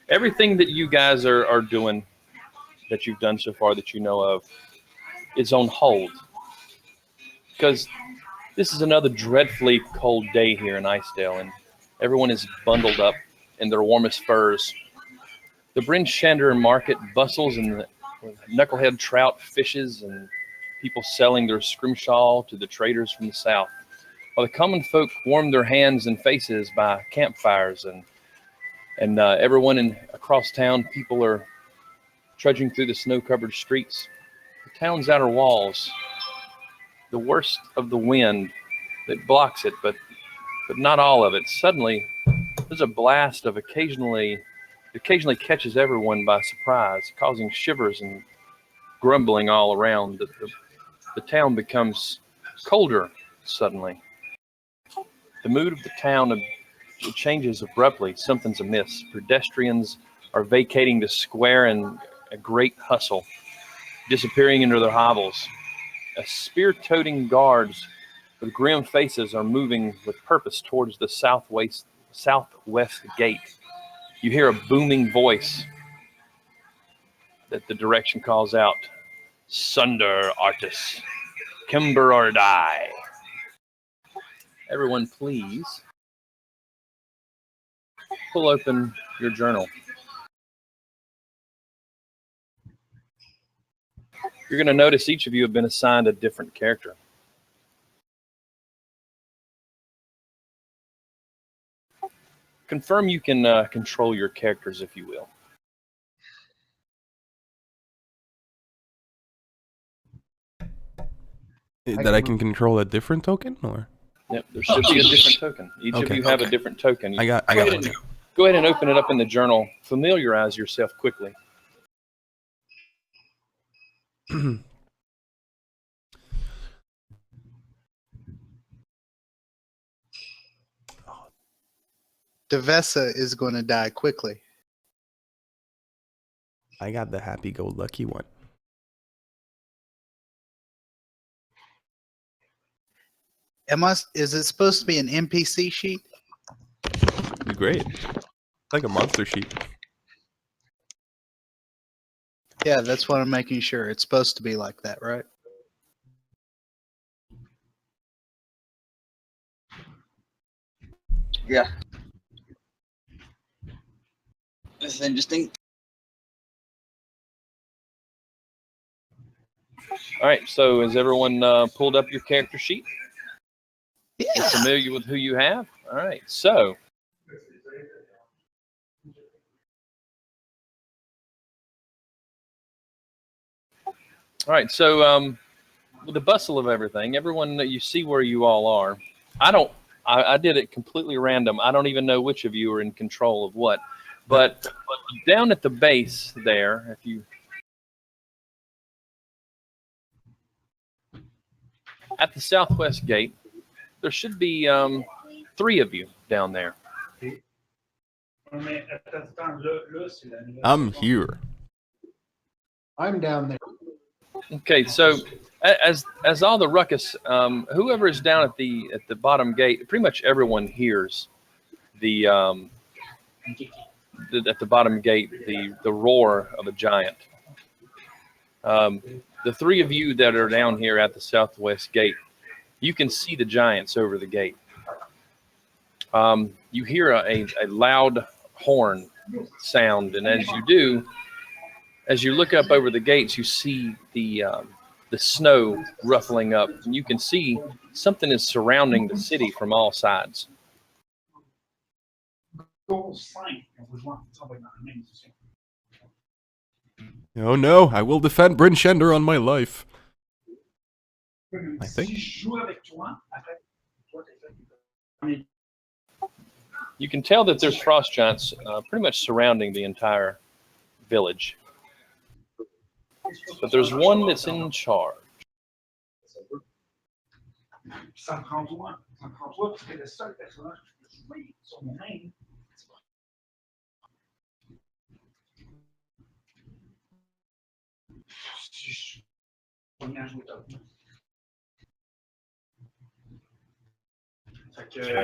Everything that you guys are doing, that you've done so far that you know of, is on hold. Because this is another dreadfully cold day here in Icedale, and everyone is bundled up in their warmest furs. The Bryn Shander market bustles and knucklehead trout fishes and people selling their scrimshaw to the traders from the south, while the common folk warm their hands and faces by campfires, and everyone across town, people are trudging through the snow-covered streets. The town's outer walls, the worst of the wind that blocks it, but not all of it. Suddenly, there's a blast of occasionally catches everyone by surprise, causing shivers and grumbling all around. The town becomes colder suddenly. The mood of the town it changes abruptly. Something's amiss. Pedestrians are vacating the square in a great hustle, disappearing into their hovels. Spear-toting guards with grim faces are moving with purpose towards the southwest gate. You hear a booming voice that the direction calls out, "Sunder Artis, Kimber or die." Everyone, please pull open your journal. You're going to notice each of you have been assigned a different character. Confirm you can control your characters, if you will. That I can control a different token, or? Yep, there should be a different token. Each of you have a different token. I got one. Go ahead and open it up in the journal. Familiarize yourself quickly. Devessa is going to die quickly. I got the happy-go-lucky one. Is it supposed to be an NPC sheet? It'd be great. Like a monster sheet. Yeah, that's what I'm making sure. It's supposed to be like that, right? Yeah. This is interesting. All right, so has everyone pulled up your character sheet? Yeah. You're familiar with who you have? All right, so with the bustle of everything, everyone, you see where you all are. I did it completely random. I don't even know which of you are in control of what. But down at the base there, if you at the southwest gate, there should be 3 of you down there. I'm here. I'm down there. Okay, so as all the ruckus, whoever is down at the bottom gate, pretty much everyone hears the at the bottom gate the roar of a giant. The 3 of you that are down here at the southwest gate, you can see the giants over the gate. You hear a loud horn sound, and as you do, as you look up over the gates, you see the snow ruffling up, and you can see something is surrounding the city from all sides. Oh no, I will defend Bryn Shander on my life. I think. You can tell that there's frost giants pretty much surrounding the entire village. But there's one that's in charge.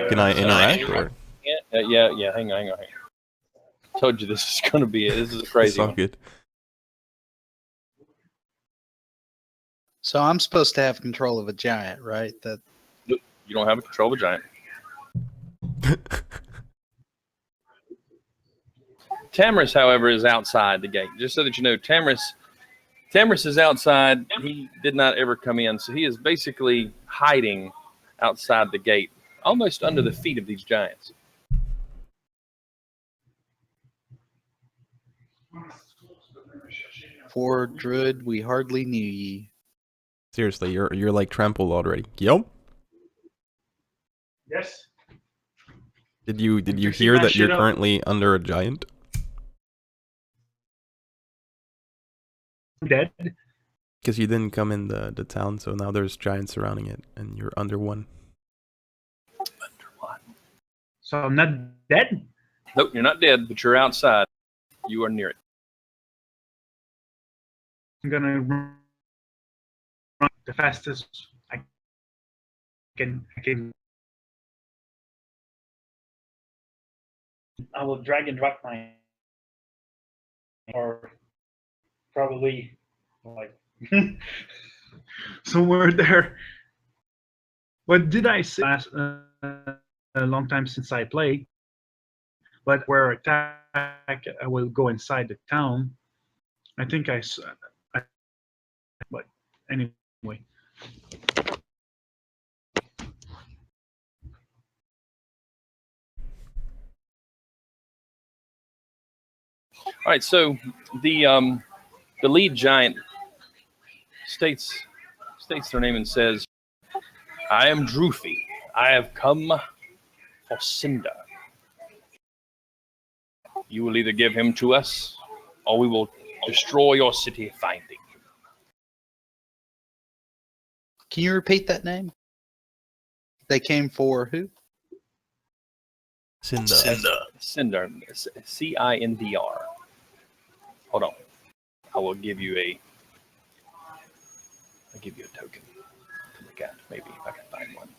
Can I interact, or? Yeah, hang on. Told you this is going to be it. This is a It's crazy all one. good. So I'm supposed to have control of a giant, right? That You don't have control of a giant. Tamaris, however, is outside the gate. Just so that you know, Tamaris is outside. He did not ever come in, so he is basically hiding outside the gate, almost under the feet of these giants. for Druid, we hardly knew ye. Seriously, you're like trampled already. Yep. Yes. Did you fixing hear that that you're shit up. currently under a giant? I'm dead. Because you didn't come in the town, so now there's giants surrounding it, and you're under one. Under what? So I'm not dead? Nope, you're not dead, but you're outside. You are near it. I'm gonna run the fastest I can. I will drag and drop my, or probably like somewhere there. What did I say last? A long time since I played, but where attack, I will go inside the town. I think but anyway. All right, so the lead giant states their name and says, "I am Drufi. I have come for Cinder. You will either give him to us, or we will destroy your city finding him." Can you repeat that name? They came for who? Cinder. Cinder, Cindr. Hold on, I will give you a. I'll give you a token to look at, maybe if I can find one.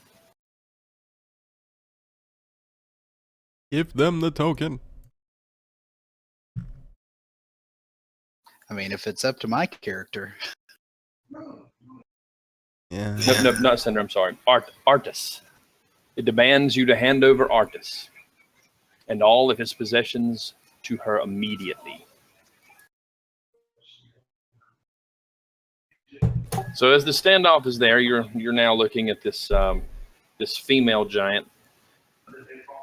Give them the token. I mean, if it's up to my character. Yeah. No, not Cinder. I'm sorry, Artis. It demands you to hand over Artis and all of his possessions to her immediately. So as the standoff is there, you're now looking at this this female giant.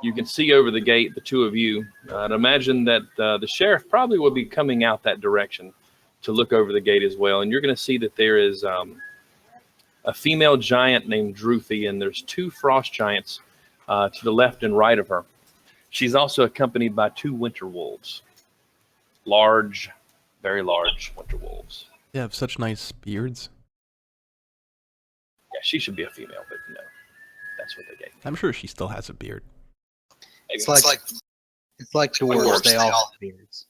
You can see over the gate the two of you. I'd imagine that the sheriff probably will be coming out that direction to look over the gate as well. And you're going to see that there is a female giant named Drufi, and there's two frost giants to the left and right of her. She's also accompanied by two winter wolves. Large, very large winter wolves. They have such nice beards. Yeah, she should be a female, but no, that's what they gave me. I'm sure she still has a beard. Maybe. It's like dwarves. They all have beards.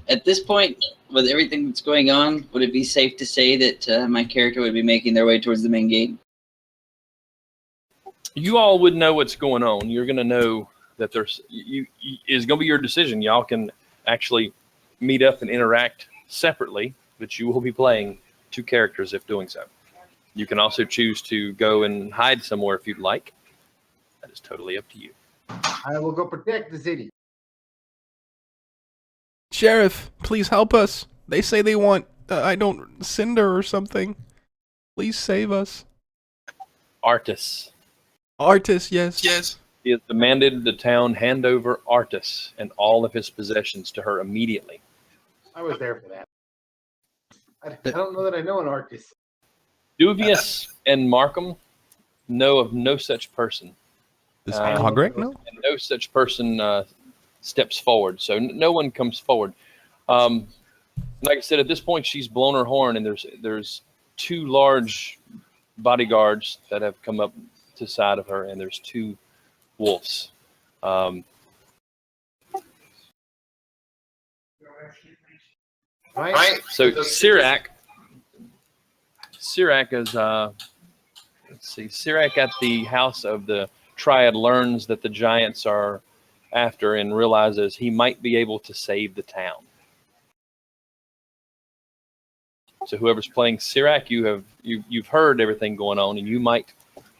At this point, with everything that's going on, would it be safe to say that my character would be making their way towards the main gate? You all would know what's going on. You're going to know that there's is going to be your decision. Y'all can actually meet up and interact separately, but you will be playing two characters if doing so. You can also choose to go and hide somewhere if you'd like. That is totally up to you. I will go protect the city. Sheriff, please help us. They say they want, Cinder or something. Please save us. Artis. Artis, yes. He has demanded the town hand over Artis and all of his possessions to her immediately. I was there for that. I don't know that I know an artist. Duvius and Markham know of no such person. Does Hogrek know? And no such person steps forward. So no one comes forward. Like I said, at this point, she's blown her horn, and there's two large bodyguards that have come up to the side of her, and there's two wolves. Right? So Sirac is Sirac at the house of the Triad learns that the giants are after and realizes he might be able to save the town. So whoever's playing Sirac, you've heard everything going on, and you might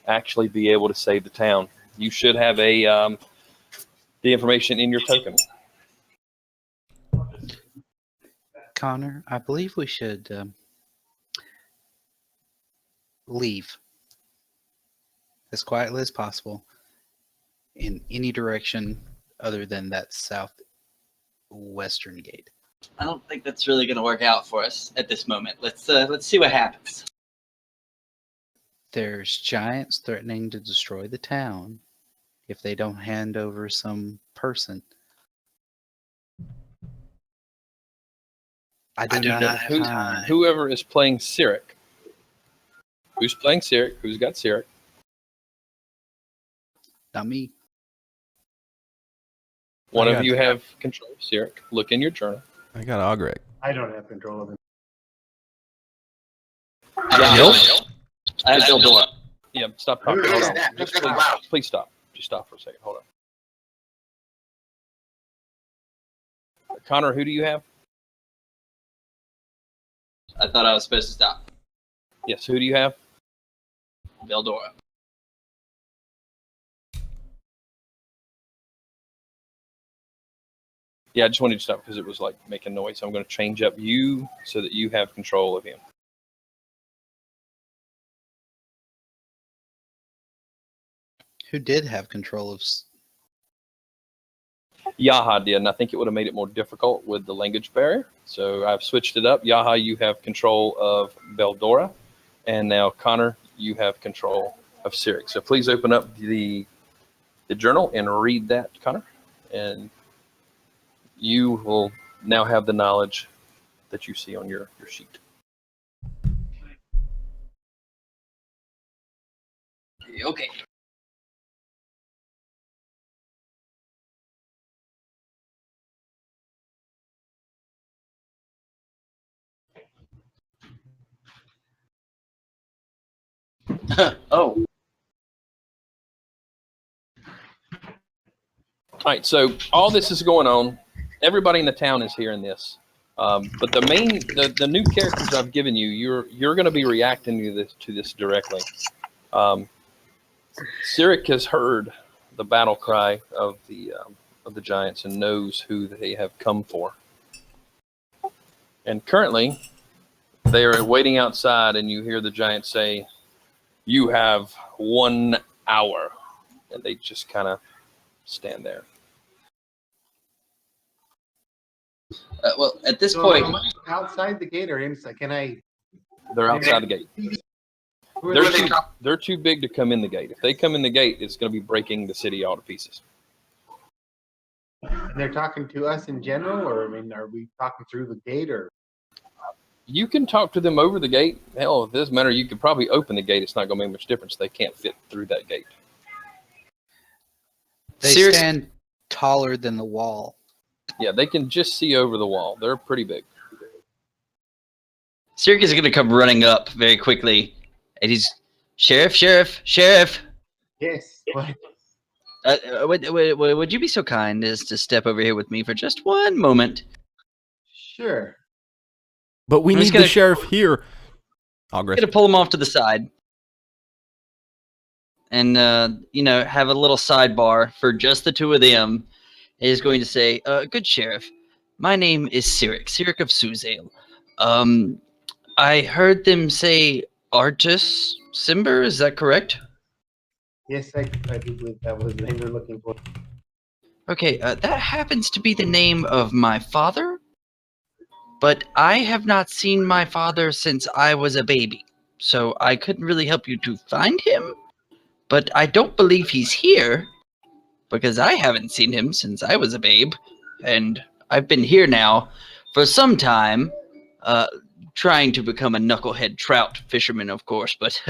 actually be able to save the town. You should have the information in your token. Connor, I believe we should leave as quietly as possible in any direction other than that southwestern gate. I don't think that's really going to work out for us at this moment. Let's see what happens. There's giants threatening to destroy the town if they don't hand over some person. I do not have time. Whoever is playing Sirac. Who's playing Sirac? Who's got Sirac? Not me. One of you have control of Sirac. Look in your journal. I got Ogrek. I don't have control of him. Nope. I have Bildora. Yeah, stop talking. Hold on. Just please stop. Just stop for a second. Hold on. Connor, who do you have? I thought I was supposed to stop. Yes, who do you have? Bildora. Yeah, I just wanted to stop because it was like making noise. So I'm going to change up you so that you have control of him. Who did have control of... Yaha did, and I think it would have made it more difficult with the language barrier. So I've switched it up. Yaha, you have control of Bildora. And now, Connor, you have control of Sirac. So please open up the journal and read that, Connor. And you will now have the knowledge that you see on your sheet. Okay. Oh. All right, so all this is going on. Everybody in the town is hearing this. But the new characters I've given you, you're going to be reacting to this directly. Sirac has heard the battle cry of the giants and knows who they have come for. And currently, they are waiting outside, and you hear the giants say, "You have 1 hour," and they just kind of stand there. Well, at this point, am I outside the gate or inside? Can I? They're outside the gate. They're too big to come in the gate. If they come in the gate, it's going to be breaking the city all to pieces. They're talking to us in general, or I mean, are we talking through the gate, or? You can talk to them over the gate. Hell, if it doesn't matter, you could probably open the gate. It's not going to make much difference. They can't fit through that gate. They stand taller than the wall. Yeah, they can just see over the wall. They're pretty big. Sirac is going to come running up very quickly, and he's, Sheriff. Yes. What? Would you be so kind as to step over here with me for just one moment? Sure. But we need the sheriff here. I'm going to pull him off to the side. And, have a little sidebar for just the two of them. Is going to say, good sheriff, my name is Sirac of Suzale. I heard them say Artus Simber, is that correct? Yes, I do believe that was the name they're looking for. Okay, that happens to be the name of my father, but I have not seen my father since I was a baby, so I couldn't really help you to find him, but I don't believe he's here, because I haven't seen him since I was a babe, and I've been here now for some time, trying to become a knucklehead trout fisherman, of course, but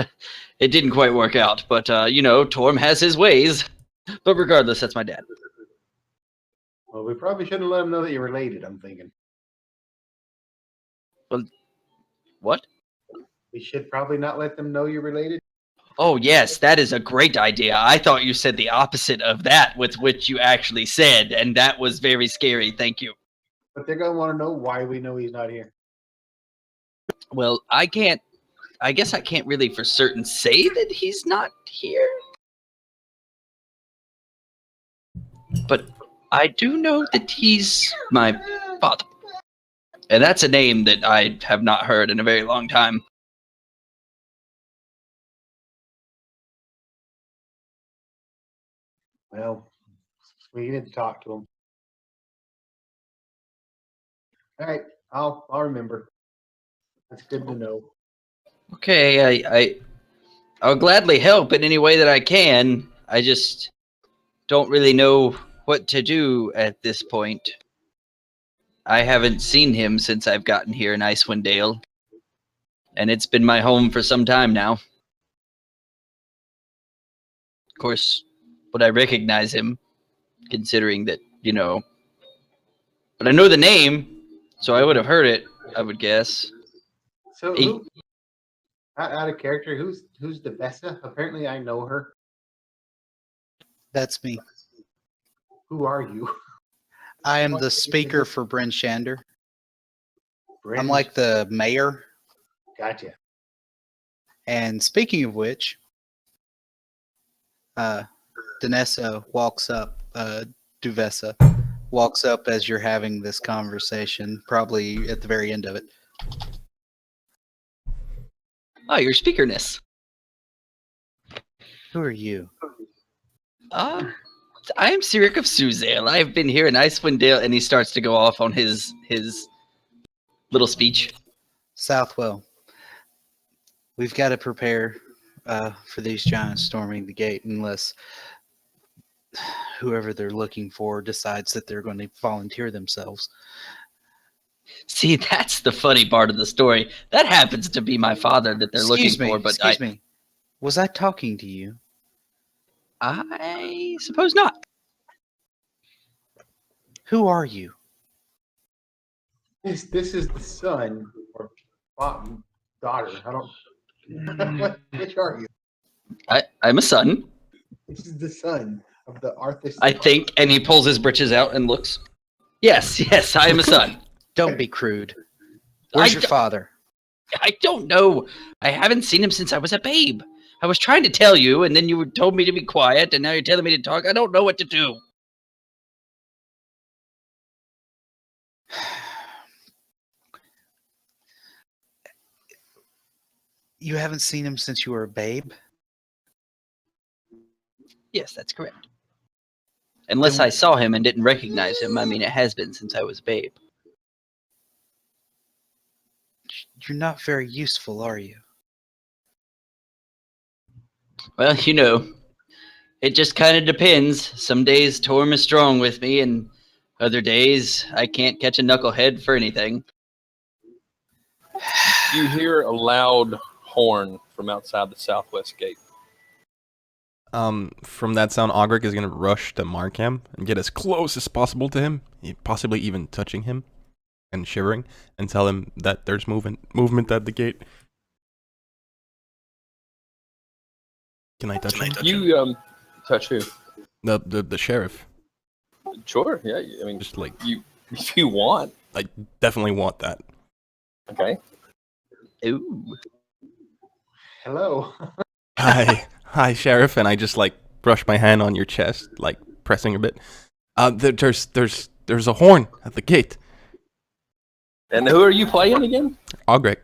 it didn't quite work out. But, Torm has his ways. But regardless, that's my dad. Well, we probably shouldn't let them know that you're related, I'm thinking. Well, what? We should probably not let them know you're related. Oh, yes, that is a great idea. I thought you said the opposite of that with which you actually said, and that was very scary. Thank you. But they're gonna want to know why we know he's not here. Well, I guess I can't really for certain say that he's not here. But I do know that he's my father. And that's a name that I have not heard in a very long time. Well, we need to talk to him. All right, I'll remember. That's good to know. Okay, I'll gladly help in any way that I can. I just don't really know what to do at this point. I haven't seen him since I've gotten here in Icewind Dale, and it's been my home for some time now. Of course, would I recognize him, considering that, but I know the name, so I would have heard it, I would guess. So, who, out of character, who's Devessa? Apparently, I know her. That's me. Who are you? I am the speaker for Bryn Shander. Bryn? I'm like the mayor. Gotcha. And speaking of which, Danessa walks up, Duvessa walks up as you're having this conversation, probably at the very end of it. Oh, your speakerness. Who are you? I am Sirik of Suzale. I've been here in Icewind Dale, and he starts to go off on his little speech. Southwell. We've got to prepare for these giants storming the gate unless whoever they're looking for decides that they're going to volunteer themselves. See, that's the funny part of the story. That happens to be my father that they're looking for, but excuse me. Was I talking to you? I suppose not. Who are you? This is the son or daughter. I don't. Which are you? I'm a son, This is the son of the Arthas. I think, and he pulls his britches out and looks. Yes, I am a son. Don't be crude. Where's your father? I don't know. I haven't seen him since I was a babe. I was trying to tell you, and then you told me to be quiet, and now you're telling me to talk. I don't know what to do. You haven't seen him since you were a babe? Yes, that's correct. Unless I saw him and didn't recognize him. I mean, it has been since I was a babe. You're not very useful, are you? Well, it just kind of depends. Some days Torm is strong with me, and other days I can't catch a knucklehead for anything. You hear a loud horn from outside the southwest gate. From that sound, Ogric is going to rush to Markham and get as close as possible to him, possibly even touching him and shivering, and tell him that there's movement at the gate. Can I touch him? You touch who? The sheriff. Sure. Yeah. I mean, Just like if you want. I definitely want that. Okay. Ooh. Hello. Hi, sheriff, and I just like brush my hand on your chest, like pressing a bit. There's a horn at the gate. And who are you playing again? Ogric.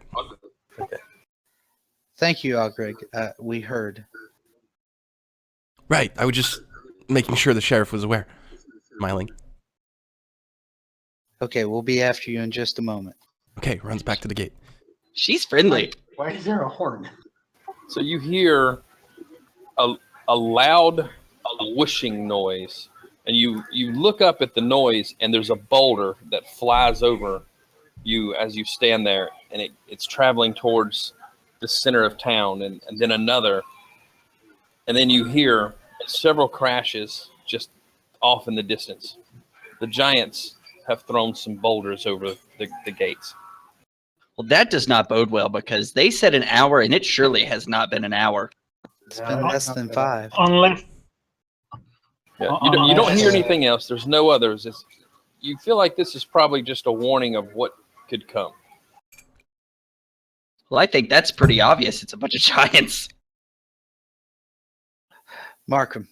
Okay. Thank you, Ogrig. We heard. Right, I was just making sure the sheriff was aware. Smiling. Okay, we'll be after you in just a moment. Okay, runs back to the gate. She's friendly. Why is there a horn? So you hear a loud whooshing noise, and you look up at the noise, and there's a boulder that flies over you as you stand there, and it's traveling towards the center of town, and then another, and then you hear several crashes just off in the distance. The giants have thrown some boulders over the gates. Well, that does not bode well because they said an hour, and it surely has not been an hour. It's been less than 5. Unless Yeah, you don't hear Unless- anything else. There's no others. You feel like this is probably just a warning of what could come. Well, I think that's pretty obvious. It's a bunch of giants. Markham,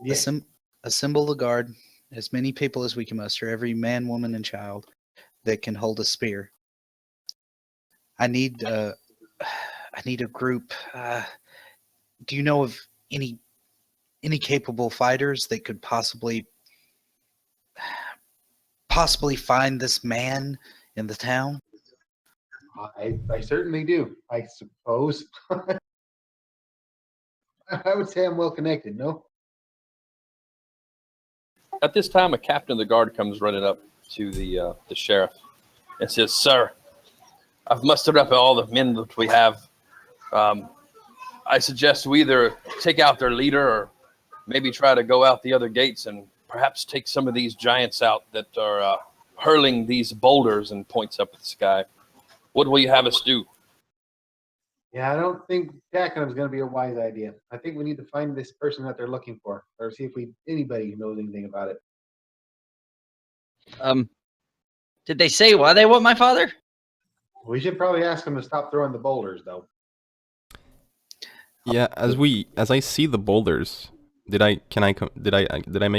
Yeah. assemble the guard, as many people as we can muster, every man, woman, and child that can hold a spear. I need a group. Do you know of any capable fighters that could possibly find this man in the town? I certainly do. I suppose. I would say I'm well connected. No. At this time, a captain of the guard comes running up to the sheriff and says, "Sir, I've mustered up all the men that we have. I suggest we either take out their leader or maybe try to go out the other gates and perhaps take some of these giants out that are hurling these boulders," and points up at the sky. "What will you have us do?" Yeah, I don't think attacking them is going to be a wise idea. I think we need to find this person that they're looking for, or see if anybody knows anything about it. Did they say why they want my father? We should probably ask them to stop throwing the boulders, though. Yeah, as I see the boulders, did I make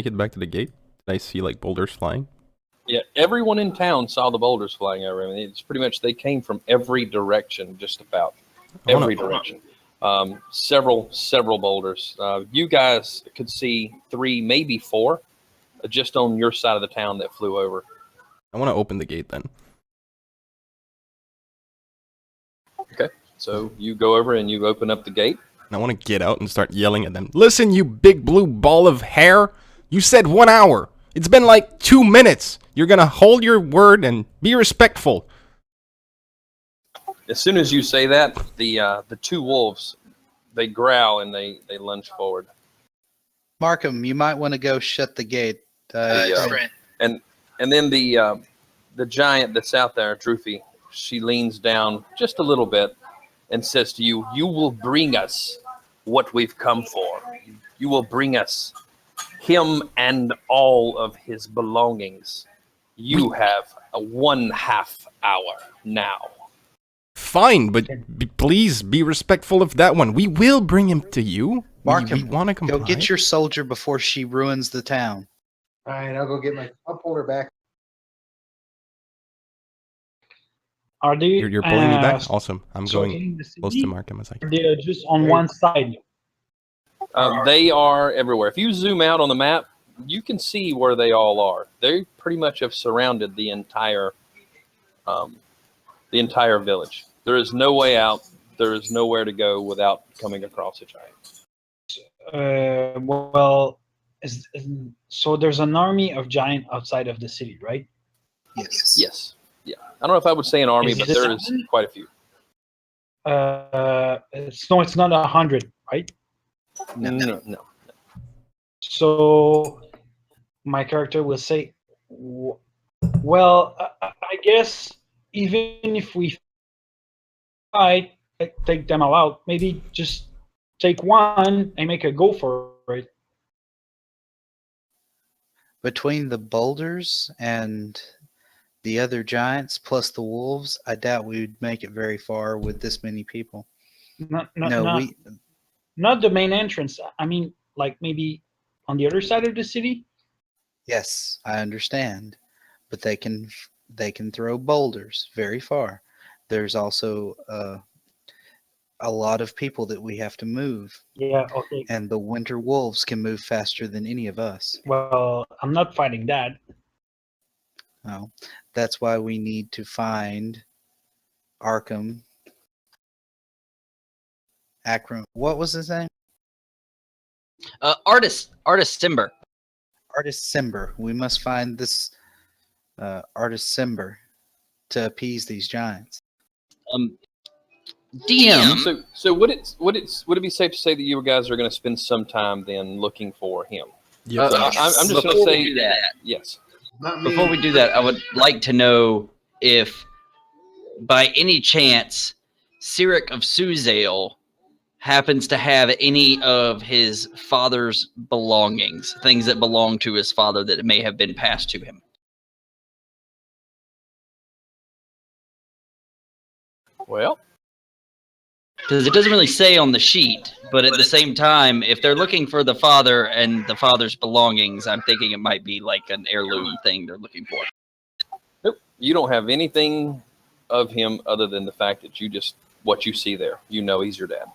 it back to the gate? Did I see like boulders flying? Yeah, everyone in town saw the boulders flying over. I mean, it's pretty much they came from every direction, just about every direction. Several boulders. You guys could see 3, maybe 4, just on your side of the town that flew over. I want to open the gate then. Okay, so you go over and you open up the gate. And I want to get out and start yelling at them. Listen, you big blue ball of hair! You said 1 hour. It's been like 2 minutes. You're gonna hold your word and be respectful. As soon as you say that, the 2 wolves, they growl and they lunge forward. Markham, you might want to go shut the gate. And then the giant that's out there, Droofy, she leans down just a little bit and says to you, "You will bring us what we've come for. You will bring us him and all of his belongings. You have a 1/2 hour now." Fine, but please be respectful of that one. We will bring him to you. Markham, we want to comply. go get your soldier before she ruins the town. All right, I'll go get I'll pull her back. are they? You're pulling me back. so Awesome. I'm so going in the close city, to Markham as I can. they're just on one side. They are everywhere. If you zoom out on the map, you can see where they all are. They pretty much have surrounded the entire village. There is no way out. There is nowhere to go without coming across a giant. Well, so there's an army of giant outside of the city, right? Yes. Yes. Yeah. I don't know if I would say an army, Is but it there is quite a few. It's not 100, right? No. So my character will say, well, I guess even if we fight, take them all out, maybe just take one and make a go for it. Between the boulders and the other giants plus the wolves, I doubt we'd make it very far with this many people. Not the main entrance. I mean, like maybe on the other side of the city. Yes, I understand, but they can throw boulders very far. There's also a lot of people that we have to move, Yeah. Okay. and the winter wolves can move faster than any of us. Well, I'm not fighting that. Well, that's why we need to find Arkham. Akram. What was his name? Artist Simber. Artist Simber. We must find this Artist Simber to appease these giants. DM. So would it be safe to say that you guys are going to spend some time then looking for him? Yep. I'm just going to Before say we do that, yes. Not me. before we do that, I would like to know if, by any chance, Cyric of Suzale happens to have any of his father's belongings, things that belong to his father that may have been passed to him. Well, Because it doesn't really say on the sheet, but at the same time, if they're looking for the father and the father's belongings, I'm thinking it might be like an heirloom thing they're looking for. nope. You don't have anything of him other than the fact that what you see there. You know he's your dad.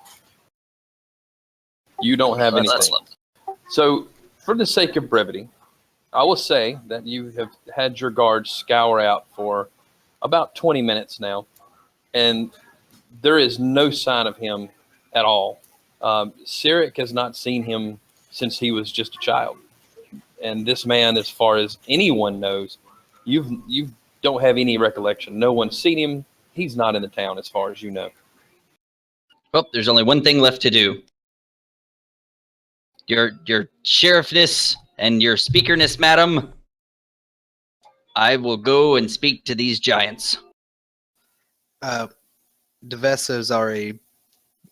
You don't have anything. So, for the sake of brevity, I will say that you have had your guards scour out for about 20 minutes now, and there is no sign of him at all. Cyric has not seen him since he was just a child. And this man, as far as anyone knows, you don't have any recollection. No one's seen him. He's not in the town as far as you know. Well, there's only one thing left to do. Your sheriffness and your speakerness, madam. I will go and speak to these giants. Devesso's already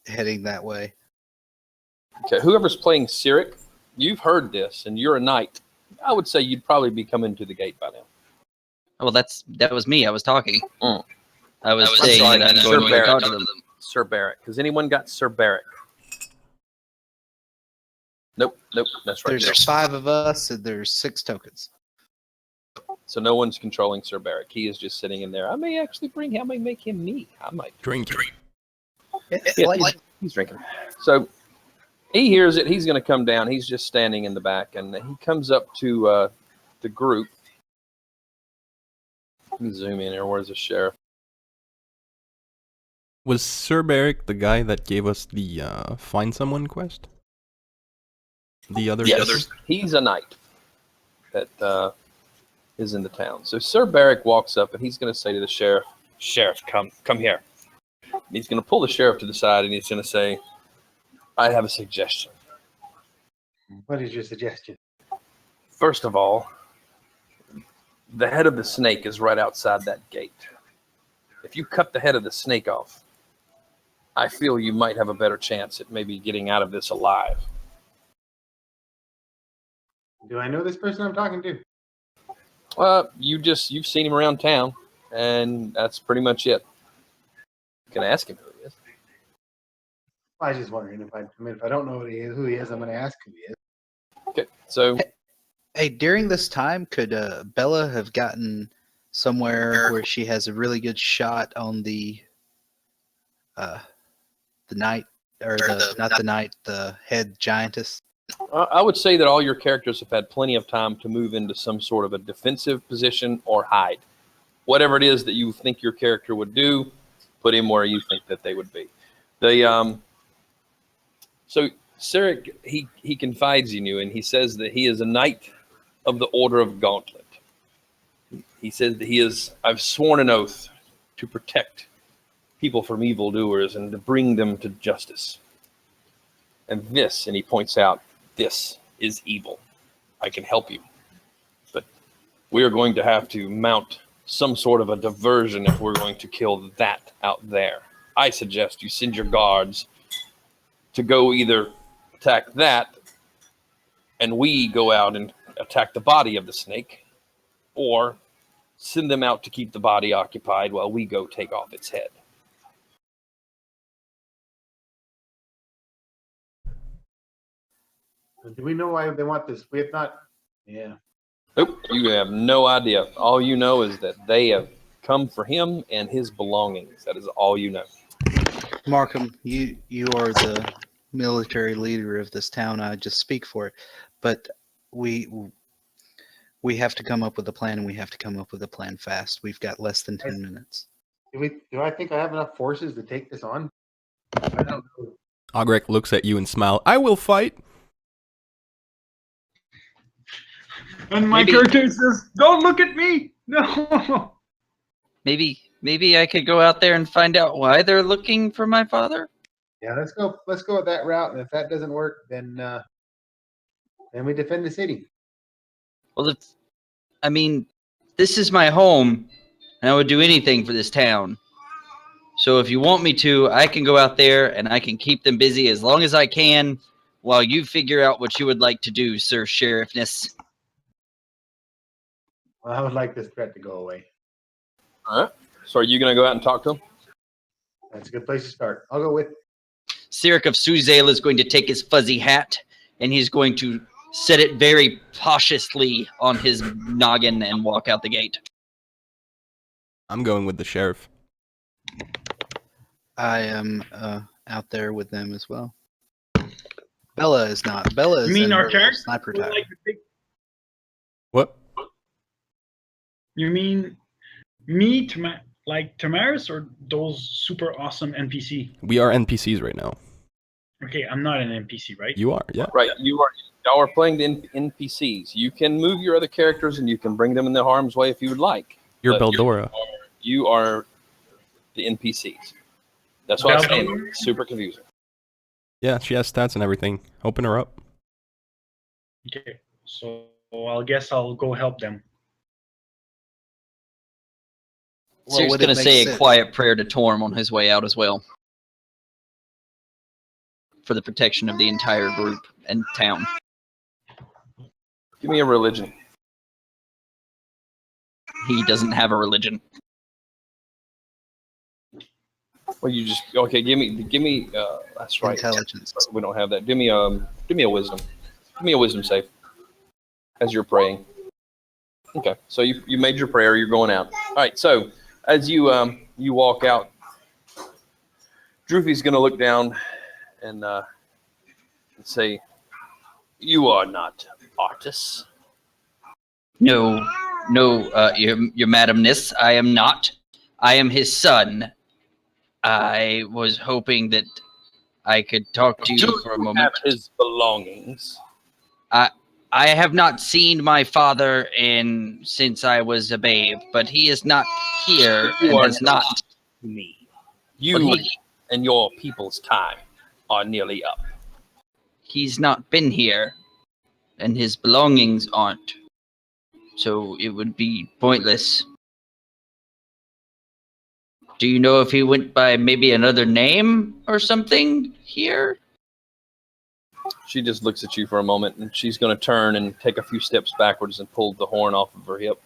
heading that way. Okay, whoever's playing Cyric, you've heard this, and you're a knight. I would say you'd probably be coming to the gate by now. Well, that was me. I was talking. Mm. I was saying that I'm Sir going to talk to Barrett. them. Sir Barrett. Has anyone got Sir Barrett? Nope, that's right. There's 5 of us, and there's 6 tokens. So no one's controlling Sir Barrett. He is just sitting in there. I may make him me. I might Drink. Yeah, he's drinking. So he hears it. He's going to come down. He's just standing in the back, and he comes up to the group. Let me zoom in here. Where's the sheriff? Was Sir Beric the guy that gave us the find someone quest? The other Yes, he's a knight that is in the town. So Sir Beric walks up, and he's going to say to the sheriff, "Sheriff, come here." And he's going to pull the sheriff to the side, and he's going to say, "I have a suggestion. What is your suggestion? First of all, the head of the snake is right outside that gate. If you cut the head of the snake off, I feel you might have a better chance at maybe getting out of this alive." Do I know this person I'm talking to? You've seen him around town, and that's pretty much it. You can ask him who he is. I was just wondering if I don't know who he is, I'm going to ask who he is. Okay, so Hey, during this time, could Bella have gotten somewhere where she has a really good shot on the knight, or the head giantess? I would say that all your characters have had plenty of time to move into some sort of a defensive position or hide. Whatever it is that you think your character would do, put him where you think that they would be. So Cyric, he confides in you, and he says that he is a knight of the Order of Gauntlet. He says that I've sworn an oath to protect people from evildoers and to bring them to justice. And he points out, this is evil. I can help you. But we are going to have to mount some sort of a diversion if we're going to kill that out there. I suggest you send your guards to go either attack that, and we go out and attack the body of the snake, or send them out to keep the body occupied while we go take off its head. Do we know why they want this? We have not. Yeah. Nope, you have no idea. All you know is that they have come for him and his belongings. That is all you know. Markham, you are the military leader of this town. I just speak for it, but we have to come up with a plan, and we have to come up with a plan fast. We've got less than 10 minutes. Do I think I have enough forces to take this on? I don't know. Ogrek looks at you and smiles. I will fight. And my character says, "Don't look at me! No!" Maybe I could go out there and find out why they're looking for my father. Yeah, let's go with that route. And if that doesn't work, then we defend the city. Well, this is my home, and I would do anything for this town. So if you want me to, I can go out there and I can keep them busy as long as I can while you figure out what you would like to do, Sir Sheriffness. Well, I would like this threat to go away. All right. So are you going to go out and talk to him? That's a good place to start. I'll go with. Sirik of Suzale is going to take his fuzzy hat and he's going to set it very cautiously on his noggin and walk out the gate. I'm going with the sheriff. I am out there with them as well. Bella is not. Bella is You mean in our her character? sniper tower. What? You mean me, like Tamaris, or those super awesome NPC? We are NPCs right now. Okay, I'm not an NPC, right? You are, yeah. Right. Y'all are playing the NPCs. You can move your other characters and you can bring them in their harm's way if you would like. You're But Beldora. You are the NPCs. That's why it's Beldora? super confusing. Yeah, she has stats and everything. Open her up. Okay, so I guess I'll go help them. Well, Sirik's would it going to make say sense? a quiet prayer to Torm on his way out as well. For the protection of the entire group and town. Give me a religion. He doesn't have a religion. Well, you just okay. Give me. That's right. Intelligence. We don't have that. Give me a wisdom. Give me a wisdom save. As you're praying. Okay. So you made your prayer. You're going out. All right. So as you walk out, Droopy's going to look down and say, "You are not Artis." No, your madamness, I am not. I am his son. I was hoping that I could talk to you for a Have moment. his belongings. I have not seen my father since I was a babe, but he is not here You and are has not. Me. But You and your people's time are nearly up. he's not been here, and his belongings aren't. So it would be pointless. Do you know if he went by maybe another name or something here? She just looks at you for a moment, and she's going to turn and take a few steps backwards and pull the horn off of her hip.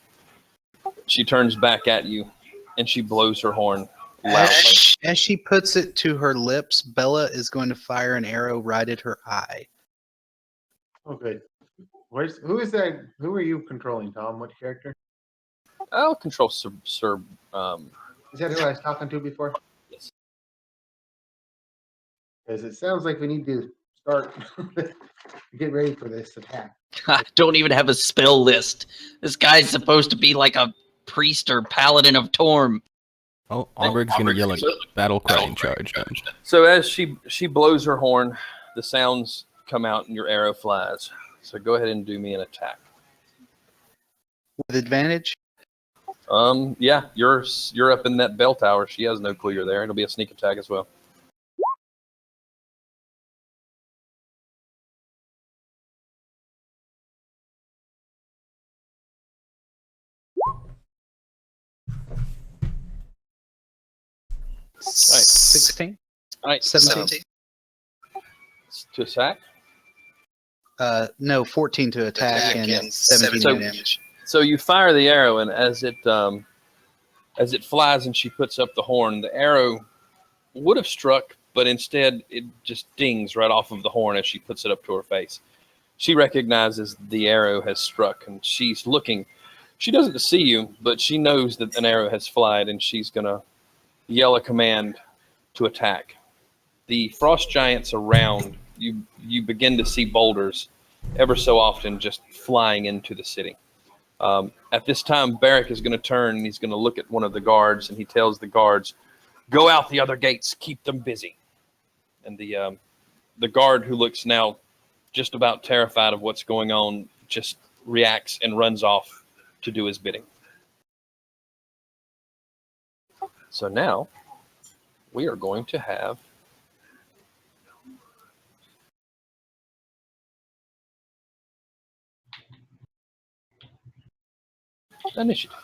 She turns back at you, and she blows her horn loudly. As she puts it to her lips, Bella is going to fire an arrow right at her eye. Oh, good. Who is that? Who are you controlling, Tom? What character? I'll control Sir Is that who I was talking to before? Yes. Because it sounds like we need to start get ready for this attack. I don't even have a spell list. This guy's supposed to be like a priest or paladin of Torm. Oh, Aubrig's gonna yell a battle crying charge then. So as she blows her horn, the sounds come out and your arrow flies. So go ahead and do me an attack. With advantage? Yeah, you're up in that bell tower. She has no clue you're there. It'll be a sneak attack as well. All right. 16? All right, 17? To attack. No, 14 to attack and 17 So- damage. So you fire the arrow, and as it flies and she puts up the horn, the arrow would have struck, but instead it just dings right off of the horn as she puts it up to her face. She recognizes the arrow has struck, and she's looking. She doesn't see you, but she knows that an arrow has flied, and she's gonna yell a command to attack. The frost giants around you begin to see boulders ever so often just flying into the city. At this time, Barrick is going to turn and he's going to look at one of the guards, and he tells the guards, "Go out the other gates, keep them busy." And the guard, who looks now just about terrified of what's going on, just reacts and runs off to do his bidding. So now we are going to have initiative.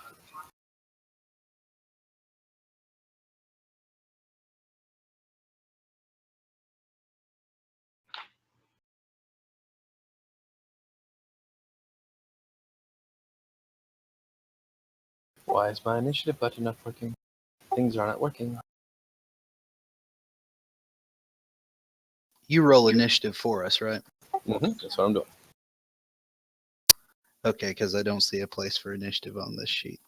Why is my initiative button not working? Things are not working. You roll initiative for us, right? That's what I'm doing. Okay, because I don't see a place for initiative on this sheet.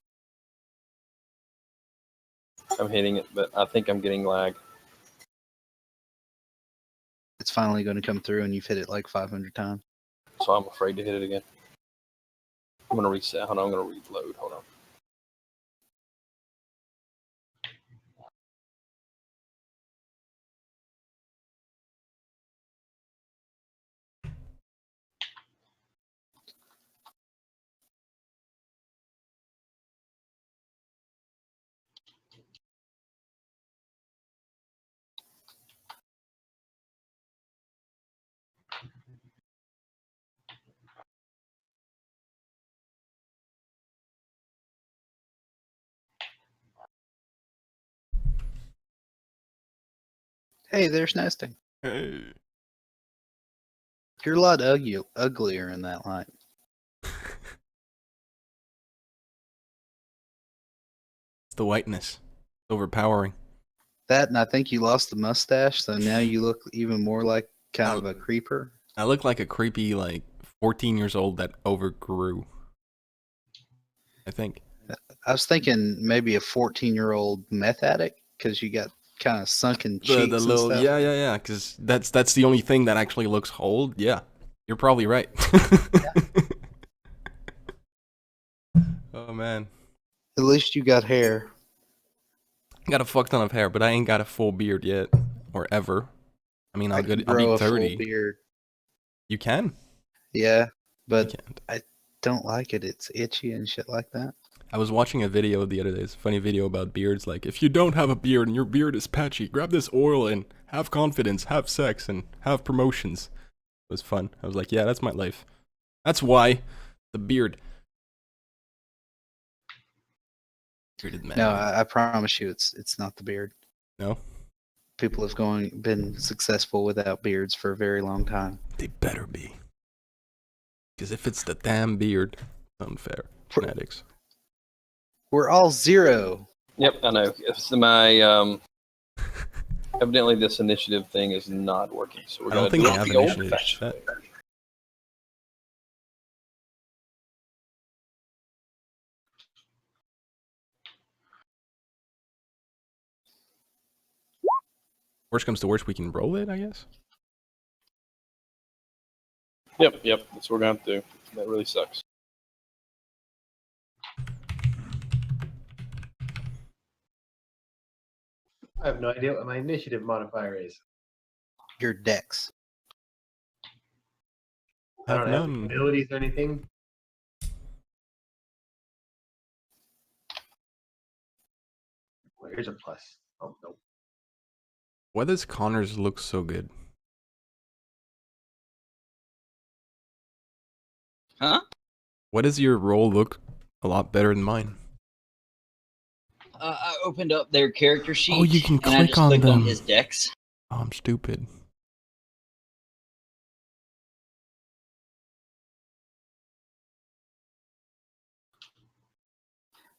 I'm hitting it, but I think I'm getting lag. It's finally going to come through, and you've hit it like 500 times. So I'm afraid to hit it again. I'm going to reset. Hold on, I'm going to reload. Hold on. Hey, there's nesting. Hey. You're a lot uglier in that light. It's the whiteness. It's overpowering. That, and I think you lost the mustache, so now you look even more like kind of a creeper. I look like a creepy, like, 14 years old that overgrew. I think. I was thinking maybe a 14-year-old meth addict, because you got kind of sunken cheeks The and little, stuff. yeah, because that's the only thing that actually looks old. Yeah, you're probably right. Oh man, At least you got hair. I got a fuck ton of hair, but I ain't got a full beard yet, or ever. I mean, I I'll can be grow a full 30. beard. You can. Yeah, You but can't. I don't like it. It's itchy and shit like that. I was watching a video the other day. It's a funny video about beards. Like, if you don't have a beard and your beard is patchy, grab this oil and have confidence, have sex, and have promotions. It was fun. I was like, yeah, that's my life. That's why the beard. Bearded man. No, I promise you, it's not the beard. No, People have been successful without beards for a very long time. they better be. Because if it's the damn beard, it's unfair. Genetics. We're all 0. Yep, I know. It's my evidently this initiative thing is not working, so we're I don't going to think do they it have the initiative old-fashioned set. way. Worst comes to worst, we can roll it, I guess. Yep, that's what we're going to do. That really sucks. I have no idea what my initiative modifier is. Your dex. I Have don't have none. abilities or anything. Well, here's a plus. Oh no. Why does Connor's look so good? Huh? Why does your roll look a lot better than mine? I opened up their character sheet. Oh, you can and I click just on clicked them. on his dex. Oh, I'm stupid.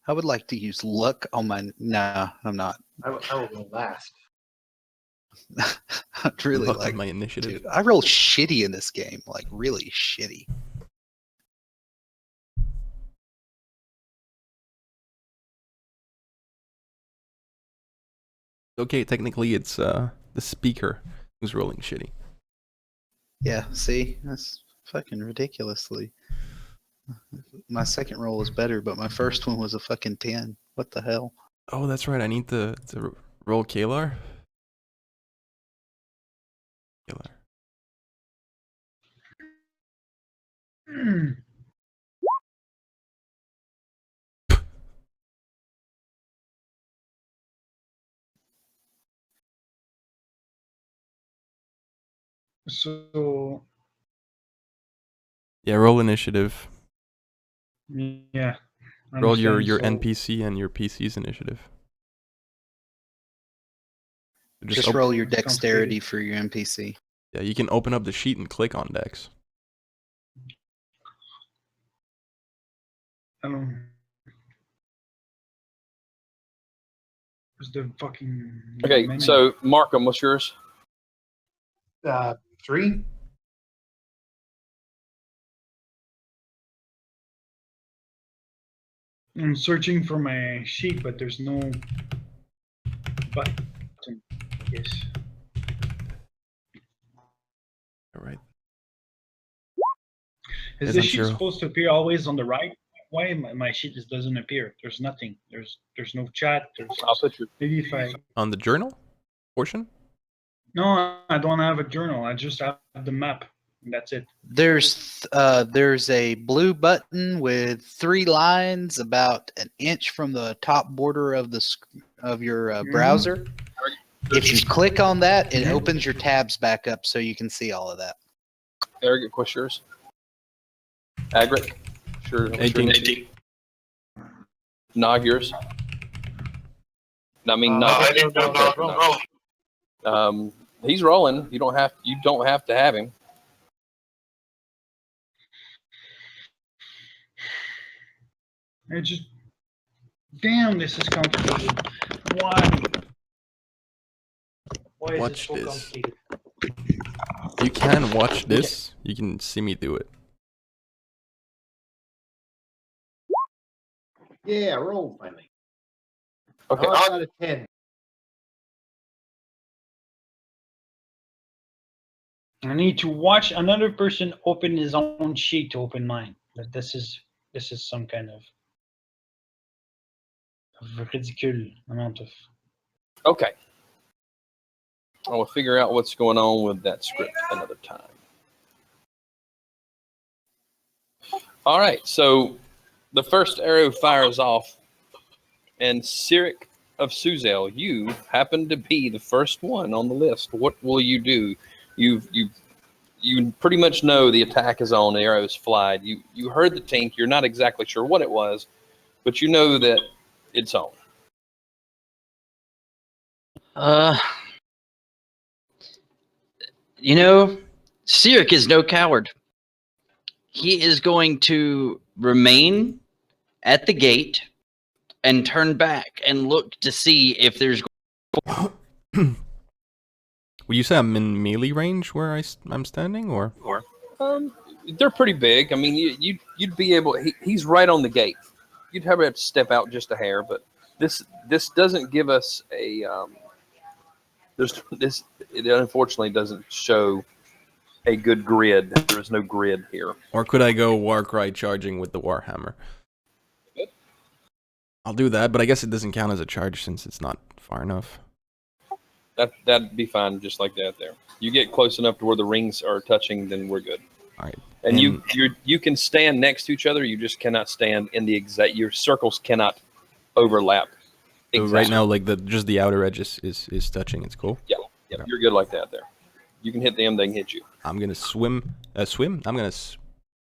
I would like to use luck on my. Nah, I'm not. I will go last. I'd really Luck like on my initiative. to. I roll shitty in this game, like really shitty. Okay, technically it's the speaker who's rolling shitty. Yeah, see, that's fucking ridiculously. My second roll is better, but my first one was a fucking 10. What the hell? Oh, that's right. I need to roll Keylar. Keylar. So Yeah, roll initiative. yeah. I Roll your understand. So NPC and your PC's initiative. Just op- roll your It's dexterity complicated. for your NPC. Yeah, you can open up the sheet and click on Dex. I don't. the fucking Okay, menu? so Markham, what's yours? 3. I'm searching for my sheet, but there's no button. Yes. All right. Is Yes, the I'm sheet sure. supposed to appear always on the right? Why my sheet just doesn't appear? There's nothing. There's no chat. I'll put your. Maybe if I. On the journal portion? No, I don't have a journal. I just have the map. And that's it. There's a blue button with 3 lines about an inch from the top border of your browser. If you click on that, it opens your tabs back up so you can see all of that. Arrogant, what's yours? Agric? Sure. what's 18. yours? 18. Nog, yours? I mean, Nog. I didn't know Nog rolling. He's rolling. You don't have to have him. I just. Damn, this is complicated. Why? Why is Watch it so this. complicated? You can watch this. You can see me do it. Yeah, roll finally. Okay. 9 out of 10. I need to watch another person open his own sheet to open mine. But this is some kind of ridiculous amount of. Okay. I will figure out what's going on with that script another time. All right. So the first arrow fires off, and Cyric of Suzel, you happen to be the first one on the list. What will you do? You pretty much know the attack is on. The arrows fly. You heard the tink. You're not exactly sure what it was, but you know that it's on. You know, Cyric is no coward. He is going to remain at the gate and turn back and look to see if there's. Would you say I'm in melee range where I'm standing, or? They're pretty big. I mean, you'd be able. He's right on the gate. You'd have to step out just a hair, but this doesn't give us a. It unfortunately doesn't show a good grid. There is no grid here. Or could I go Warcry charging with the Warhammer? I'll do that, but I guess it doesn't count as a charge since it's not far enough. That'd be fine, just like that. There, you get close enough to where the rings are touching, then we're good. All right. And you can stand next to each other. You just cannot stand in the exact. Your circles cannot overlap. So Exactly. right now, like just the outer edge is touching. It's cool. Yeah, Okay. You're good like that. There, you can hit them. They can hit you. I'm gonna swim. Swim. I'm gonna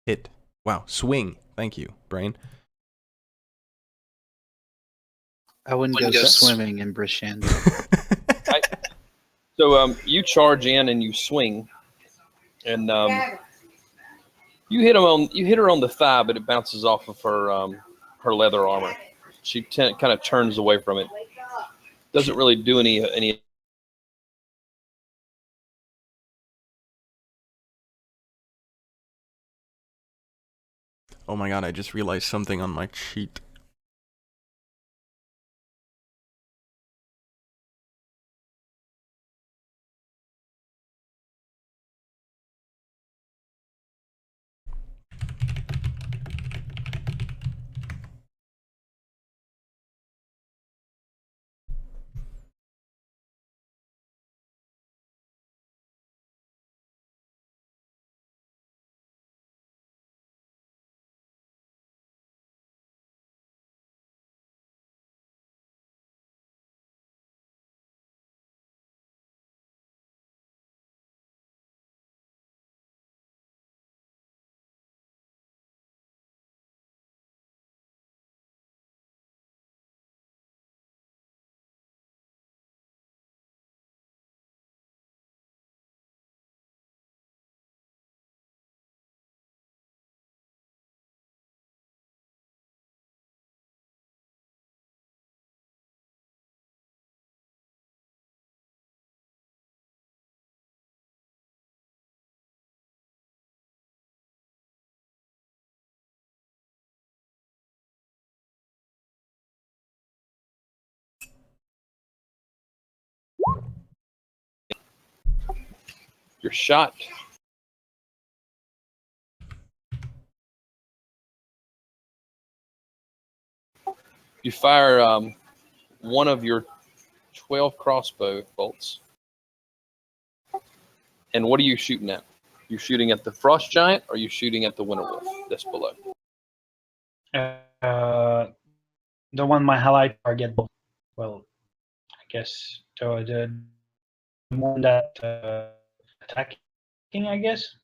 hit. Wow. Swing. Thank you, Brain. I wouldn't go swimming in Shander. Right. So you charge in and you swing, and you hit her on the thigh, but it bounces off of her leather armor. She kind of turns away from it. Doesn't really do any. Oh my god! I just realized something on my sheet. Your shot. You fire one of your 12 crossbow bolts. And what are you shooting at? You shooting at the frost giant, or are you shooting at the winter wolf that's below? The one my highlight target. Well, I guess the one that attacking. I guess.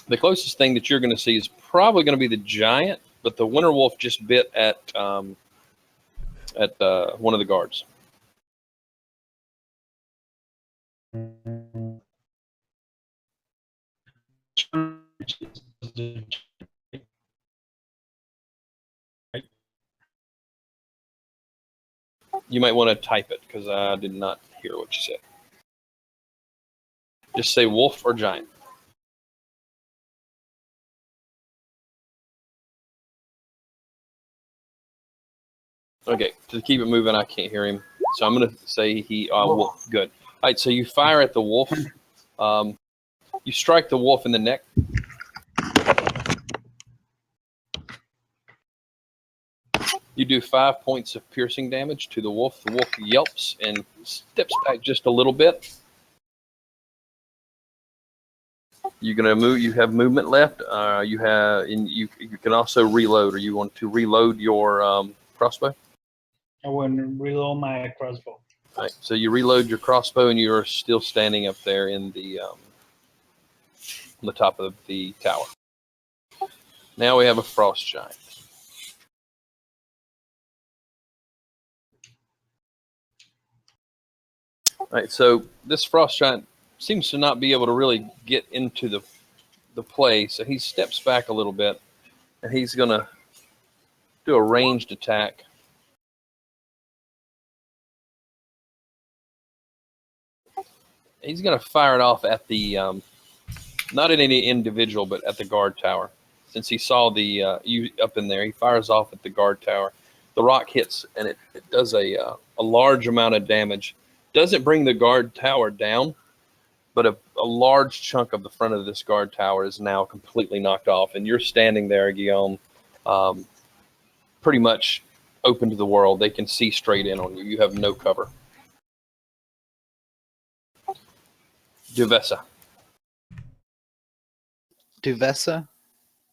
The closest thing that you're going to see is probably going to be the giant, but the winter wolf just bit at one of the guards. You might want to type it because I did not hear what you said. Just say wolf or giant. Okay, to keep it moving, I can't hear him. So I'm going to say wolf. Good. All right, so you fire at the wolf. You strike the wolf in the neck. You do 5 points of piercing damage to the wolf. The wolf yelps and steps back just a little bit. You're gonna move. You have movement left. You can also reload. Or you want to reload your crossbow? I want to reload my crossbow. All right. So you reload your crossbow, and you are still standing up there in the on the top of the tower. Now we have a frost giant. All right, so this frost giant seems to not be able to really get into the play, so he steps back a little bit, and he's going to do a ranged attack. He's going to fire it off at the, not at any individual, but at the guard tower. Since he saw the you up in there, he fires off at the guard tower. The rock hits, and it does a large amount of damage. Doesn't bring the guard tower down, but a large chunk of the front of this guard tower is now completely knocked off, and you're standing there, Guillaume, pretty much open to the world. They can see straight in on you. You have no cover. Duvessa. Duvessa,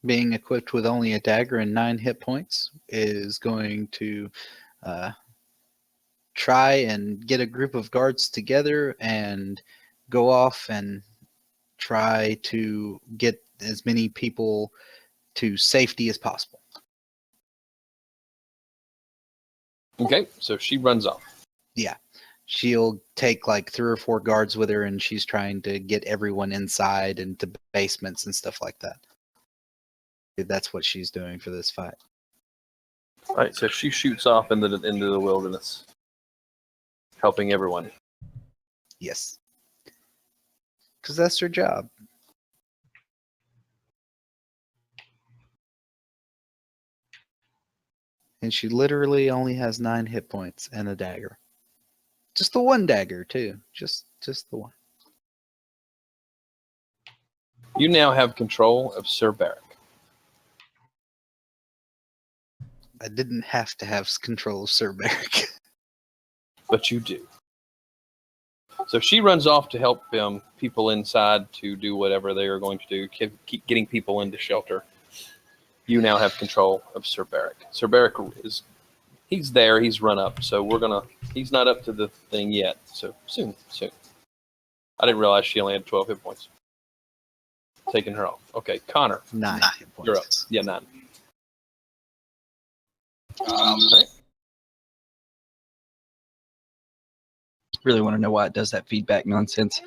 being equipped with only a dagger and 9 hit points, is going to try and get a group of guards together and go off and try to get as many people to safety as possible. Okay, so she runs off. Yeah. She'll take like 3 or 4 guards with her, and she's trying to get everyone inside and to basements and stuff like that. That's what she's doing for this fight. All right, so she shoots off into the wilderness, helping everyone. Yes. Because that's her job. And she literally only has 9 hit points and a dagger. Just the one dagger, too. Just the one. You now have control of Sir Barrack. I didn't have to have control of Sir Barrack. But you do. So she runs off to help people inside to do whatever they are going to do, keep getting people into shelter. You now have control of Sir Barrack. Sir Barrack he's there, he's run up, so he's not up to the thing yet, so soon. I didn't realize she only had 12 hit points. Taking her off. Okay, Connor. 9 hit points. You're up. Yeah, 9. Okay. Really want to know why it does that feedback nonsense.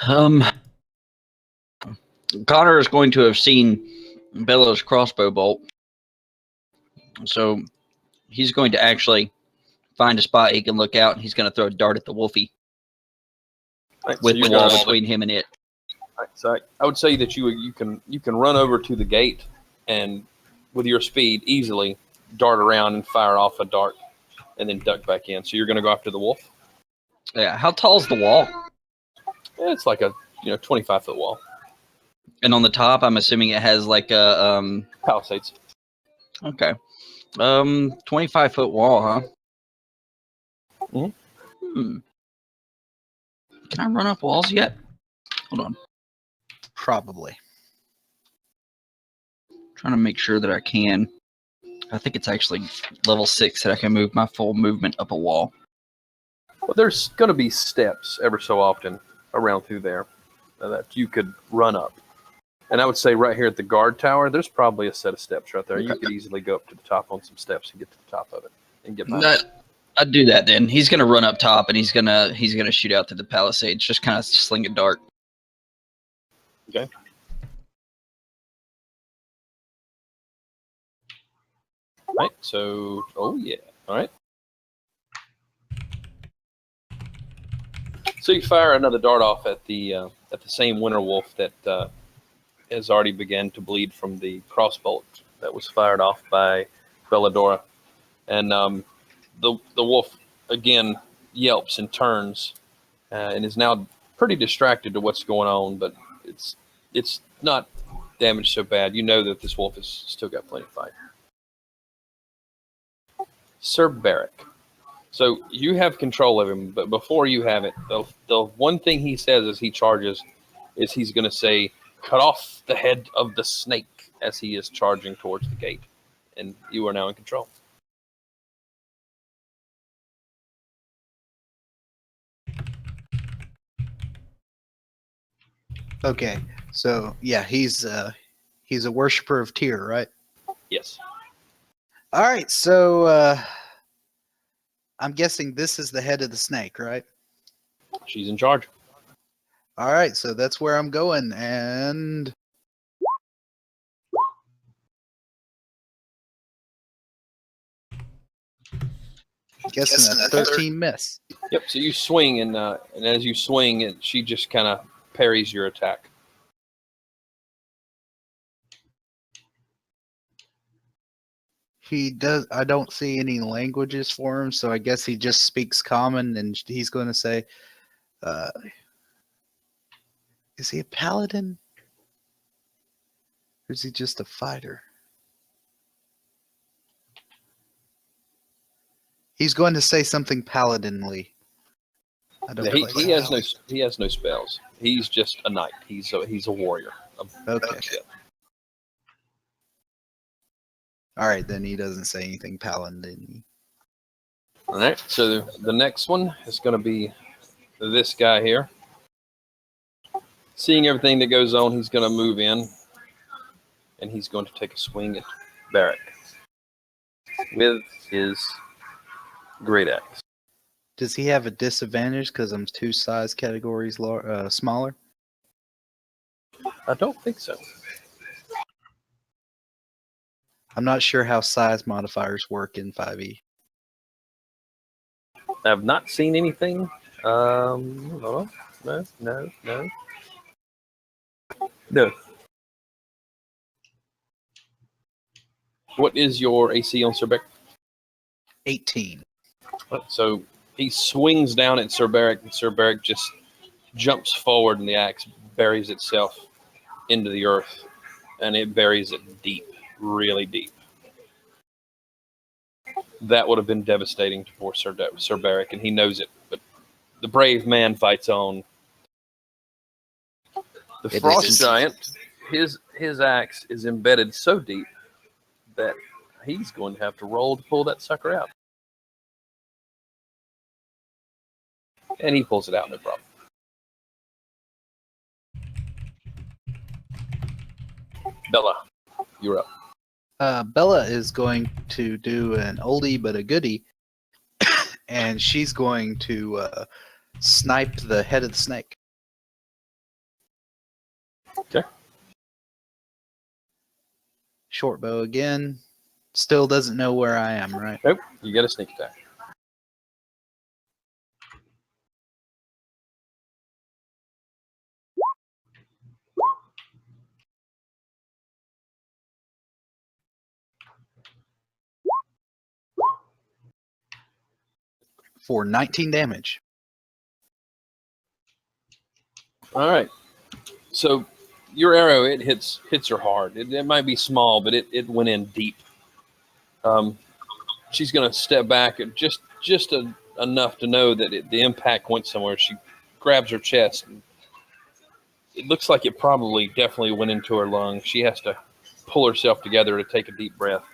Connor is going to have seen Bella's crossbow bolt, so he's going to actually find a spot he can look out, and he's going to throw a dart at the wolfie with the wall between him and it. Right, so I would say that you can run over to the gate and with your speed easily dart around and fire off a dart and then duck back in. So you're going to go after the wolf? Yeah. How tall is the wall? It's like a 25-foot wall. And on the top, I'm assuming it has like a Palisades. Okay. 25-foot wall, huh? Mhm. Can I run up walls yet? Hold on. Probably. Trying to make sure that I can. I think it's actually level 6 that I can move my full movement up a wall. Well, there's going to be steps ever so often around through there that you could run up. And I would say right here at the guard tower, there's probably a set of steps right there. You could easily go up to the top on some steps and get to the top of it and get by. I'd do that then. He's gonna run up top and he's gonna shoot out through the palisades, just kind of sling a dart. Okay. All right. So, oh yeah. All right. So you fire another dart off at the same winter wolf that has already begun to bleed from the crossbolt that was fired off by Belladora, and the wolf again yelps and turns, and is now pretty distracted to what's going on, but it's not damaged so bad. You know that this wolf has still got plenty of fight. Sir Barrick. So you have control of him, but before you have it, the one thing he says as he charges is he's going to say, "Cut off the head of the snake," as he is charging towards the gate, and you are now in control. Okay, so yeah, he's a worshiper of Tyr, right? Yes. All right, so I'm guessing this is the head of the snake, right? She's in charge. All right, so that's where I'm going, and guessing a 13 miss. Yep. So you swing, and as you swing, she just kind of parries your attack. He does. I don't see any languages for him, so I guess he just speaks common, and he's going to say, "Is he a paladin, or is he just a fighter?" He's going to say something paladinly. I don't. He has no spells. He's just a knight. He's a warrior. Okay. Yeah. All right, then he doesn't say anything paladin. All right. So the next one is going to be this guy here. Seeing everything that goes on, he's going to move in, and he's going to take a swing at Barrick with his great axe. Does he have a disadvantage because I'm 2 size categories smaller? I don't think so. I'm not sure how size modifiers work in 5e. I've not seen anything. No. What is your AC on Sir Barrick? 18. So he swings down at Sir Barrick, and Sir Barrick just jumps forward, and the axe buries itself into the earth, and it buries it deep, really deep. That would have been devastating to poor Sir Barrick, and he knows it. But the brave man fights on. The frost giant, his axe is embedded so deep that he's going to have to roll to pull that sucker out. And he pulls it out, no problem. Bella, you're up. Bella is going to do an oldie but a goodie, and she's going to snipe the head of the snake. Okay. Short bow again. Still doesn't know where I am, right? Nope, you get a sneak attack. For 19 damage. All right. So your arrow, it hits her hard. It might be small, but it went in deep. She's going to step back and just enough to know that the impact went somewhere. She grabs her chest. And it looks like it probably definitely went into her lungs. She has to pull herself together to take a deep breath.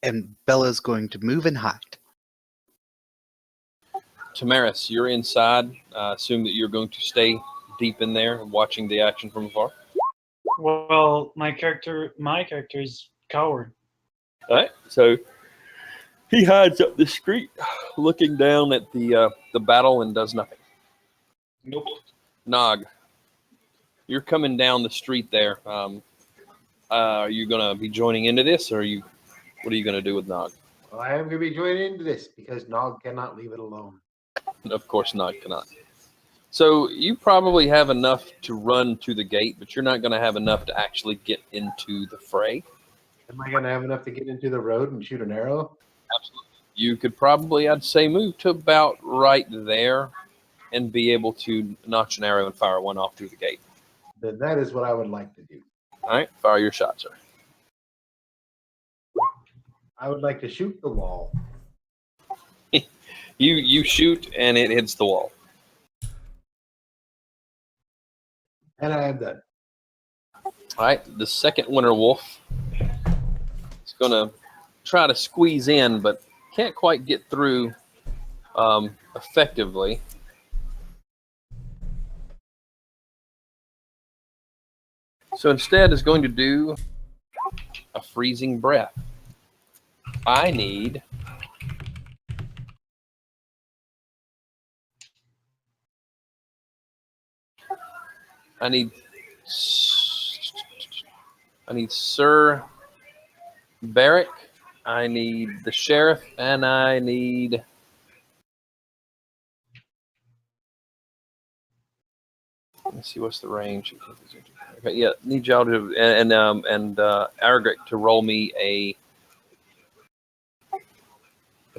And Bella's going to move and hide. Tamaris, you're inside. I assume that you're going to stay deep in there, watching the action from afar. Well, my character is coward. All right, so he hides up the street, looking down at the battle, and does nothing. Nope. Nog, you're coming down the street there. Are you gonna be joining into this, or what are you gonna do with Nog? Well, I am going to be joining into this because Nog cannot leave it alone. Of course, Nog cannot. So you probably have enough to run to the gate, but you're not going to have enough to actually get into the fray. Am I going to have enough to get into the road and shoot an arrow? Absolutely. You could probably, I'd say, move to about right there and be able to notch an arrow and fire one off through the gate. Then that is what I would like to do. All right, fire your shot, sir. I would like to shoot the wall. You shoot, and it hits the wall. And I am done. All right, the second winter wolf is going to try to squeeze in, but can't quite get through effectively. So instead is going to do a freezing breath. I need Sir Barrick, I need the sheriff, and I need let's see what's the range. Okay, yeah, need y'all to and Aragric to roll me a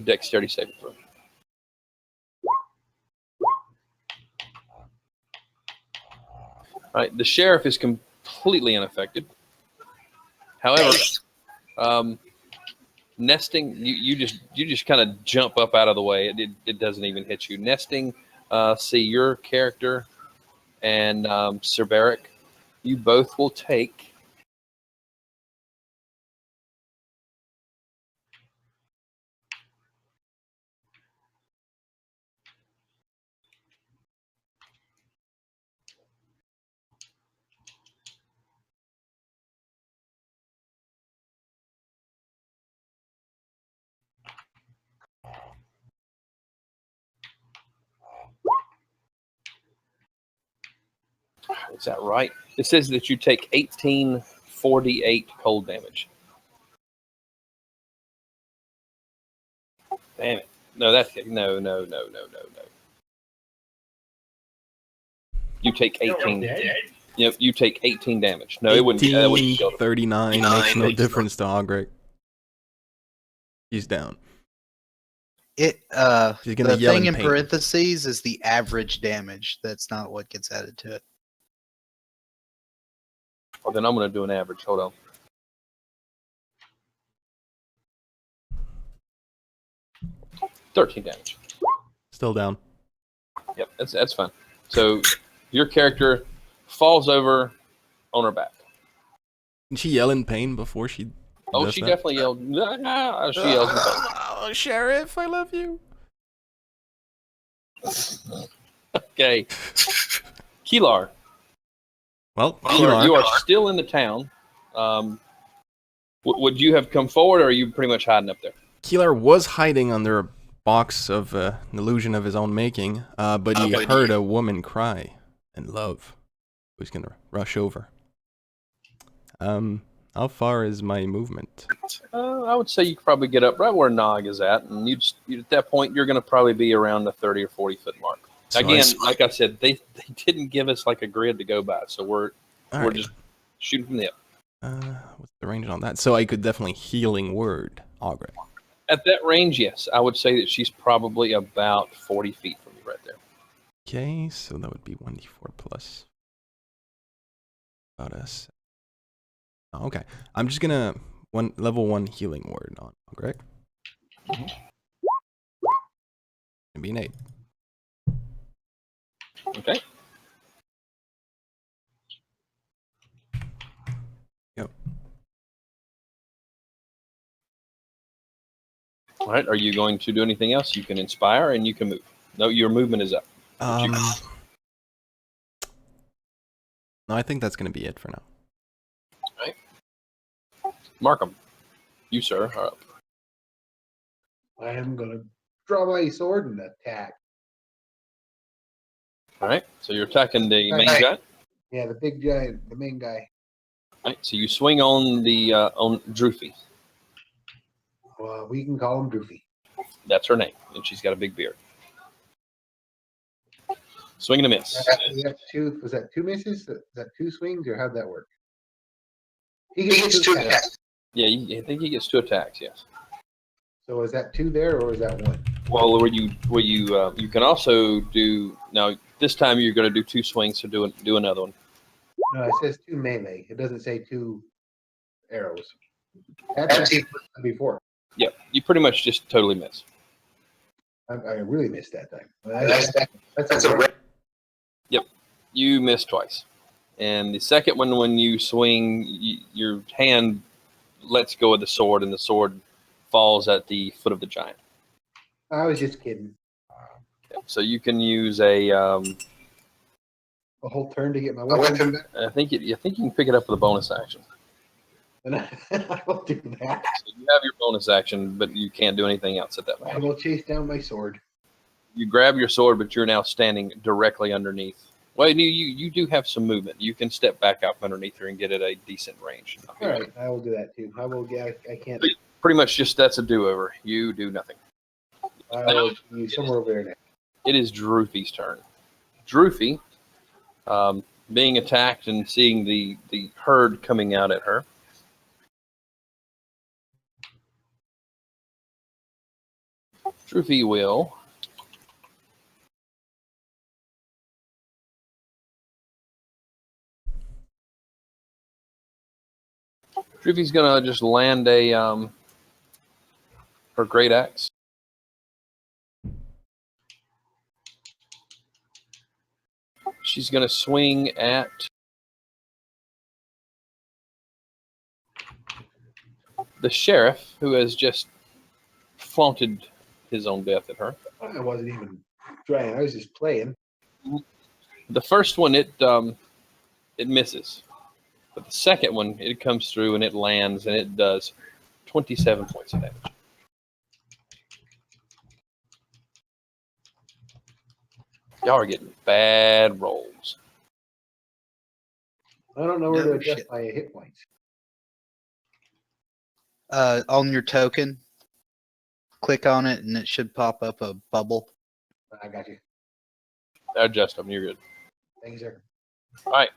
dexterity saving throw. All right, the sheriff is completely unaffected. However, nesting, you just kind of jump up out of the way. It doesn't even hit you. Nesting, see your character and Sir Barrick, you both will take is that right? It says that you take 1848 cold damage. Damn it. No, that's no. You take 18. Yep, you take 18 damage. No, it wouldn't. That wouldn't kill. 39 makes no difference to Ogric. He's down. She's gonna The yell thing in in pain. parentheses is the average damage. That's not what gets added to it. Well, then I'm going to do an average. Hold on. $13 damage. Still down. Yep, that's fine. So your character falls over on her back. Did she yell in pain before she? Oh, does she that? definitely yelled. Nah, she yells in pain. Oh, Sheriff, I love you. Okay. Keylar. Well, You are still in the town. Would you have come forward, or are you pretty much hiding up there? Keylar was hiding under a box of an illusion of his own making, but he heard a woman cry and love. He was gonna rush over. How far is my movement? I would say you could probably get up right where Nog is at, and you at that point you're going to probably be around the 30 or 40 foot mark. So Again, like I said, they didn't give us like a grid to go by, so we're Alright. just shooting from the hip. What's the range on that? So I could definitely healing word Ogric. At that range, yes, I would say that she's probably about 40 feet from you right there. Okay, so that would be 1d4 plus. About us. Oh, okay, I'm just gonna level 1 healing word on Greg. Mhm. It'd be an 8. Okay. Yep. All right. Are you going to do anything else? You can inspire and you can move. No, your movement is up. No, I think that's gonna be it for now. Markham, you, sir, are up. I am going to draw my sword and attack. All right. So you're attacking the main guy. Yeah, the big giant, the main guy. All right. So you swing on the on Droofy. Well, we can call him Doofy. That's her name, and she's got a big beard. Swing and a miss. You have two. Was that 2 misses? Is that 2 swings, or how'd that work? He gets 2 attacks. Yeah, I think he gets 2 attacks. Yes. So is that 2 there, or is that 1? Well, you can also do now. This time you're going to do 2 swings, so do another one. No, it says 2 melee. It doesn't say 2 arrows. That's before. Yep. You pretty much just totally miss. I really missed that time. That's a rare. Yep. You missed twice, and the second one, when you swing, your hand lets go of the sword, and the sword falls at the foot of the giant. I was just kidding. Okay. So you can use a. A whole turn to get my weapon back. I think you can pick it up with a bonus action. And I will do that. So you have your bonus action, but you can't do anything else at that I point. will chase down my sword. You grab your sword, but you're now standing directly underneath. Well, you do have some movement. You can step back up underneath her and get at a decent range. All right, I will do that too. I will get. I can't. Pretty much just that's a do-over. You do nothing. I will be somewhere over there now. It is Droofy's turn. Droofy, being attacked and seeing the herd coming out at her. Droofy will. Droofy's gonna just land her great axe. She's gonna swing at the sheriff, who has just flaunted his own death at her. I wasn't even trying. I was just playing. The first one, it misses, but the second one, it comes through and it lands and it does 27 points of damage. Y'all are getting bad rolls. I don't know where to No adjust shit. my hit points. On your token, click on it, and it should pop up a bubble. I got you. Adjust them. You're good. Thank you, sir. All right.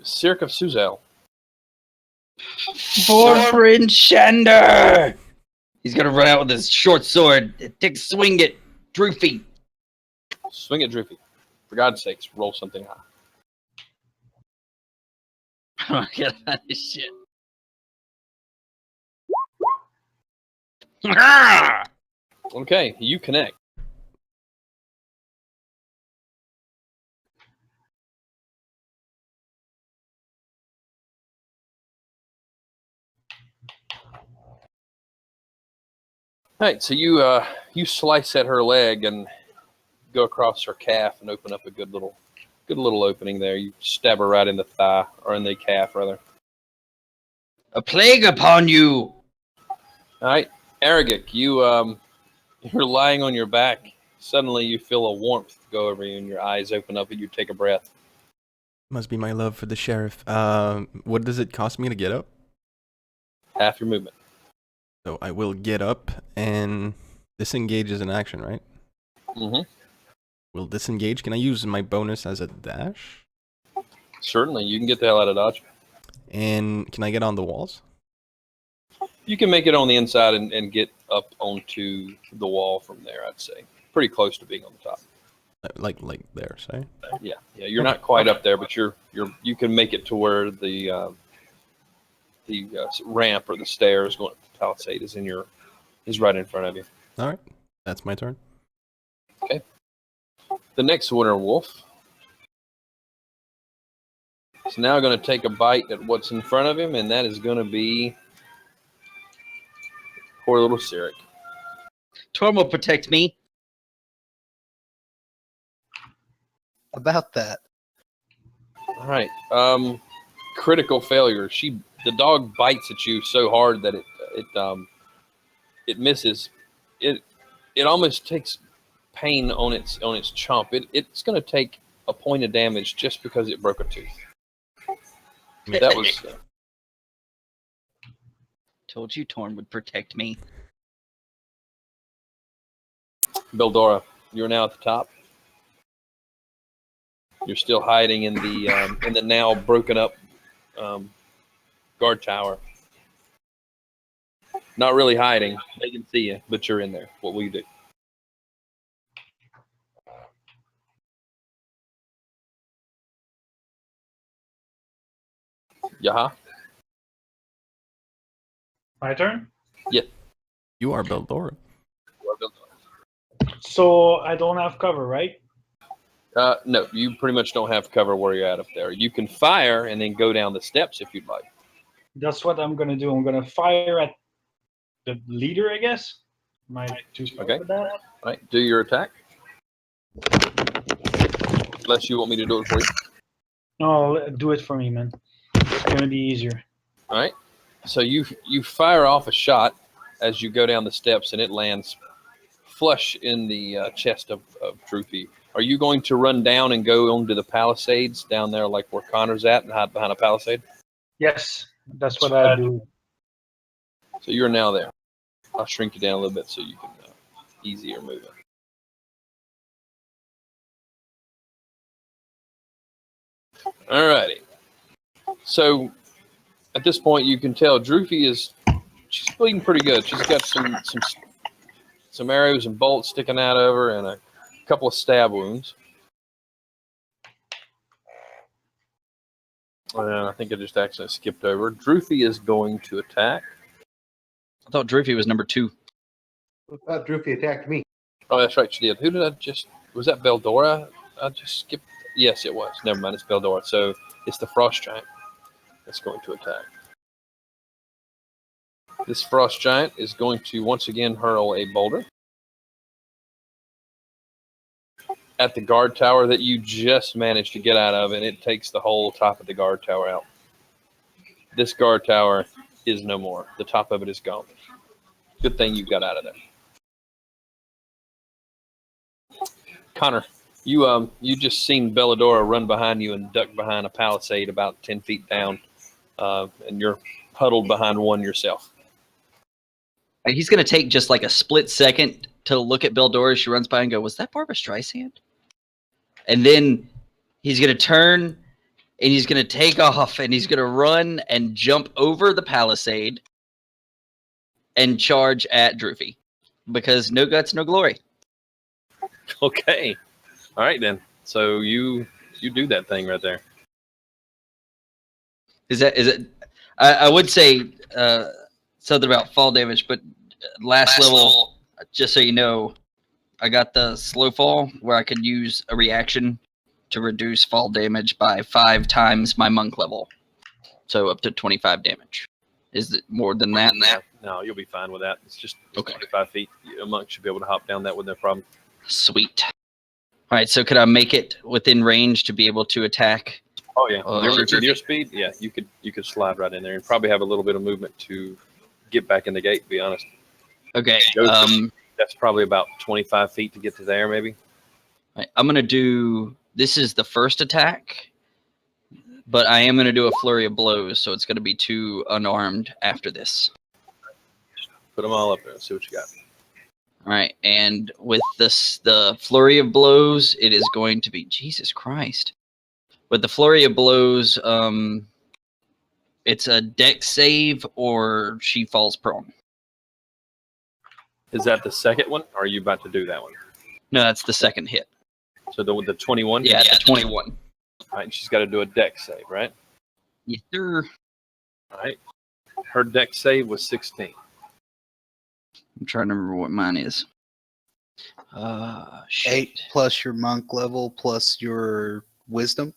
Cirque of Suzel. For Bryn Shander! He's gonna run out with his short sword. Take a swing at Droofy. Swing at Droofy. For God's sakes, roll something high. Oh, get out of this shit. Ah! Okay, you connect. All right, so you slice at her leg and go across her calf and open up a good little opening there. You stab her right in the thigh, or in the calf rather. A plague upon you! All right, Aragic, you're lying on your back. Suddenly, you feel a warmth go over you, and your eyes open up, and you take a breath. Must be my love for the sheriff. What does it cost me to get up? Half your movement. So I will get up, and disengage is an action, right? Mm-hmm. Will disengage? Can I use my bonus as a dash? Certainly, you can get the hell out of Dodge. And can I get on the walls? You can make it on the inside and get up onto the wall from there, I'd say. pretty close to being on the top. Like there, say. Yeah. You're not quite up there, but you can make it to where the ramp or the stairs going to the palisade is right in front of you. All right, that's my turn. Okay. The next winter wolf is now going to take a bite at what's in front of him, and that is going to be poor little Sirik. Torm will protect me. About that. All right. Critical failure. The dog bites at you so hard that it misses. It almost takes pain on its chomp. It's going to take a point of damage just because it broke a tooth. That was Told you Torm would protect me. Beldora. You're now at the top. You're still hiding in the now broken up guard tower. Not really hiding. They can see you, but you're in there. What will you do? Yaha? My turn. You are Beldora. So I don't have cover, right? No, you pretty much don't have cover where you're at up there. You can fire and then go down the steps if you'd like. That's what I'm gonna do. I'm gonna fire at the leader, I guess. Am I too slow Okay. for that? All right, do your attack. Unless you want me to do it for you. No, do it for me, man. It's gonna be easier. All right. So you fire off a shot as you go down the steps, and it lands flush in the chest of Droopy. Are you going to run down and go onto the palisades down there, like where Connor's at, and hide behind a palisade? Yes, that's what I do. So you're now there. I'll shrink you down a little bit so you can easier move it. All righty. So at this point, you can tell Droopy she's bleeding pretty good. She's got some arrows and bolts sticking out of her, and a couple of stab wounds. And I think I just accidentally skipped over. Droopy is going to attack. I thought Droopy was number 2. I thought Droopy attacked me. Oh, that's right, she did. Who did I just... Was that Beldora? I just skipped... Yes, it was. Never mind, it's Beldora. So it's the Frost Giant that's going to attack. This Frost Giant is going to once again hurl a boulder at the guard tower that you just managed to get out of, and it takes the whole top of the guard tower out. This guard tower is no more. The top of it is gone. Good thing you got out of there. Connor, you just seen Belladora run behind you and duck behind a palisade about 10 feet down, and you're huddled behind one yourself. He's going to take just like a split second to look at Beldora as she runs by and go, was that Barbara Streisand? And then he's going to turn and he's going to take off and he's going to run and jump over the palisade and charge at Droopy. Because no guts, no glory. Okay. All right, then. So you do that thing right there. Is it? I would say something about fall damage, but last level, just so you know, I got the slow fall where I could use a reaction to reduce fall damage by 5 times my monk level. So up to 25 damage. Is it more than that? No, you'll be fine with that. It's just Okay. 25 feet. A monk should be able to hop down that with no problem. Sweet. All right, so could I make it within range to be able to attack? Oh yeah, Sure. your speed. Yeah, you could slide right in there and probably have a little bit of movement to get back in the gate. To be honest. Okay. That's probably about 25 feet to get to there, maybe. Right, I'm going to do, this is the first attack, but I am going to do a flurry of blows, so it's going to be 2 unarmed after this. Put them all up there and see what you got. All right, and with the flurry of blows, it is going to be, Jesus Christ. With the flurry of blows, it's a dex save or she falls prone. Is that the second one, or are you about to do that one? No, that's the second hit. So the 21. Yeah, the 21. All right. She's got to do a dex save, right? Yes, sir. All right. Her dex save was 16. I'm trying to remember what mine is. Shit. 8 plus your monk level plus your wisdom.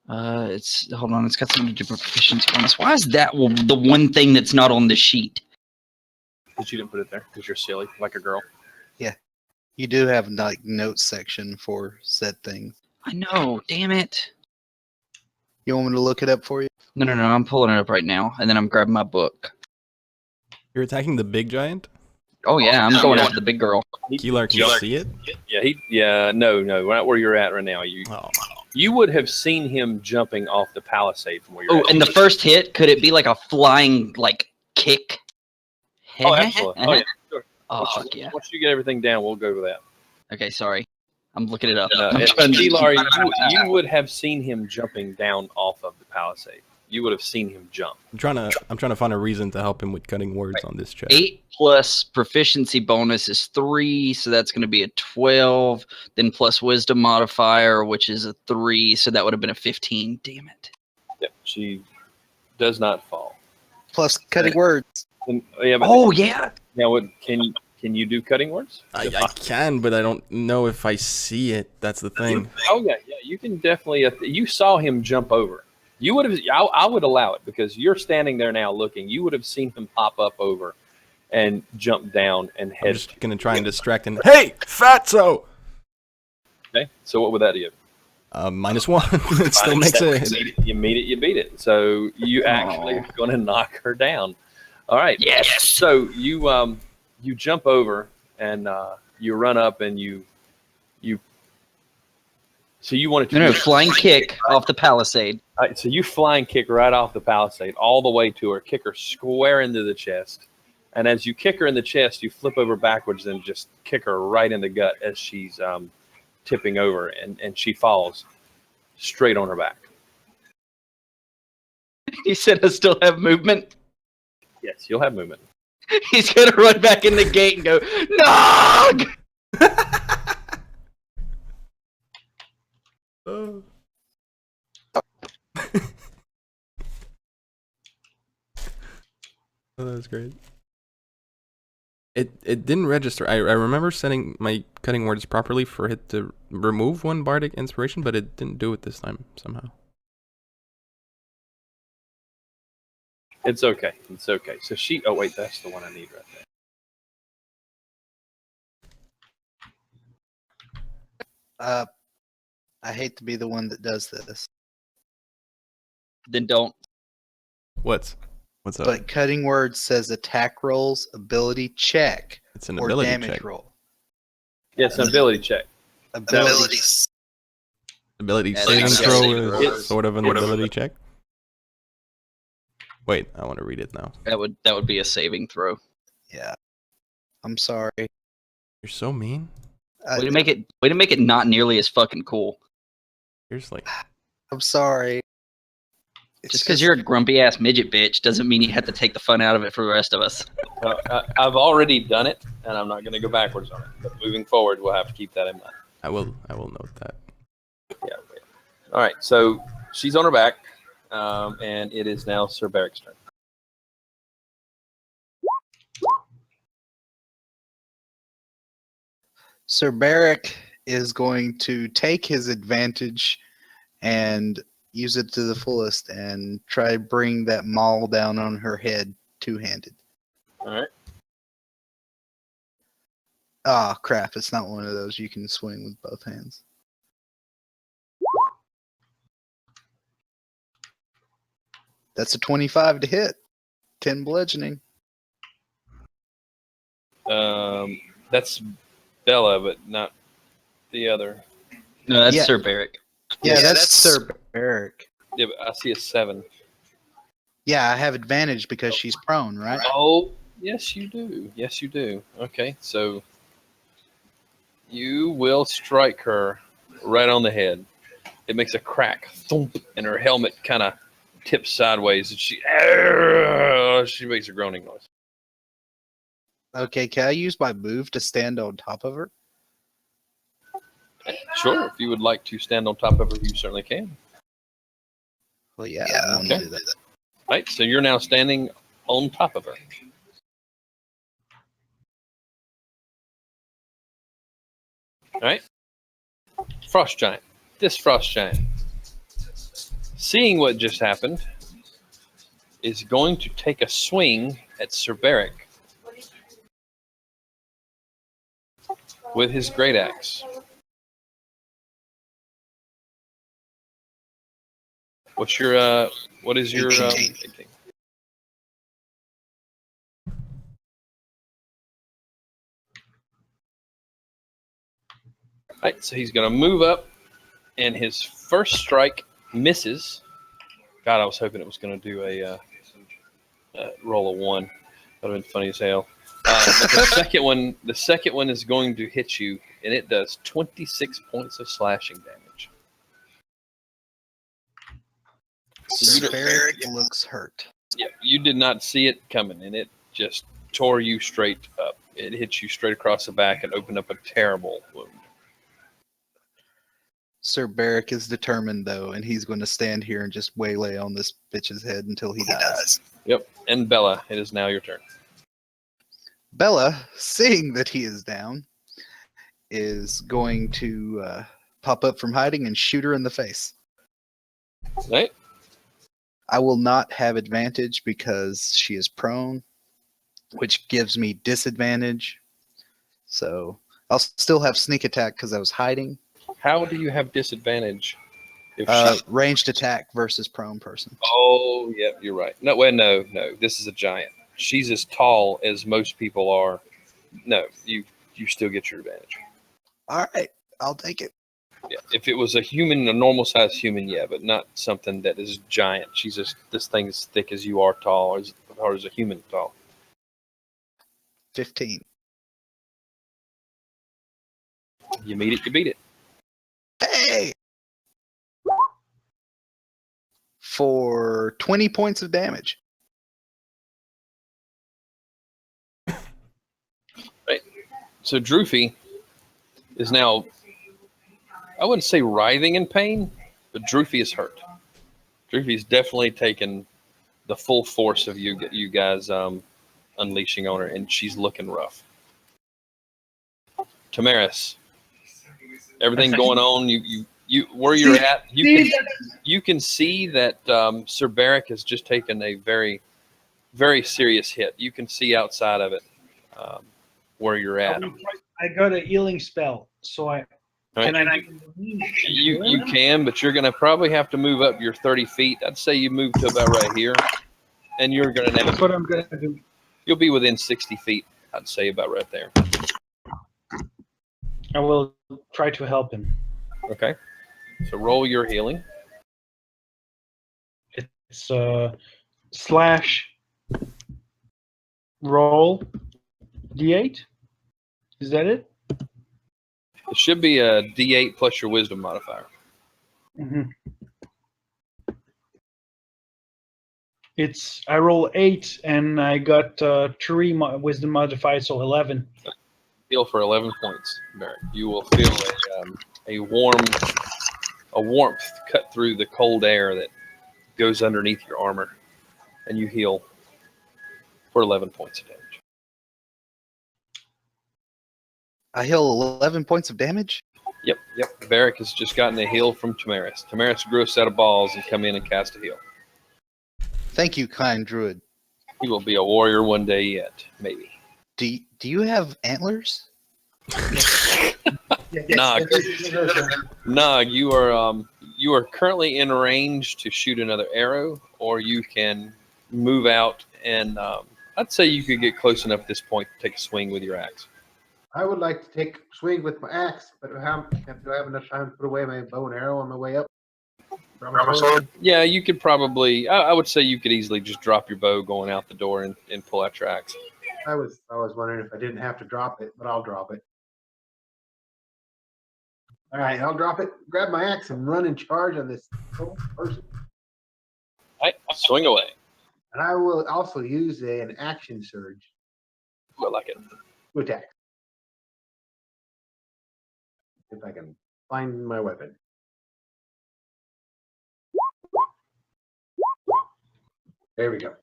It's hold on. It's got something to do with proficiency bonus. Why is that the one thing that's not on the sheet? Because you didn't put it there. Because you're silly, like a girl. You do have like notes section for said things. I know. Damn it. You want me to look it up for you? No. I'm pulling it up right now, and then I'm grabbing my book. You're attacking the big giant? Oh yeah, I'm going after the big girl. Keylar, can you see it? Yeah. No. Not where you're at right now. Oh. You would have seen him jumping off the palisade from where you're at. Oh, and the first hit, could it be like a flying kick? Oh, absolutely. Oh, yeah. Sure. Oh, fuck yeah. Once you get everything down, we'll go over that. Okay, sorry. I'm looking it up. Keylar, you would have seen him jumping down off of the palisade. You would have seen him jump. I'm trying to find a reason to help him with cutting words on this check. 8 plus proficiency bonus is 3, so that's going to be a 12. Then plus wisdom modifier, which is a 3, so that would have been a 15. Damn it. Yep, she does not fall. Plus cutting words. Oh yeah. Now, can you do cutting words? I can, but I don't know if I see it. That's the thing. Oh yeah. You can definitely. You saw him jump over. You would have. I would allow it because you're standing there now looking. You would have seen him pop up over and jump down and head. I'm just gonna try and distract him. Hey, fatso! Okay. So what would that give? -1. It still makes it. You beat it. So you actually are going to knock her down. All right. Yes. So you jump over and you run up and you. So you wanted to No, flying kick off the palisade. All right, so you flying kick right off the palisade all the way to her, kick her square into the chest, and as you kick her in the chest, you flip over backwards and just kick her right in the gut as she's tipping over, and she falls straight on her back. He said I still have movement. Yes, you'll have movement. He's gonna run back in the gate and go, Nog! Oh, that was great. It didn't register. I remember setting my cutting words properly for it to remove one bardic inspiration, but it didn't do it this time somehow. It's okay. It's okay. So she. Oh wait, that's the one I need right there. I hate to be the one that does this, Then don't. What's up? but cutting words says attack rolls, ability check, It's an or ability damage check. roll. Yes, an ability check. Ability. Ability Yeah, saving that's throw saving is throw. sort of an ability check. Wait, I want to read it now. That would be a saving throw. Yeah. I'm sorry. You're so mean. Way to make it not nearly as fucking cool. Seriously. I'm sorry. Just because you're a grumpy ass midget bitch doesn't mean you have to take the fun out of it for the rest of us. I've already done it, and I'm not going to go backwards on it. But moving forward, we'll have to keep that in mind. I will note that. Yeah. All right. So she's on her back, and it is now Sir Barrick's turn. Sir Barrick is going to take his advantage and use it to the fullest and try to bring that maul down on her head two-handed. All right. Ah, crap. It's not one of those you can swing with both hands. That's a 25 to hit. 10 bludgeoning. That's Bella, but not the other. No, that's Yeah. Sir Barrick. Yeah, that's Sir Barrick. Yeah, but I see a 7. Yeah, I have advantage because she's prone, right? Oh, yes, you do. Yes, you do. Okay, so you will strike her right on the head. It makes a crack, thump, and her helmet kind of tips sideways, and she makes a groaning noise. Okay, can I use my move to stand on top of her? Sure, if you would like to stand on top of her, you certainly can. Well, yeah, I want to Okay. do that. Right, so you're now standing on top of her. All right. Frost Giant. This Frost Giant, seeing what just happened, is going to take a swing at Sir Beric with his great axe. What is your 18. 18. Right, so he's going to move up, and his first strike misses. God, I was hoping it was going to do a roll of 1. That would have been funny as hell. But the second one is going to hit you, and it does 26 points of slashing damage. Sir Beric looks hurt. Yeah, you did not see it coming, and it just tore you straight up. It hit you straight across the back and opened up a terrible wound. Sir Beric is determined, though, and he's going to stand here and just waylay on this bitch's head until he dies. Yep, and Bella, it is now your turn. Bella, seeing that he is down, is going to pop up from hiding and shoot her in the face. Right? I will not have advantage because she is prone, which gives me disadvantage. So I'll still have sneak attack because I was hiding. How do you have disadvantage? If Ranged attack versus prone person. Oh, yep, you're right. No, well, no. This is a giant. She's as tall as most people are. No, you still get your advantage. All right, I'll take it. Yeah, if it was a normal sized human, yeah, but not something that is giant. She's just this thing as thick as you are tall, or as a human tall. 15. You meet it, you beat it. Hey! For 20 points of damage. Right. So Droofy is now, I wouldn't say writhing in pain, but Droofy is hurt. Droofy's definitely taken the full force of you guys unleashing on her, and she's looking rough. Tamaris, everything going on, you where you're at, you can see that Sir Beric has just taken a very, very serious hit. You can see outside of it where you're at. I got a healing spell, so I Right. You can, but you're going to probably have to move up your 30 feet. I'd say you move to about right here, and you're going to. That's what I'm going to do. You'll be within 60 feet. I'd say about right there. I will try to help him. Okay. So roll your healing. It's slash roll d8. Is that it? It should be a D8 plus your wisdom modifier. Mm-hmm. I roll 8 and I got 3 wisdom modifier, so 11. Heal for 11 points, Barrett. You will feel a warmth cut through the cold air that goes underneath your armor, and you heal for 11 points of damage. I heal 11 points of damage? Yep. Barrick has just gotten a heal from Tamaris. Tamaris grew a set of balls and come in and cast a heal. Thank you, kind druid. He will be a warrior one day yet, maybe. Do you have antlers? Nog, you are currently in range to shoot another arrow, or you can move out and I'd say you could get close enough at this point to take a swing with your axe. I would like to take a swing with my axe, but do I have enough time to put away my bow and arrow on my way up? Grab my sword? Yeah, you could probably. I would say you could easily just drop your bow going out the door and pull out your axe. I was wondering if I didn't have to drop it, but I'll drop it. All right, I'll drop it, grab my axe, and run and charge on this person. All right, swing away. And I will also use an action surge I like it. to attack. If I can find my weapon. There we go.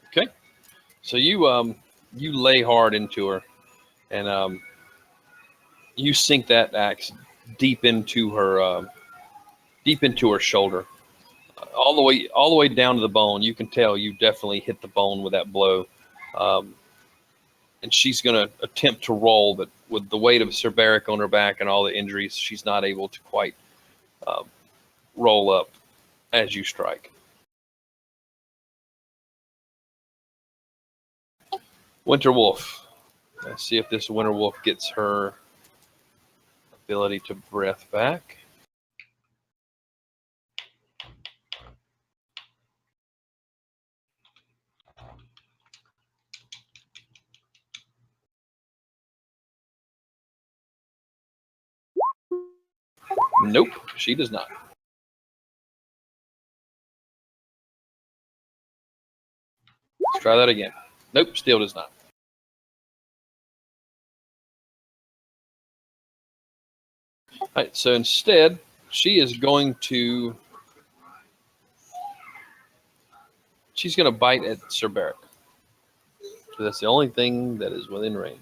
Okay. So you lay hard into her, and you sink that axe deep into her shoulder, all the way down to the bone. You can tell you definitely hit the bone with that blow. And she's going to attempt to roll, but with the weight of Sir Beric on her back and all the injuries, she's not able to quite roll up as you strike. Winter Wolf. Let's see if this Winter Wolf gets her ability to breath back. Nope, she does not. Let's try that again. Nope, still does not. All right, so instead, she is going to... She's going to bite at Sir Beric. So that's the only thing that is within range.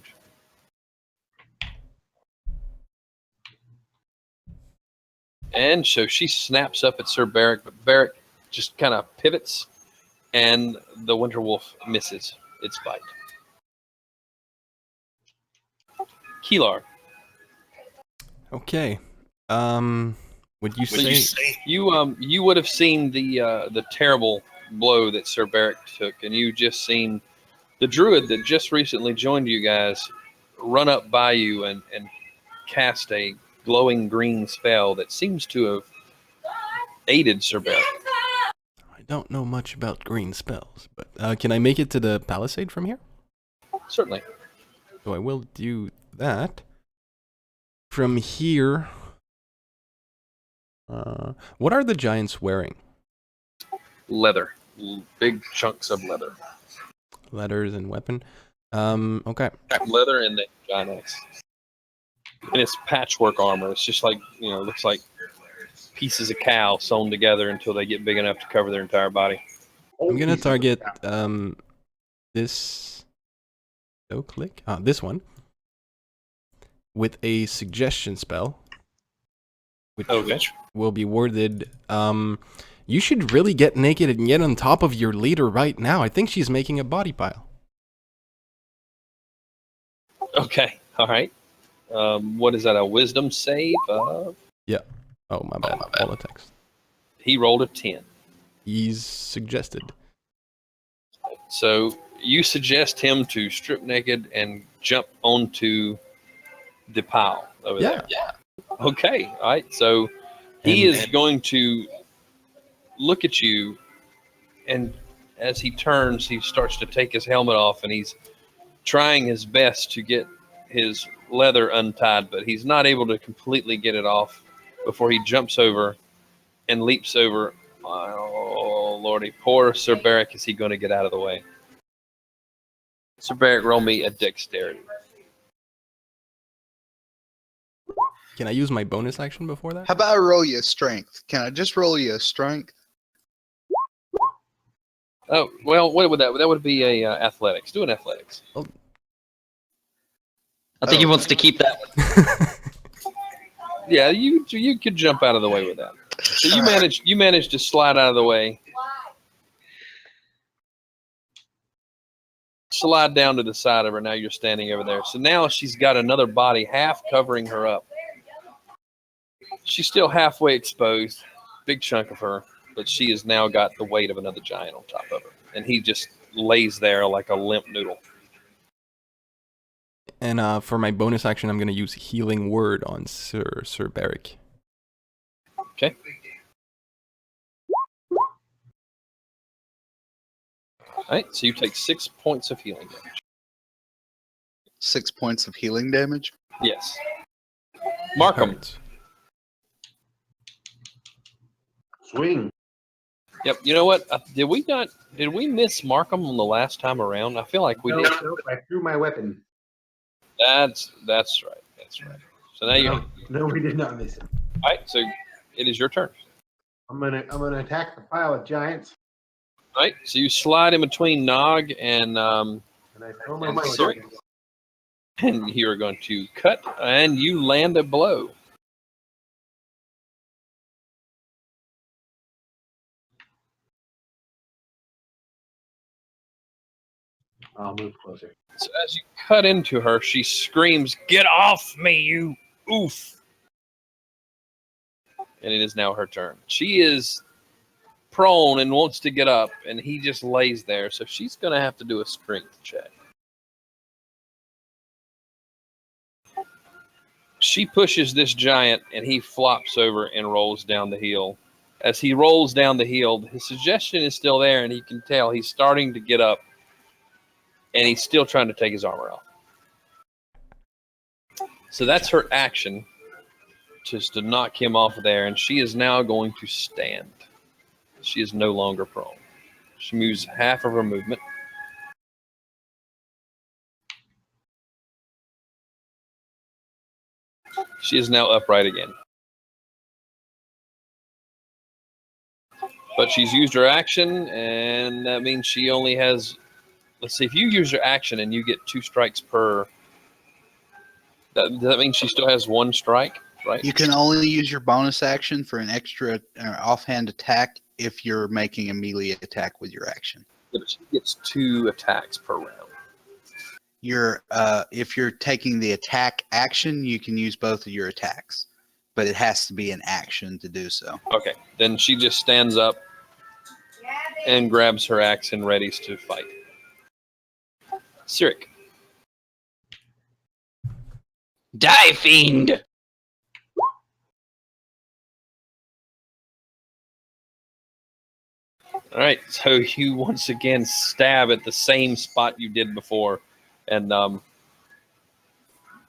And so she snaps up at Sir Beric, but Beric just kind of pivots, and the Winter Wolf misses its bite. Keylar. Okay. Would you say You would have seen the terrible blow that Sir Beric took, and you just seen the Druid that just recently joined you guys run up by you and cast a glowing green spell that seems to have aided Sir Beric. I don't know much about green spells, but can I make it to the palisade from here? Certainly. So I will do that. From here, what are the giants wearing? Leather. Big chunks of leather. Letters and weapon. Okay. Leather and the giant axe. And it's patchwork armor. It's just like, looks like pieces of cow sewn together until they get big enough to cover their entire body. I'm gonna target this. This one with a suggestion spell, which will be worded. You should really get naked and get on top of your leader right now. I think she's making a body pile. Okay. All right. What is that? A wisdom save? Yeah. Oh, my bad. All the text. He rolled a 10. He's suggested. So you suggest him to strip naked and jump onto the pile over there. Yeah. Okay. All right. So he is going to look at you, and as he turns, he starts to take his helmet off, and he's trying his best to get his leather untied, but he's not able to completely get it off before he jumps over and leaps over. Oh, Lordy. Poor Sir Beric. Is he going to get out of the way? Sir Beric, roll me a dexterity. Can I use my bonus action before that? How about I roll you a strength? Can I just roll you a strength? Oh, well, what would that would be a athletics. Do an athletics. I think he wants to keep that one. Yeah, you could jump out of the way with that. So you managed to slide out of the way. Slide down to the side of her. Now you're standing over there. So now she's got another body half covering her up. She's still halfway exposed, big chunk of her, but she has now got the weight of another giant on top of her. And he just lays there like a limp noodle. And for my bonus action, I'm going to use Healing Word on Sir Beric. Okay. All right, so you take 6 points of healing damage. 6 points of healing damage? Yes. Markham. Swing. Yep. You know what? Did we not? Did we miss Markham on the last time around? I feel like we did. Nope, I threw my weapon. That's right. That's right. So now you. No, we did not miss it. All right. So it is your turn. I'm gonna attack the pile of giants. All right. So you slide in between Nog and And I throw my And sword. and you're going to cut, and you land a blow. I'll move closer. So as you cut into her, she screams, "Get off me, you oof!" And it is now her turn. She is prone and wants to get up, and he just lays there. So she's going to have to do a strength check. She pushes this giant, and he flops over and rolls down the hill. As he rolls down the hill, his suggestion is still there, and he can tell he's starting to get up, and he's still trying to take his armor off. So that's her action, just to knock him off there, and she is now going to stand. She is no longer prone. She moves half of her movement. She is now upright again. But she's used her action, and that means she only has... Let's see, if you use your action and you get 2 strikes per... Does that mean she still has 1 strike, right? You can only use your bonus action for an extra offhand attack if you're making a melee attack with your action. Yeah, but she gets 2 attacks per round. If you're taking the attack action, you can use both of your attacks, but it has to be an action to do so. Okay, then she just stands up and grabs her axe and readies to fight. Cyric. Die, fiend! All right, so you once again stab at the same spot you did before, and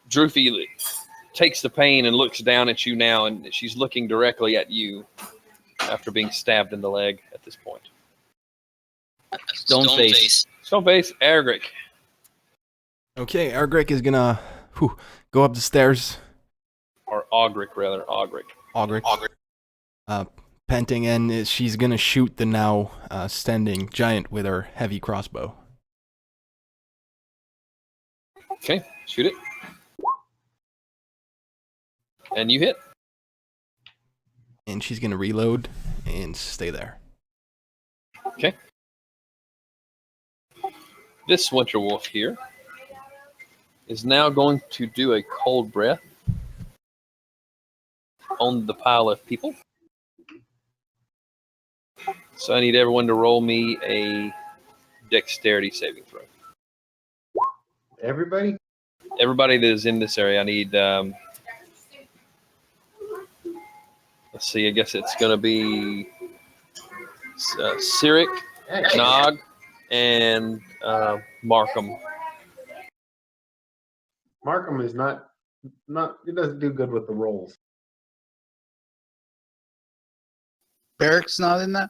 Droofy takes the pain and looks down at you now, and she's looking directly at you after being stabbed in the leg at this point. Stone face. Stoneface, Ergric. Okay, Argrick is gonna go up the stairs. Or Ogric, rather. Ogric. Panting, and she's gonna shoot the now standing giant with her heavy crossbow. Okay, shoot it. And you hit. And she's gonna reload and stay there. Okay. This winter wolf here is now going to do a cold breath on the pile of people. So I need everyone to roll me a dexterity saving throw. Everybody? Everybody that is in this area, I need, let's see, I guess it's going to be Cyric, Nog, and Markham. Markham is not. He doesn't do good with the rolls. Barrick's not in that?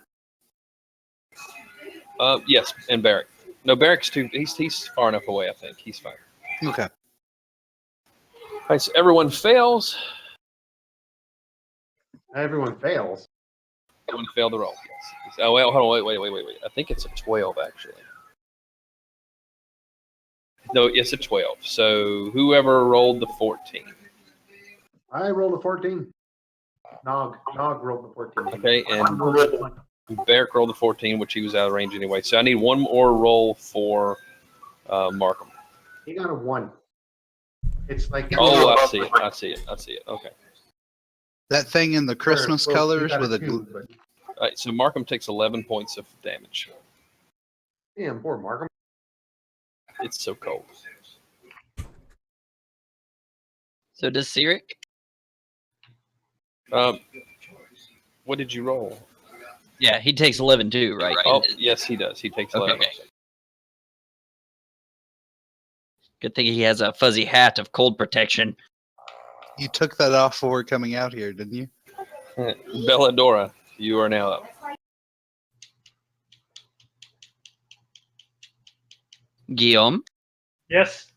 Yes, and Barrick. No, Barrick's too. He's far enough away. I think he's fine. Okay. All right, so everyone fails. Everyone fails. Everyone failed the roll. Yes. Oh wait, hold on. Wait. I think it's a 12 actually. No, it's a 12. So whoever rolled the 14. I rolled a 14. Nog rolled the 14. Okay, and Barrick rolled the 14, which he was out of range anyway. So I need one more roll for Markham. He got a 1. It's like Oh, I see it. Okay. That thing in the Christmas colors he got with a 2, but All right, so Markham takes 11 points of damage. damn, poor Markham. It's so cold. So does Cyric? What did you roll? Yeah, he takes 11 too, right? Oh, yes, he does. He takes 11. Okay. Good thing he has a fuzzy hat of cold protection. You took that off before coming out here, didn't you? Belladora, you are now up. Guillaume. Yes,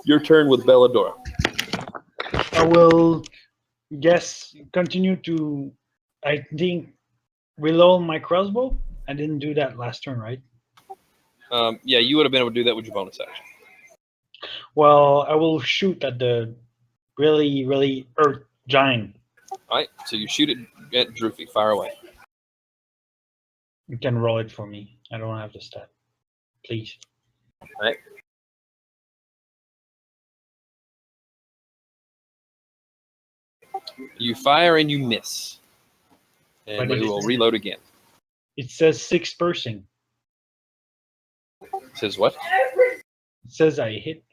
Your turn with Belladora. I will continue to, I think, reload my crossbow. I didn't do that last turn, right? Yeah, you would have been able to do that with your bonus action. Well, I will shoot at the really, really earth giant. All right, so you shoot it at Droofy. Fire away. You can roll it for me. I don't have the stat. Please. All right. You fire and you miss. And But we it will is- reload again. It says 6 piercing. Says what? It says I hit.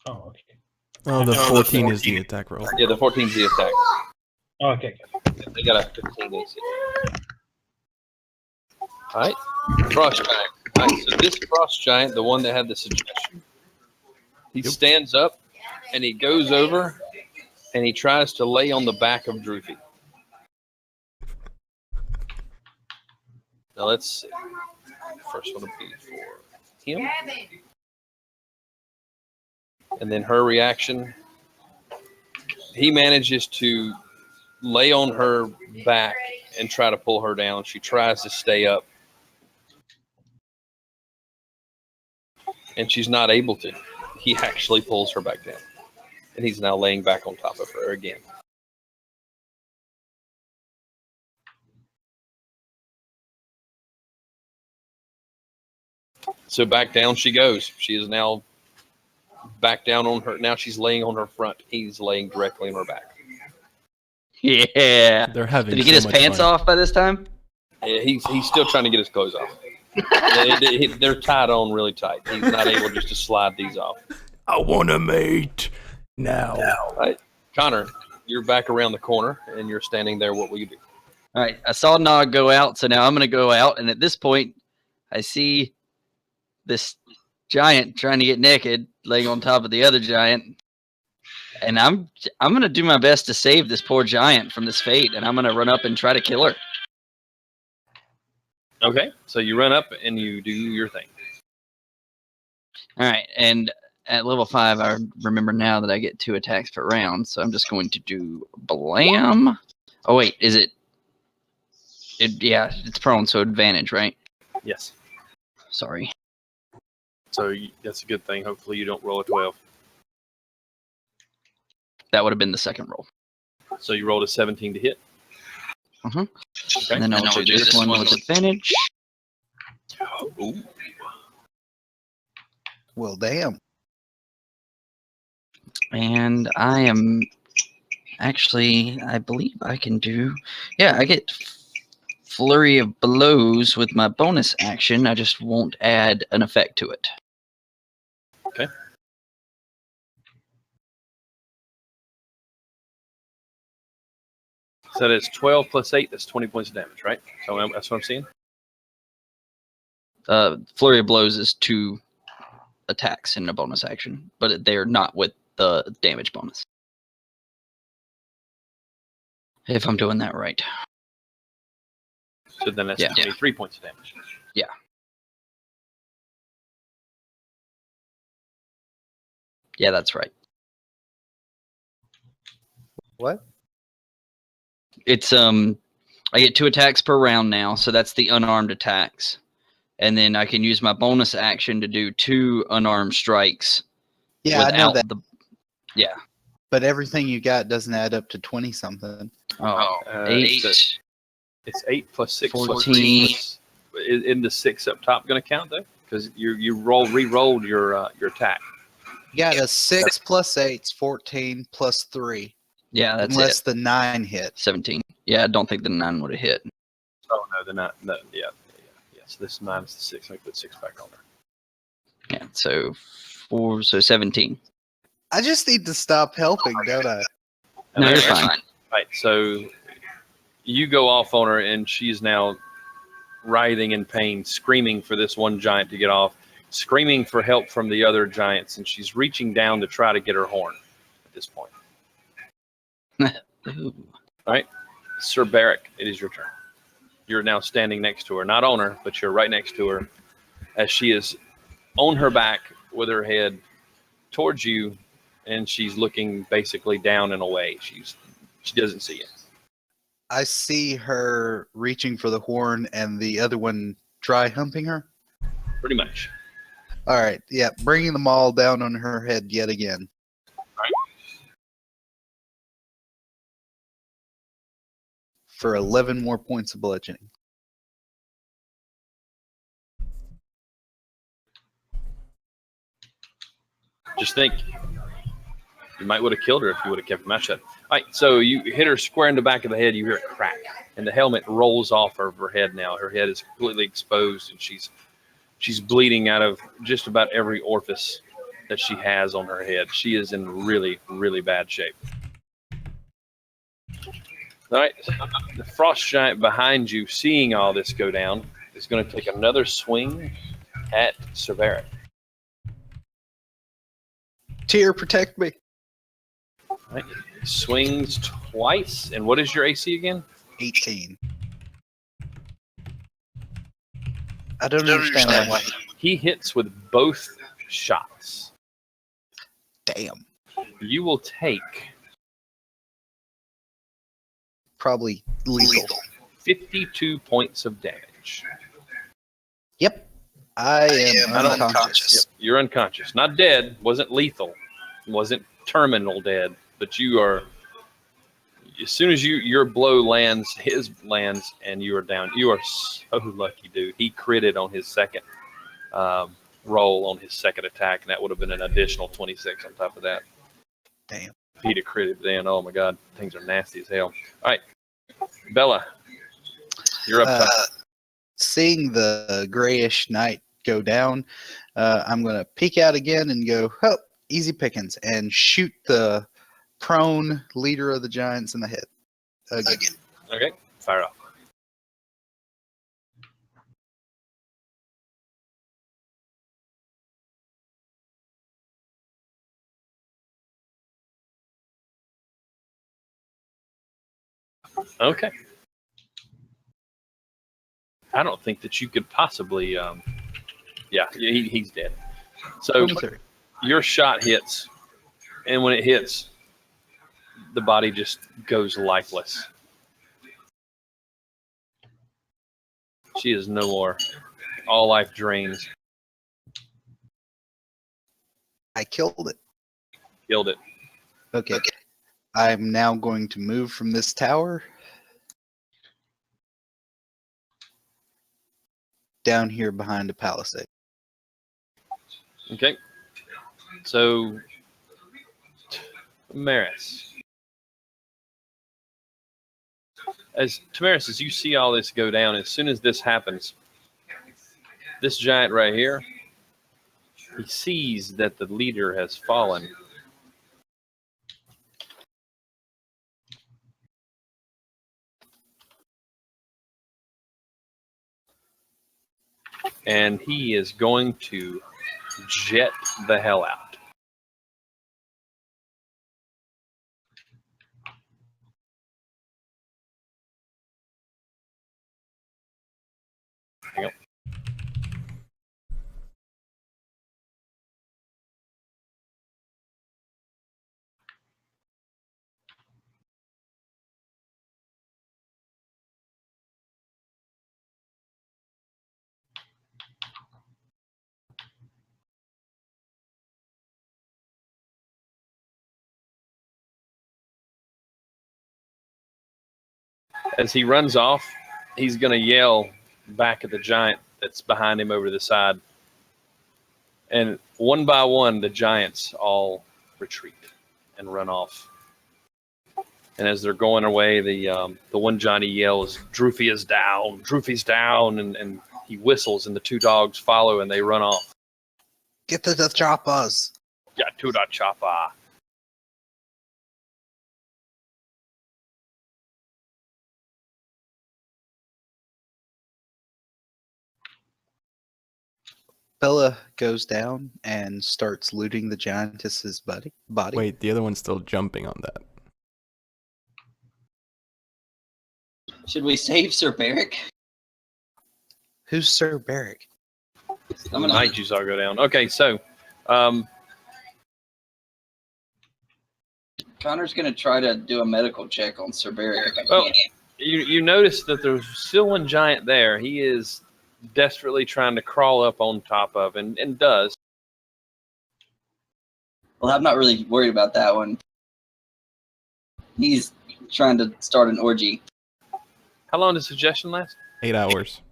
Oh, okay. Oh, the No, the 14 is 14. the attack roll. Yeah, the 14 is the attack. Okay. They got a 15 AC. Alright. Frost Giant. Alright, so this Frost Giant, the one that had the suggestion, he stands up and he goes over and he tries to lay on the back of Droofy. Now let's see. First one will be for him. And then her reaction. He manages to lay on her back and try to pull her down. She tries to stay up. And she's not able to. He actually pulls her back down. And he's now laying back on top of her again. So back down she goes. She is now back down on her. Now she's laying on her front. He's laying directly on her back. Yeah. They're having Did he get so his much pants fun. off by this time? Yeah, he's still trying to get his clothes off. They're tied on really tight. He's not able just to slide these off. I want to mate now. All right, Connor, you're back around the corner and you're standing there. What will you do? All right. I saw Nog go out, so now I'm going to go out. And at this point, I see this giant trying to get naked, laying on top of the other giant. And I'm going to do my best to save this poor giant from this fate. And I'm going to run up and try to kill her. Okay, so you run up and you do your thing. All right. And at level 5, I remember now that I get 2 attacks per round. So I'm just going to do blam. Oh, wait. Is it? Yeah, it's prone, so advantage, right? Yes. Sorry. So that's a good thing. Hopefully you don't roll a 12. That would have been the second roll. So you rolled a 17 to hit. Mhm. Okay. And then I'll do this one with advantage. Ooh. Well, damn. And I am actually, I believe I can do. Yeah, I get flurry of blows with my bonus action. I just won't add an effect to it. Okay. So that's 12 plus 8. That's 20 points of damage, right? So that's what I'm seeing. Flurry of blows is 2 attacks in a bonus action, but they're not with the damage bonus. If I'm doing that right. So then that's Yeah. 23 points of damage. Yeah. Yeah, that's right. What? It's I get 2 attacks per round now, so that's the unarmed attacks. And then I can use my bonus action to do 2 unarmed strikes. Yeah, I know without that. Yeah. But everything you got doesn't add up to 20 something. Oh, It's 8. It's 8 plus 6 plus 14. 3 plus, in the 6 up top going to count though? Because you re-rolled your attack. You got a 6 plus 8's 14 plus 3. Yeah, that's unless it. the 9 hits. 17. Yeah, I don't think the 9 would have hit. Oh no, they're not. No, yeah. Yes, this minus the 6. Let me put 6 back on there. Yeah, so 4, so 17. I just need to stop helping, don't I? No, you're Alright, fine. Right, so you go off on her, and she's now writhing in pain, screaming for this one giant to get off, screaming for help from the other giants, and she's reaching down to try to get her horn at this point. Ooh. All right, Sir Barrick, it is your turn. You're now standing next to her, not on her, but you're right next to her as she is on her back with her head towards you, and she's looking basically down and away. She doesn't see you. I see her reaching for the horn and the other one dry humping her. Pretty much. All right, yeah, bringing them all down on her head yet again. Right. For 11 more points of bludgeoning. Just think, you might would have killed her if you would have kept your mouth shut. All right, so you hit her square in the back of the head. You hear a crack, and the helmet rolls off of her head now. Her head is completely exposed, and she's bleeding out of just about every orifice that she has on her head. She is in really, really bad shape. All right, the frost giant behind you, seeing all this go down, is going to take another swing at Cerveric. Tyr, protect me. Right. Swings twice. And what is your AC again? 18. I don't understand why. He hits with both shots. Damn. You will take Probably lethal. 52 points of damage. Yep. I am unconscious. Yep. You're unconscious. Not dead. Wasn't lethal. Wasn't terminal dead. But you are, as soon as your blow lands, his lands, and you are down. You are so lucky, dude. He critted on his second roll on his second attack, and that would have been an additional 26 on top of that. Damn. If he'd have critted then, oh my God, things are nasty as hell. All right, Bella, you're up top. Seeing the grayish night go down, I'm going to peek out again and go, oh, easy pickings, and shoot the prone leader of the giants in the head. Again. Okay, fire off. Okay. I don't think that you could possibly. Yeah, he's dead. So 23. your shot hits, and when it hits, the body just goes lifeless. She is no more. All life drains. I killed it. Killed it. Okay. I'm now going to move from this tower down here behind a palisade. Okay. So, Tamaris. Tamaris, as you see all this go down, as soon as this happens, this giant right here, he sees that the leader has fallen. And he is going to jet the hell out. Hang on. As he runs off, he's going to yell back at the giant that's behind him over to the side. And one by one, the giants all retreat and run off. And as they're going away, the one giant yells, "Droofy is down! Droofy's down!" And he whistles, and the two dogs follow, and they run off. Get to the choppers. Yeah, to the chopper. Bella goes down and starts looting the giantess's body. Wait, the other one's still jumping on that. Should we save Sir Beric? Who's Sir Beric? The night you saw go down. Okay, so Connor's gonna try to do a medical check on Cerberus. well, you notice that there's still one giant there. He is desperately trying to crawl up on top of, and does. Well, I'm not really worried about that one. He's trying to start an orgy. How long does suggestion last? 8 hours.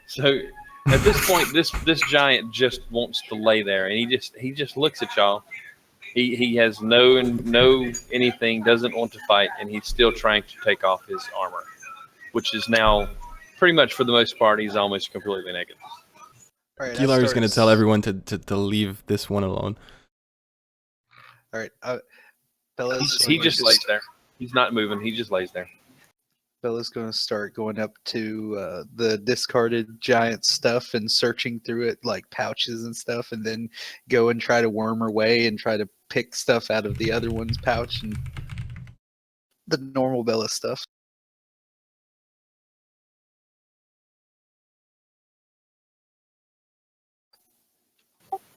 So at this point, this giant just wants to lay there, and he just looks at y'all. He has no anything, doesn't want to fight, and he's still trying to take off his armor, which is now pretty much for the most part he's almost completely naked. All right, Keylar is going to tell everyone to leave this one alone. All right, fellas. He just lays there. He's not moving. He just lays there. Bella's going to start going up to the discarded giant stuff and searching through it, like pouches and stuff, and then go and try to worm her way and try to pick stuff out of the other one's pouch and the normal Bella stuff.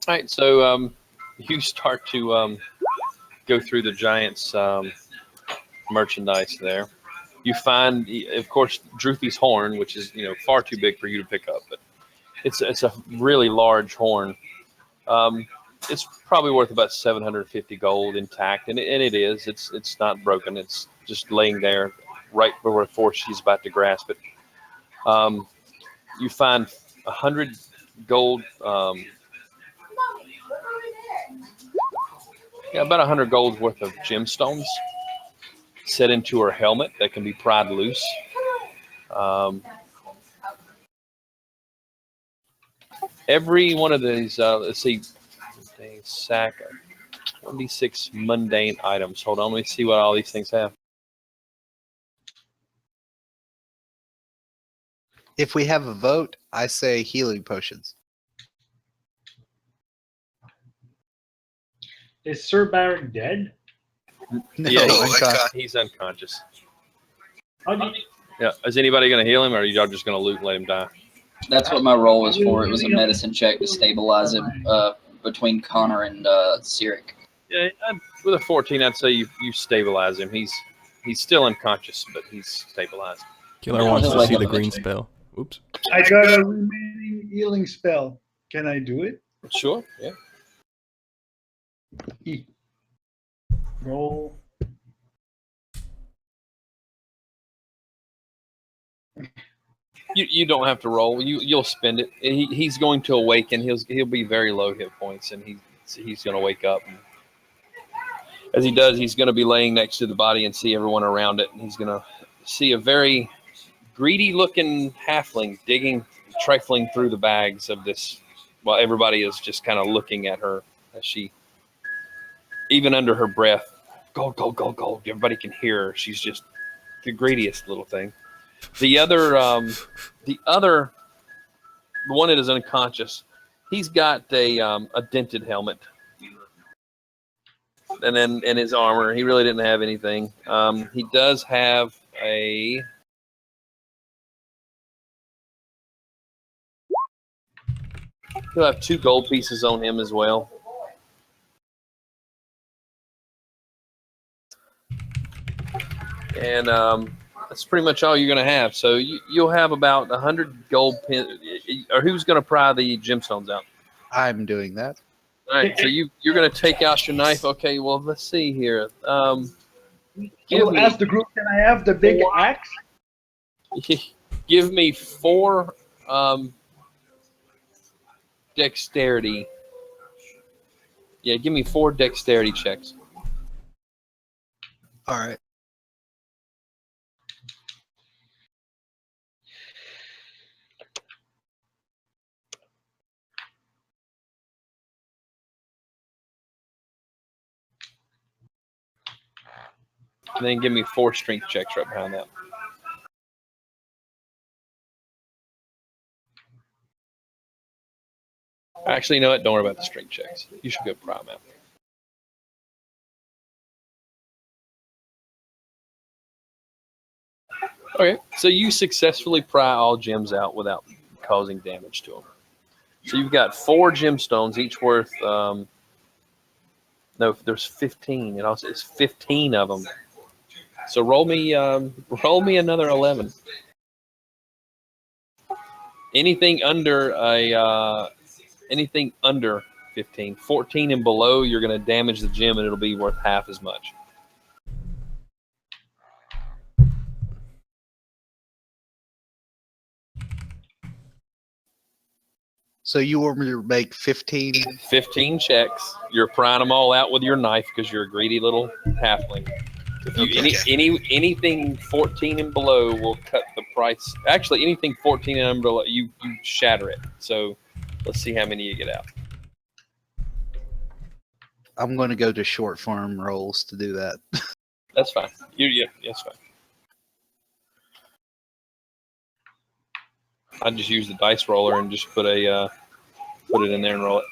All right, so you start to go through the giant's merchandise there. You find, of course, Druthy's horn, which is far too big for you to pick up, but it's a really large horn. It's probably worth about 750 gold intact, and it is. It's not broken. It's just laying there right before she's about to grasp it. You find 100 gold. About 100 gold's worth of gemstones set into her helmet that can be pried loose. Every one of these, let's see, sack 26 mundane items. Hold on, let me see what all these things have. If we have a vote, I say healing potions. Is Sir Barrack dead? No, Yeah, unconscious. he's unconscious. How do you- Yeah, is anybody going to heal him, or are y'all just going to loot and let him die? That's what my role was for. It was a medicine check to stabilize him between Connor and Cyric. Yeah, with a 14, I'd say you stabilize him. He's still unconscious, but he's stabilized. Keylar wants to Like see a the green magic. spell. Oops. I got a remaining healing spell. Can I do it? Sure, yeah. Roll. You don't have to roll. You'll spend it. He's going to awaken. He'll be very low hit points, and he's going to wake up. And as he does, he's going to be laying next to the body and see everyone around it, and he's going to see a very greedy-looking halfling trifling through the bags of this. While everybody is just kind of looking at her as she, even under her breath, gold, gold, gold, gold. Everybody can hear her. She's just the greediest little thing. The one that is unconscious, he's got a dented helmet, and then in his armor, he really didn't have anything. He does have he'll have 2 gold pieces on him as well. And that's pretty much all you're going to have. So you'll have about 100 gold pin. Or who's going to pry the gemstones out? I'm doing that. All right. So you're going to take out your knife. Okay. Well, let's see here. I will ask the group, can I have the big axe? Give me 4 dexterity. Yeah, give me 4 dexterity checks. All right. And then give me 4 strength checks right behind that. Actually, you know what? Don't worry about the strength checks. You should go prime out. Okay, so you successfully pry all gems out without causing damage to them. So you've got 4 gemstones, each worth. No, there's 15. It also it's 15 of them. So roll me another 11. Anything under anything under 15, 14 and below, you're going to damage the gem, and it'll be worth half as much. So you want me to make 15? 15 checks. You're prying them all out with your knife because you're a greedy little halfling. If you, anything 14 and below will cut the price. Actually, anything 14 and below, you shatter it. So let's see how many you get out. I'm going to go to short farm rolls to do that. That's fine. Yeah, that's fine. I just use the dice roller and just put it in there and roll it.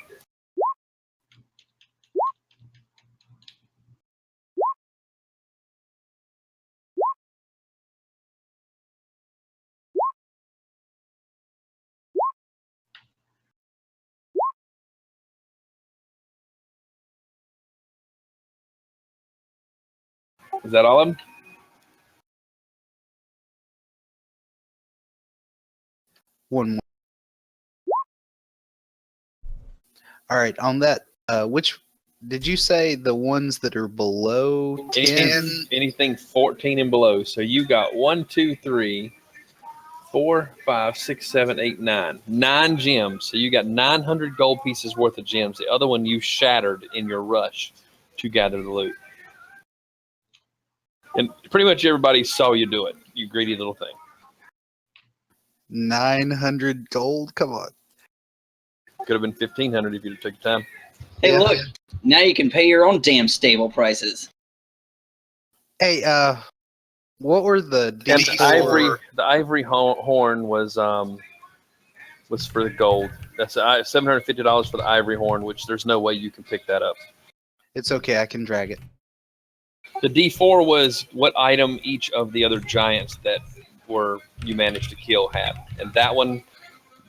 Is that all of them? One more. All right, on that, which did you say the ones that are below 10? Anything 14 and below. So you got 1, 2, 3, 4, 5, 6, 7, 8, 9. 9 gems. So you got 900 gold pieces worth of gems. The other one you shattered in your rush to gather the loot. And pretty much everybody saw you do it, you greedy little thing. 900 gold? Come on. Could have been 1,500 if you'd have took your time. Hey, Yeah. look, now you can pay your own damn stable prices. Hey, what were the And D4? the ivory horn was for the gold. That's $750 for the ivory horn, which there's no way you can pick that up. It's okay, I can drag it. The D4 was what item each of the other giants that you managed to kill had. And that one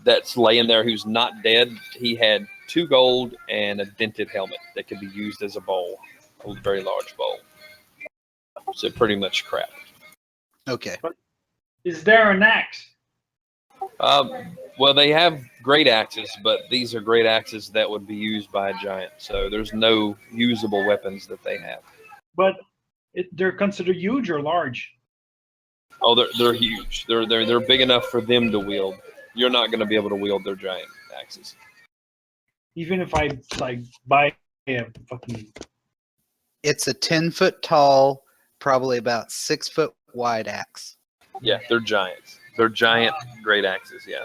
that's laying there who's not dead, he had 2 gold and a dented helmet that could be used as a bowl, a very large bowl. So pretty much crap. Okay. Is there an axe? Well, they have great axes, but these are great axes that would be used by a giant. So there's no usable weapons that they have. But they're considered huge or large? Oh, they're huge. They're big enough for them to wield. You're not going to be able to wield their giant axes. Even if I buy a fucking... It's a 10-foot tall, probably about 6-foot wide axe. Yeah, they're giants. They're giant great axes, yeah.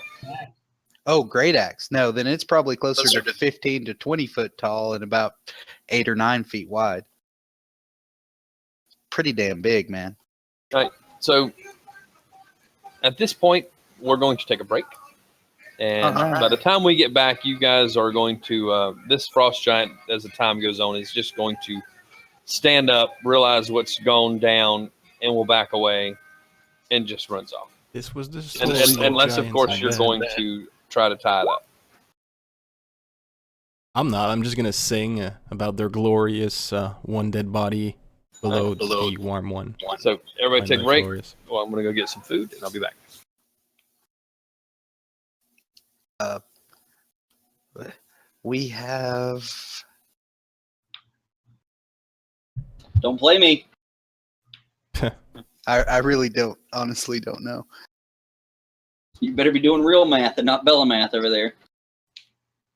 Oh, great axe. No, then it's probably closer to 15 to 20 foot tall and about 8 or 9 feet wide. Pretty damn big, man. All right. So at this point, we're going to take a break. And by the time we get back, you guys are going to, this frost giant, as the time goes on, is just going to stand up, realize what's gone down, and will back away and just runs off. This was the unless, of course, you're going to try to tie it up. I'm not. I'm just going to sing about their glorious one dead body below the warm one. So everybody take a break. Glorious. Well, I'm going to go get some food, and I'll be back. We have... Don't play me. I really honestly don't know. You better be doing real math and not Bella math over there.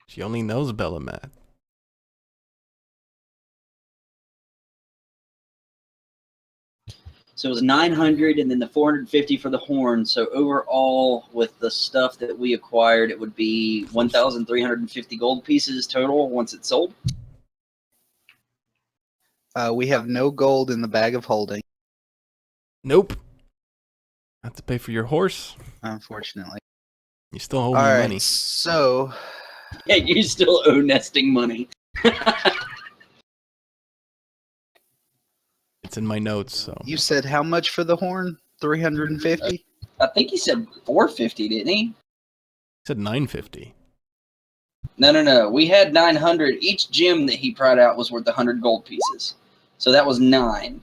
She only knows Bella math. So it was 900 and then the 450 for the horn. So overall, with the stuff that we acquired, it would be 1,350 gold pieces total once it's sold. We have no gold in the bag of holding, Nope. Have to pay for your horse. unfortunately. You still owe All me right, money. so Yeah, you still owe nesting money. It's in my notes, so. you said how much for the horn? 350? I think he said 450, didn't he? I said 950. No. We had 900. Each gem that he pried out was worth 100 gold pieces. So that was 9.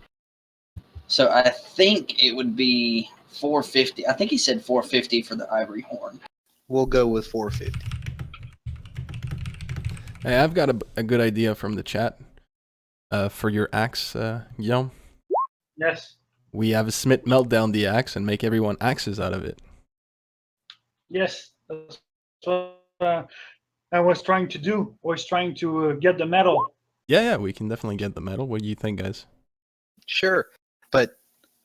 So I think it would be 450. I think he said 450 for the ivory horn. We'll go with 450. Hey, I've got a good idea from the chat for your axe, Guillaume. Yes. We have a smith melt down the axe and make everyone axes out of it. Yes. That's what I was trying to do. I was trying to get the metal. Yeah, we can definitely get the metal. What do you think, guys? Sure, but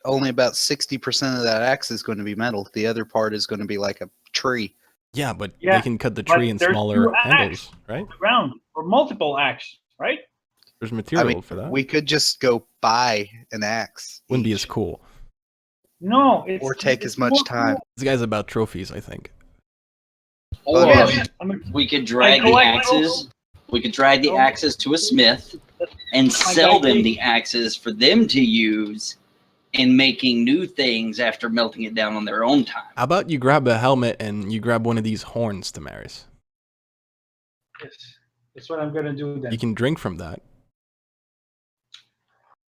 only about 60% of that axe is going to be metal. The other part is going to be like a tree. Yeah, but Yeah, they can cut the but tree in there's smaller 2 handles, axes right? on the ground, or multiple axes, right? There's material for that. We could just go buy an axe. Wouldn't be each, as cool. No, it's or take it's as much more time. This guy's about trophies, I think. Or Yes, I mean, we could drag the collect axes. We could drag the axes to a smith and My sell guy them Keith. the axes for them to use in making new things after melting it down on their own time. How about you grab a helmet and you grab one of these horns, Tamaris? Yes, that's what I'm gonna do then. You can drink from that.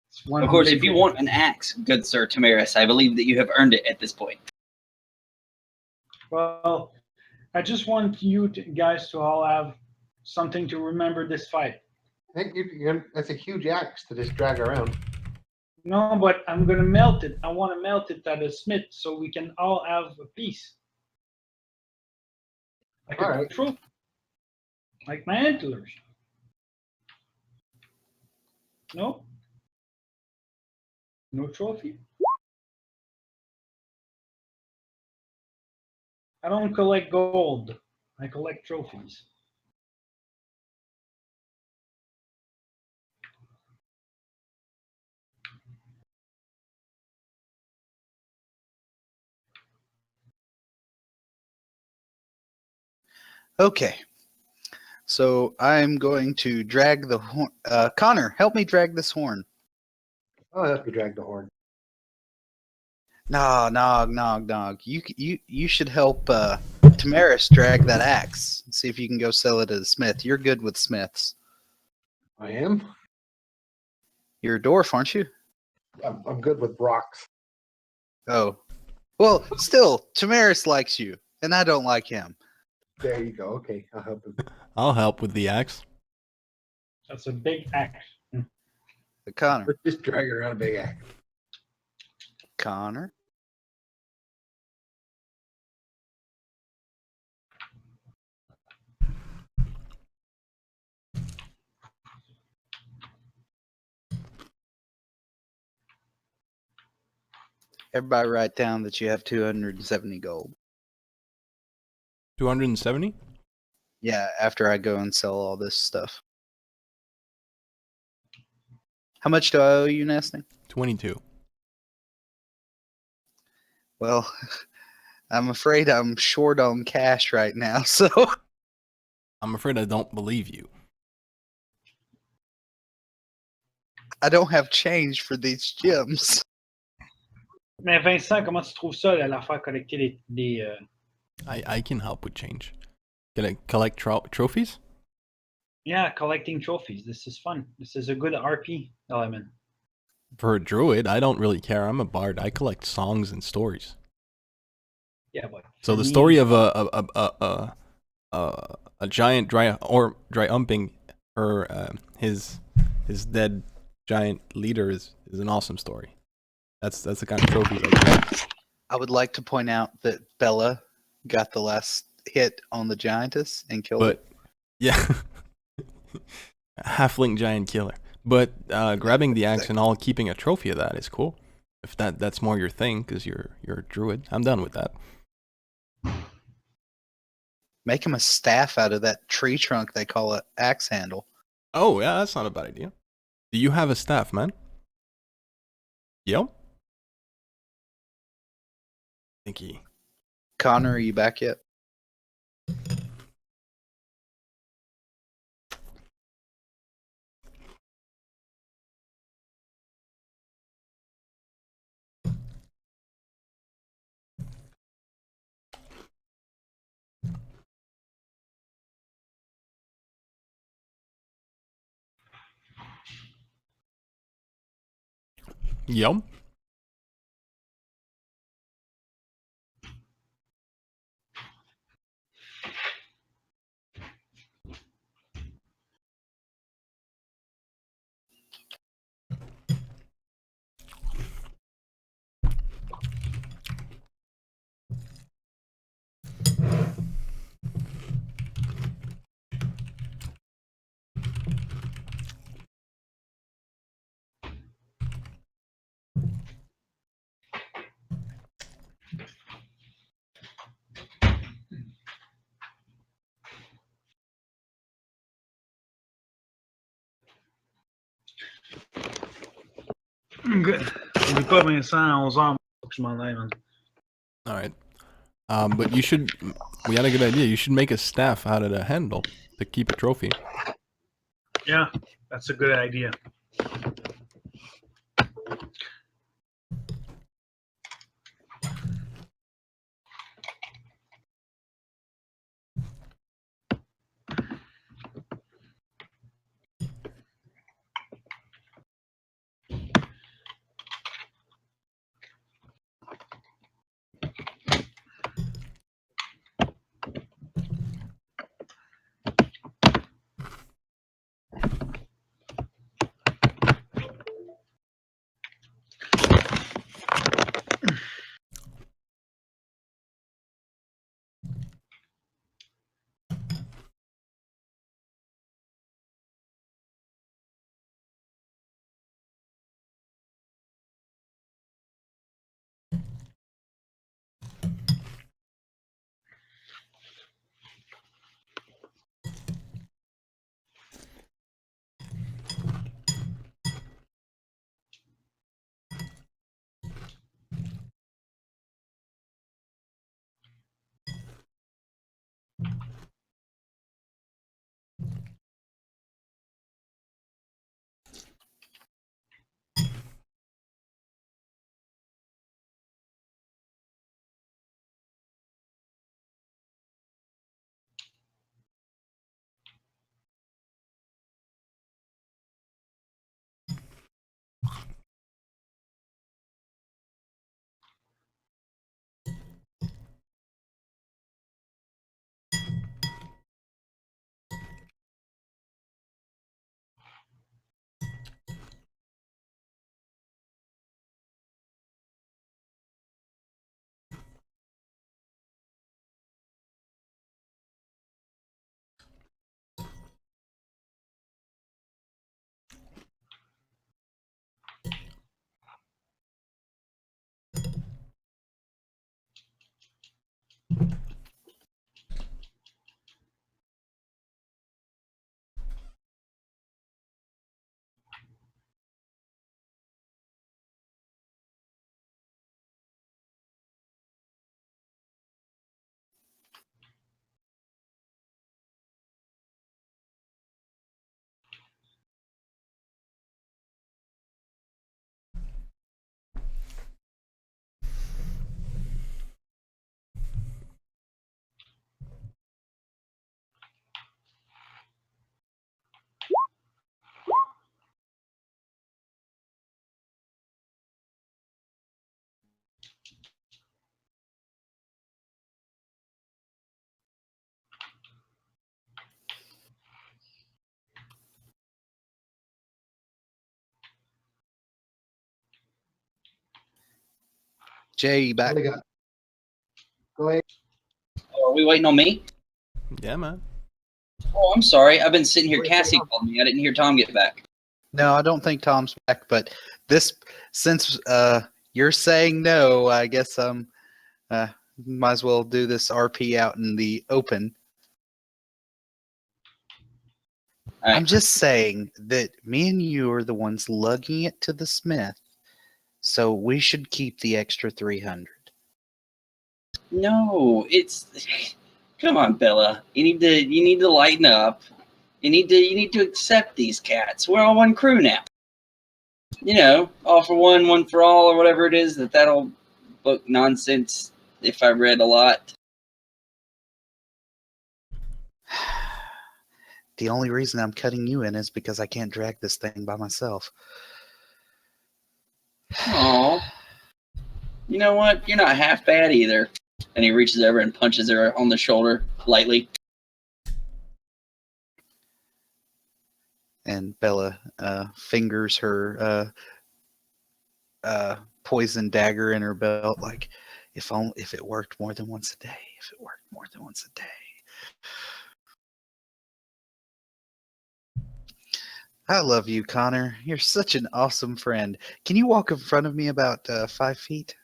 It's one Of course, big- if you want an axe, good sir Tamaris, I believe that you have earned it at this point. Well, I just want you guys to all have something to remember this fight. I think that's a huge axe to just drag around. No, but I'm gonna melt it. I want to melt it at a smith so we can all have a piece. Like All a right. trophy. Like my antlers. No? No trophy? I don't collect gold. I collect trophies. Okay. So I'm going to drag the horn. Connor, help me drag this horn. I'll help you drag the horn. Nog. You should help Tamaris drag that axe. See if you can go sell it at a smith. You're good with smiths. I am. You're a dwarf, aren't you? I'm good with rocks. Oh. Well, still, Tamaris likes you, and I don't like him. There you go. Okay, I'll help him. I'll help with the axe. That's a big axe. Connor. Let's just drag around a big axe. Connor. Everybody write down that you have 270 gold. 270? Yeah, after I go and sell all this stuff. How much do I owe you, Nesting? 22. Well, I'm afraid I'm short on cash right now, so I'm afraid I don't believe you. I don't have change for these gems. Mais Vincent, comment tu trouves ça, là, l'affaire collecter les I can help with change. Gonna collect trophies? Yeah, collecting trophies. This is fun. This is a good RP element. For a druid, I don't really care. I'm a bard. I collect songs and stories. Yeah, but So for the me- story of a giant dry umping his dead giant leader is an awesome story. That's the kind of trophies I get. I would like to point out that Bella got the last hit on the giantess and killed it. But yeah, halfling giant killer. But grabbing the axe and all, keeping a trophy of that is cool. If that's more your thing, because you're a druid, I'm done with that. Make him a staff out of that tree trunk they call an axe handle. Oh yeah, that's not a bad idea. Do you have a staff, man? Yo? Thinky. Connor, are you back yet? Yum. Good. Oublie pas, Vincent, à 11h, faut que je m'en aille, man. All right. But you should. We had a good idea. You should make a staff out of the handle to keep a trophy. Yeah, that's a good idea. Jay, you back? Go ahead. Oh, are we waiting on me? Yeah, man. Oh, I'm sorry. I've been sitting here. Cassie called me. I didn't hear Tom get back. No, I don't think Tom's back. But since you're saying no, I guess might as well do this RP out in the open. All right. I'm just saying that me and you are the ones lugging it to the smith, so we should keep the extra 300. No, it's. Come on, Bella. You need to lighten up. You need to accept these cats. We're all one crew now. You know, all for one, one for all, or whatever it is. That'll book nonsense. If I read a lot. The only reason I'm cutting you in is because I can't drag this thing by myself. Aw. You know what? You're not half bad either. And he reaches over and punches her on the shoulder lightly. And Bella fingers her poison dagger in her belt, like, if it worked more than once a day, if it worked more than once a day. I love you, Connor. You're such an awesome friend. Can you walk in front of me about 5 feet?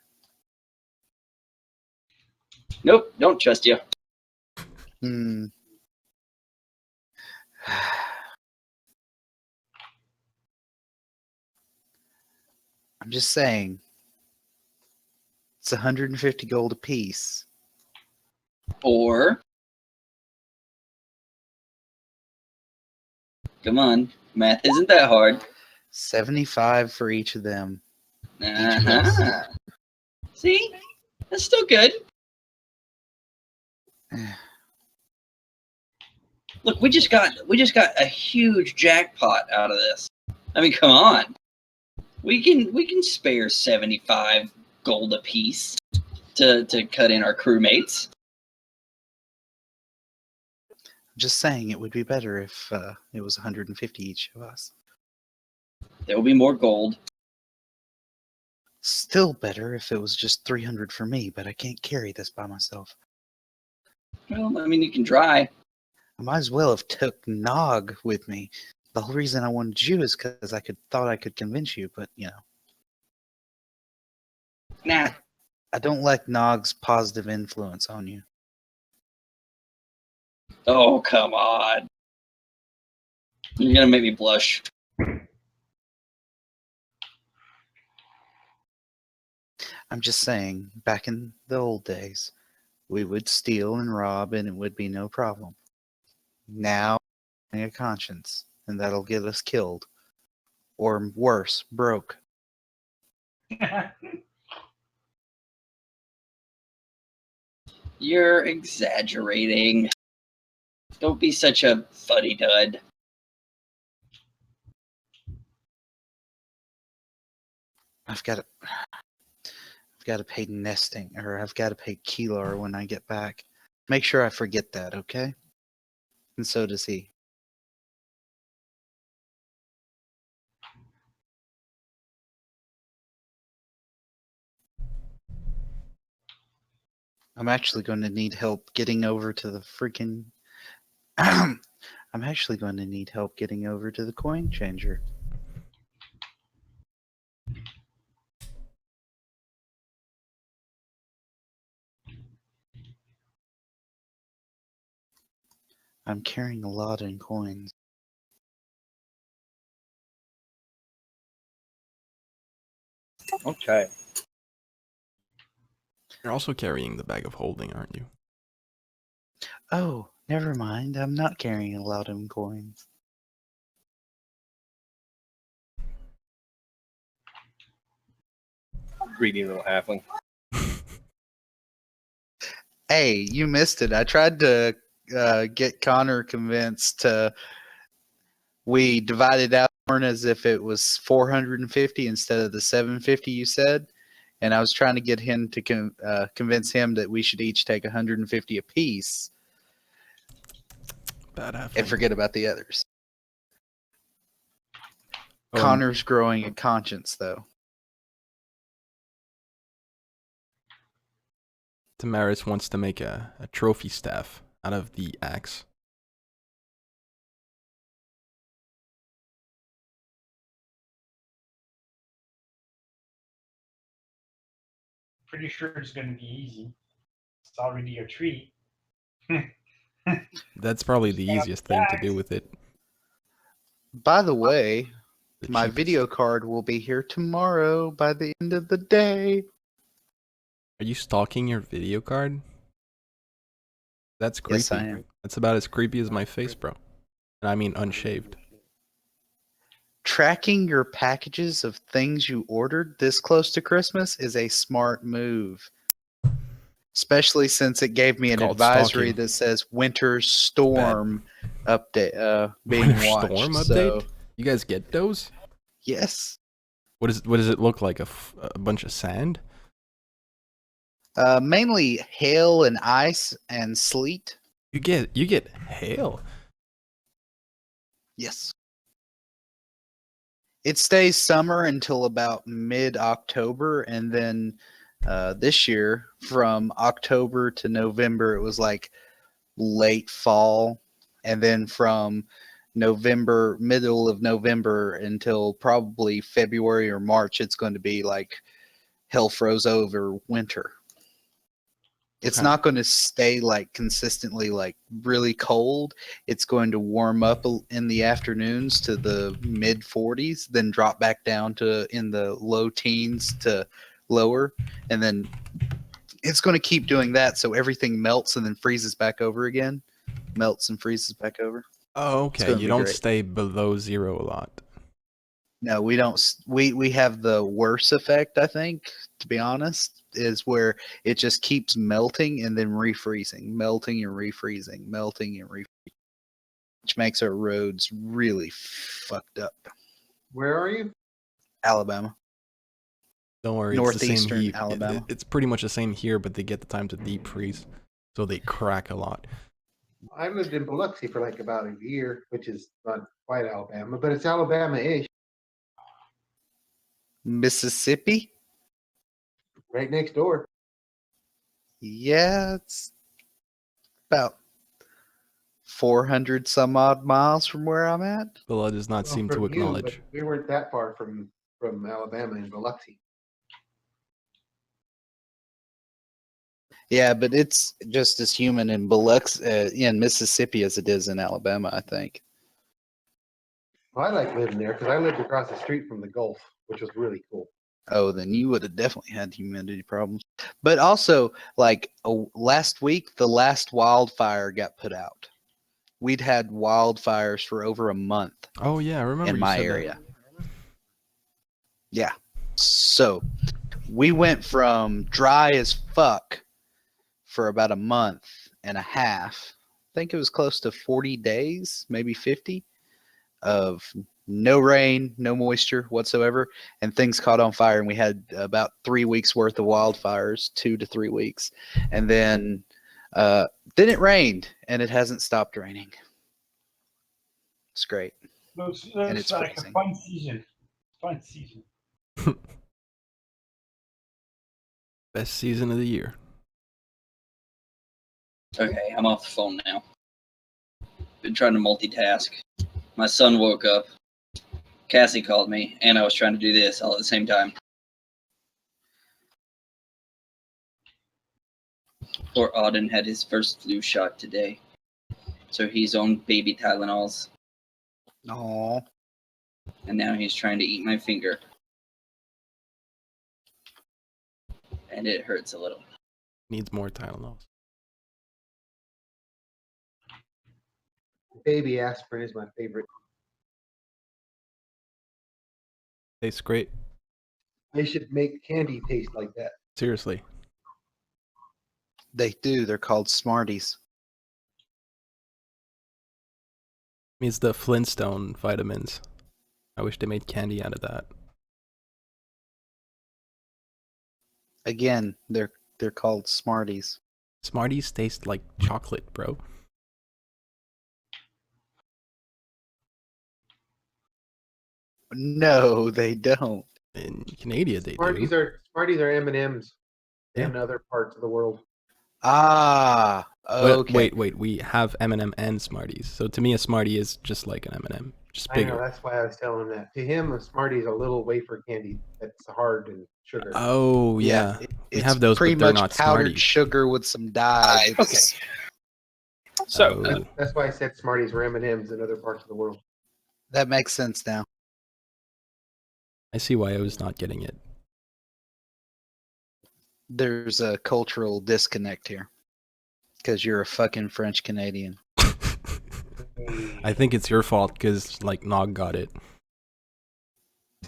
Nope, don't trust you. Hmm. I'm just saying. It's 150 gold apiece. Or, come on, math isn't that hard. 75 for each of them. Each of us. Uh-huh. See? That's still good. Look, we just got a huge jackpot out of this. I mean, come on. We can spare 75 gold apiece to cut in our crewmates. I'm just saying it would be better if it was 150 each of us. There will be more gold. Still better if it was just 300 for me, but I can't carry this by myself. Well, I mean, you can try. I might as well have took Nog with me. The whole reason I wanted you is because thought I could convince you, but you know. Nah. I don't like Nog's positive influence on you. Oh, come on. You're gonna make me blush. I'm just saying, back in the old days, we would steal and rob and it would be no problem. Now, a conscience, and that'll get us killed. Or worse, broke. You're exaggerating. Don't be such a fuddy-dud. I've got to pay nesting, or I've got to pay Keylar when I get back. Make sure I forget that, okay? And so does he. I'm actually going to need help getting over to the freaking... I'm actually going to need help getting over to the coin changer. I'm carrying a lot in coins. Okay. You're also carrying the bag of holding, aren't you? Oh, never mind. I'm not carrying a lot in coins. Greedy little halfling. Hey, you missed it. I tried to get Connor convinced to... We divided out as if it was 450 instead of the 750 you said. And I was trying to get him to convince him that we should each take 150 apiece Bad half. and forget about the others. Oh, Connor's growing a conscience, though. Tamaris wants to make a trophy staff out of the axe. Pretty sure it's going to be easy. It's already a tree. That's probably the easiest thing to do with it. By the way, The my cheapest. video card will be here tomorrow by the end of the day. Are you stalking your video card? That's creepy. Yes, I am. That's about as creepy as my face, bro. And I mean unshaved. Tracking your packages of things you ordered this close to Christmas is a smart move. Especially since it gave me an Called advisory stalking. that says Winter Storm update being Winter watched. Storm So, update? You guys get those? yes. What does it look like? A bunch of sand? Mainly hail and ice and sleet. You get hail. Yes. It stays summer until about mid-October, and then this year, from October to November, it was like late fall, and then from November, middle of November until probably February or March, it's going to be like hell froze over winter. It's Okay. not going to stay like consistently like really cold. It's going to warm up in the afternoons to the mid 40s, then drop back down to in the low teens to lower, and then it's going to keep doing that so everything melts and then freezes back over again. Melts and freezes back over. Oh, It's okay. gonna You be don't great. stay below 0 a lot. No, we don't. We have the worst effect, I think, to be honest, is where it just keeps melting and then refreezing, melting and refreezing, melting and refreezing, which makes our roads really fucked up. Where are you? Alabama, Don't worry, it's the same northeastern heat. Alabama. It's pretty much the same here, but they get the time to deep freeze, so they crack a lot. I lived in Biloxi for like about a year, which is not quite Alabama, but it's Alabama-ish, Mississippi, right next door. yeah, it's about 400 some odd miles from where I'm at. The law does not Well, seem to from you, but acknowledge. we weren't that far from Alabama and Biloxi. Yeah, but it's just as human in Biloxi, in Mississippi as it is in Alabama, I think. Well, I like living there because I lived across the street from the Gulf, which was really cool. Oh, then you would have definitely had humidity problems. But also, like last week, the last wildfire got put out. We'd had wildfires for over a month Oh yeah, I remember in you my said area. Yeah. So we went from dry as fuck for about a month and a half. I think it was close to 40 days, maybe 50, of no rain, no moisture whatsoever, and things caught on fire. And we had about 3 weeks worth of wildfires, 2 to 3 weeks, and then it rained, and it hasn't stopped raining. It's great. Looks And it's like freezing. a fun season. Fun season. that. Best season of the year. Okay, I'm off the phone now. Been trying to multitask. My son woke up. Cassie called me, and I was trying to do this all at the same time. Poor Auden had his first flu shot today, so he's on baby Tylenols, Aw. and now he's trying to eat my finger. And it hurts a little. Needs more Tylenol. Baby aspirin is my favorite. Tastes great. They should make candy taste like that. Seriously. They do. They're called Smarties. Means the Flintstone vitamins. I wish they made candy out of that. Again, they're called Smarties. Smarties taste like chocolate, bro. No, they don't. In Canada, they Smarties do. are M&Ms Yeah. in other parts of the world. Ah, But okay. wait. We have M&M and Smarties. So to me, a Smartie is just like an M&M, just I know, bigger. that's why I was telling him that. To him, a Smartie is a little wafer candy that's hard and sugar. Oh yeah, we It's have those, pretty but they're much not powdered Smarties. sugar with some dye. Okay. It's- So, Oh. That's why I said Smarties were M&Ms in other parts of the world. That makes sense now. I see why I was not getting it. There's a cultural disconnect here because you're a fucking French Canadian. I think it's your fault because like Nog got it.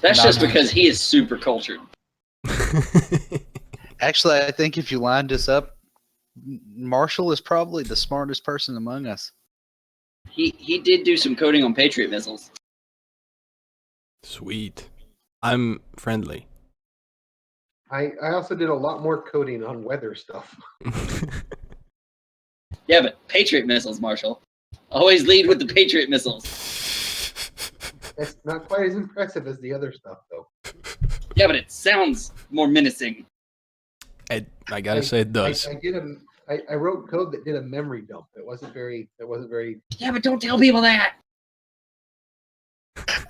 That's Nah, just nah. because he is super cultured. Actually, I think if you lined us up, Marshall is probably the smartest person among us. He did do some coding on Patriot missiles. Sweet. I'm friendly. I also did a lot more coding on weather stuff. Yeah, but Patriot missiles, Marshall. Always lead with the Patriot missiles. That's not quite as impressive as the other stuff, though. Yeah, but it sounds more menacing. I gotta say it does. I wrote code that did a memory dump. It wasn't very. Yeah, but don't tell people that.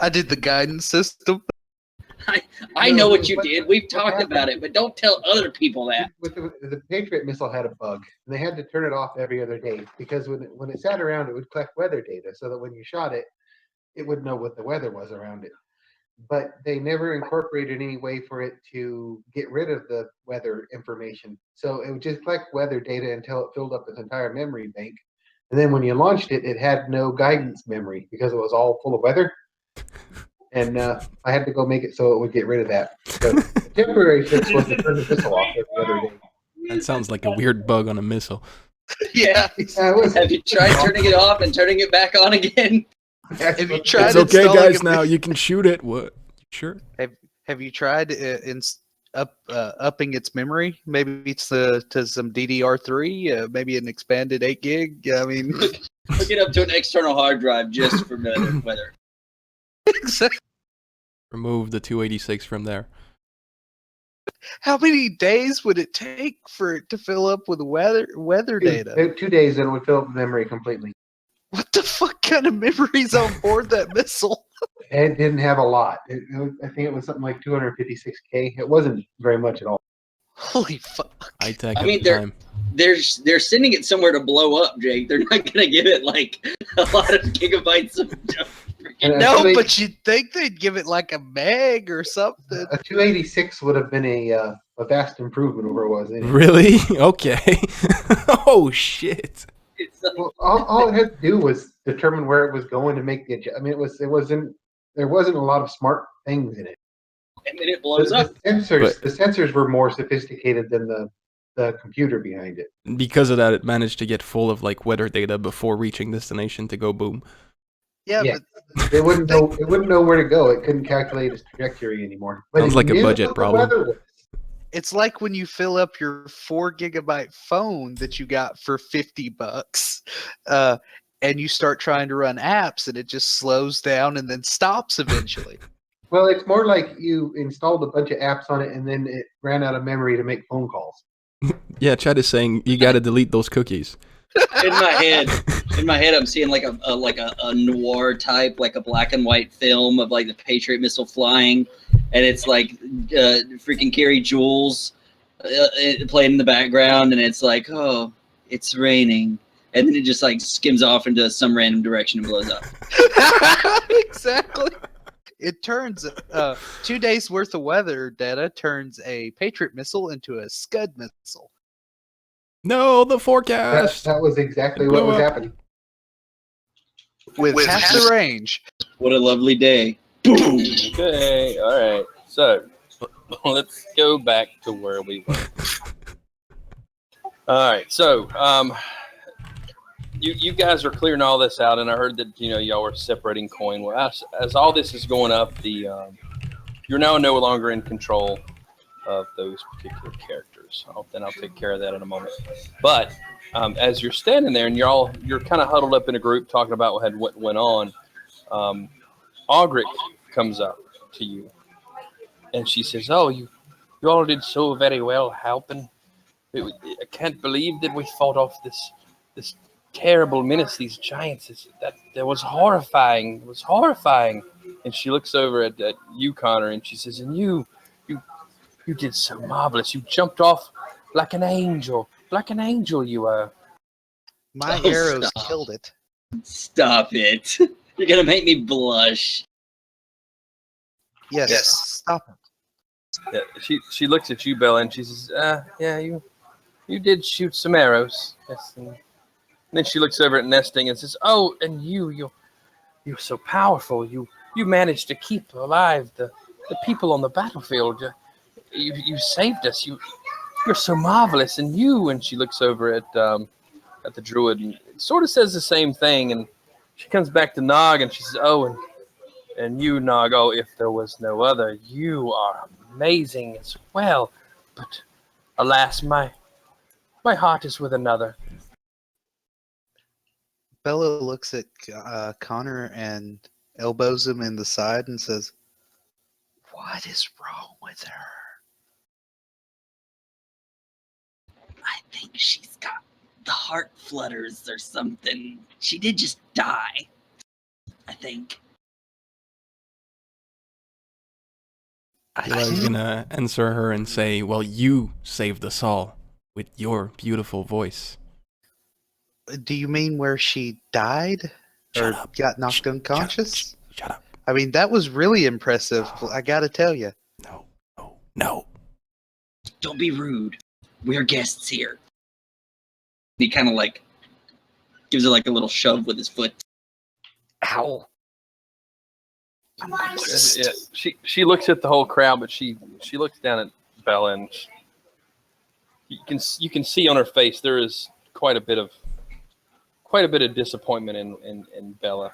I did the guidance system. I No, know what you what- did. We've what talked happened? about it, but don't tell other people that. With the Patriot missile had a bug, and they had to turn it off every other day because when it sat around, it would collect weather data, so that when you shot it, it would know what the weather was around it. But they never incorporated any way for it to get rid of the weather information. So it would just collect weather data until it filled up its entire memory bank. And then when you launched it, it had no guidance memory because it was all full of weather. And I had to go make it so it would get rid of that. So the temporary fix was to turn the missile off every other day. That sounds like a weird bug on a missile. Yeah. Have you tried turning it off and turning it back on again? Have you tried It's okay, installing guys. a- Now you can shoot it. What? Sure. Have you tried upping its memory? Maybe it's to some DDR3, maybe an expanded 8 gig. I mean, Hook it up to an external hard drive just for weather. exactly. Remove the 286 from there. How many days would it take for it to fill up with weather data? 2 days and it would fill up the memory completely. What the fuck kind of memories on board that missile? It didn't have a lot. I think it was something like 256K. It wasn't very much at all. Holy fuck! High tech I at mean, the they're- time. They're sending it somewhere to blow up, Jake. They're not gonna give it like a lot of gigabytes of And No, actually, but you'd think they'd give it like a meg or something. a 286 would have been a vast improvement over what was in it. Really? Okay. Oh shit. It's like, Well, all it had to do was determine where it was going to make the adjustment. I mean, there wasn't a lot of smart things in it. and then it blows up. The sensors were more sophisticated than the computer behind it. Because of that, it managed to get full of like weather data before reaching destination to go boom. Yeah, Yeah. but It wouldn't know where to go. It couldn't calculate its trajectory anymore. But Sounds it like a knew budget what the problem. weather was. it's like when you fill up your 4 gigabyte phone that you got for $50, and you start trying to run apps, and it just slows down and then stops eventually. Well, it's more like you installed a bunch of apps on it and then it ran out of memory to make phone calls. Yeah, Chad is saying you gotta delete those cookies. In my head, I'm seeing like a noir type, like a black and white film of like the Patriot missile flying, and it's like freaking Carrie Jules playing in the background, and it's like, oh, it's raining, and then it just like skims off into some random direction and blows up. Exactly. It turns 2 days worth of weather data turns a Patriot missile into a Scud missile. No, the forecast. That was exactly It what blew was up. happening. With half the range. What a lovely day! Boom. Okay, all right. So let's go back to where we were. All right. So you guys are clearing all this out, and I heard that y'all were separating coin. Well, as all this is going up, you're now no longer in control of those particular characters. I'll take care of that in a moment. But as you're standing there and you're kind of huddled up in a group talking about what went on, Augric comes up to you and she says, "Oh, you all did so very well helping. I can't believe that we fought off this terrible menace, these giants. That was horrifying. It was horrifying." And she looks over at you, Connor, and she says, "And you did so marvelous. You jumped off like an angel. Like an angel you were." My Oh, arrows stop. killed it. Stop it! You're gonna make me blush. Yes. Stop it. Yeah, she looks at you, Bella, and she says, "Yeah, you did shoot some arrows." Yes. And then she looks over at Nesting and says, "Oh, and you're so powerful. You managed to keep alive the people on the battlefield. You saved us. You're so marvelous." And she looks over at the Druid and sort of says the same thing. And she comes back to Nog and she says, "Oh, And you, Nago, if there was no other, you are amazing as well. But alas, my heart is with another. Bella looks at Connor and elbows him in the side and says, "What is wrong with her?" I think she's got the heart flutters or something. She did just die, I think. Keylar's gonna answer her and say, well, you saved us all with your beautiful voice. Do you mean where she died? Shut or up. got knocked unconscious? Shut up. I mean, that was really impressive, I gotta tell you. No. Don't be rude. We're guests here. He kind of like gives her like a little shove with his foot. Ow. Yeah, she looks at the whole crowd, but she looks down at Bella, and you can see on her face there is quite a bit of disappointment in Bella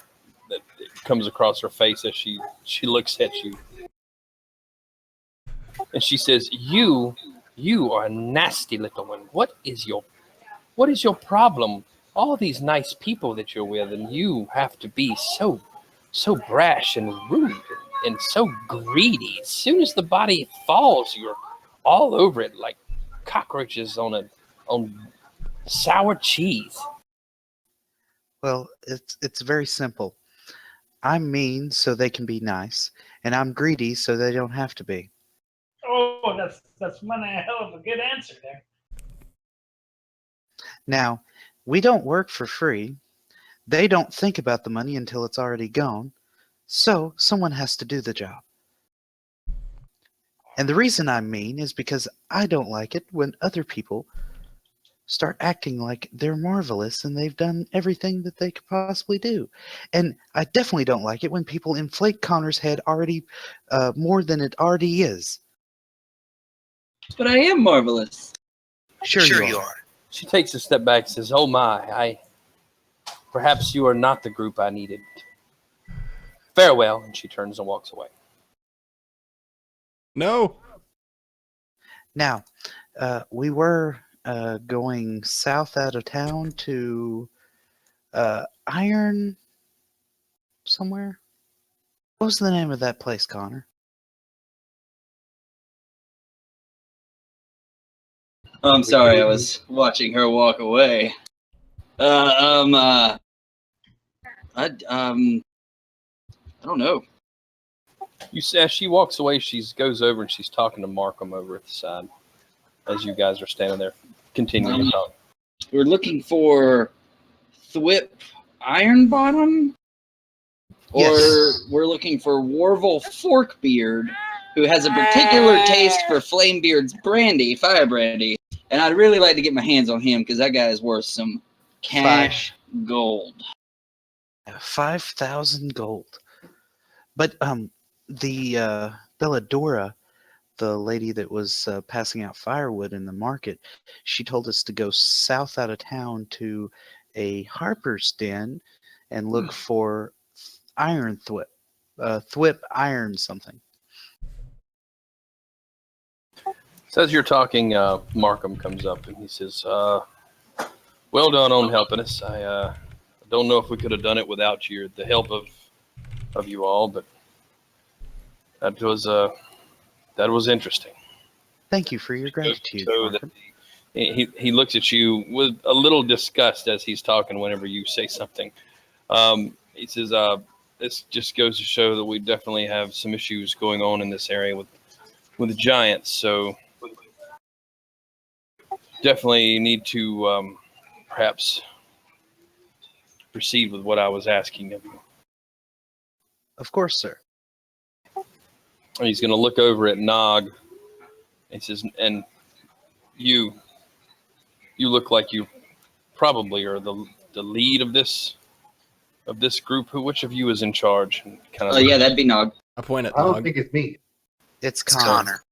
that comes across her face as she looks at you, and she says, "You are a nasty little one. What is your problem? All these nice people that you're with, and you have to be so brash and rude and so greedy. As soon as the body falls, you're all over it like cockroaches on sour cheese." Well, it's very simple. I'm mean so they can be nice, and I'm greedy so they don't have to be. Oh, that's one hell of a good answer there. Now, we don't work for free. They don't think about the money until it's already gone. So someone has to do the job. And the reason I'm mean is because I don't like it when other people start acting like they're marvelous and they've done everything that they could possibly do. And I definitely don't like it when people inflate Connor's head already more than it already is. But I am marvelous. Sure you are. She takes a step back and says, "Oh my, perhaps you are not the group I needed. Farewell," and she turns and walks away. No. Now, we were going south out of town to Iron somewhere. What was the name of that place, Connor? Oh, I'm sorry, I was watching her walk away. I don't know. You see, as she walks away, she goes over and she's talking to Markham over at the side. As you guys are standing there, continuing to talk. We're looking for Thwip Ironbottom, or Yes. we're looking for Warvel Forkbeard, who has a particular taste for Flamebeard's brandy, fire brandy, and I'd really like to get my hands on him because that guy is worth some cash gold. 5,000 gold. But the Belladora, the lady that was passing out firewood in the market, she told us to go south out of town to a harper's den and look for iron thwip iron something. So as you're talking, Markham comes up and he says, "Well done on helping us. I don't know if we could have done it without the help of you all, but that was interesting." Thank you for your gratitude, Markham. He looks at you with a little disgust as he's talking whenever you say something. He says, "This just goes to show that we definitely have some issues going on in this area with giants, so definitely need to perhaps proceed with what I was asking of you." Of course, sir. And he's going to look over at Nog. He says, "And you look like you probably are the lead of this group. Which of you is in charge?" And kind of Yeah, that'd be Nog. I point at I don't Nog. think it's me. It's Connor.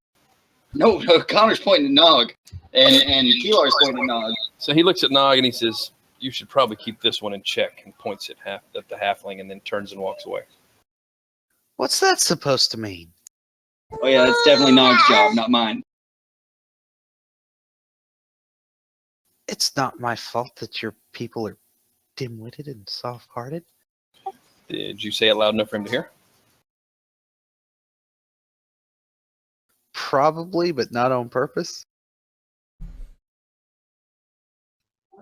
No, Connor's pointing at Nog, and Keylar's pointing at Nog. So he looks at Nog and he says, "You should probably keep this one in check," and points at the halfling, and then turns and walks away. What's that supposed to mean? Oh yeah, that's definitely Nog's job, not mine. It's not my fault that your people are dim-witted and soft-hearted. Did you say it loud enough for him to hear? Probably, but not on purpose.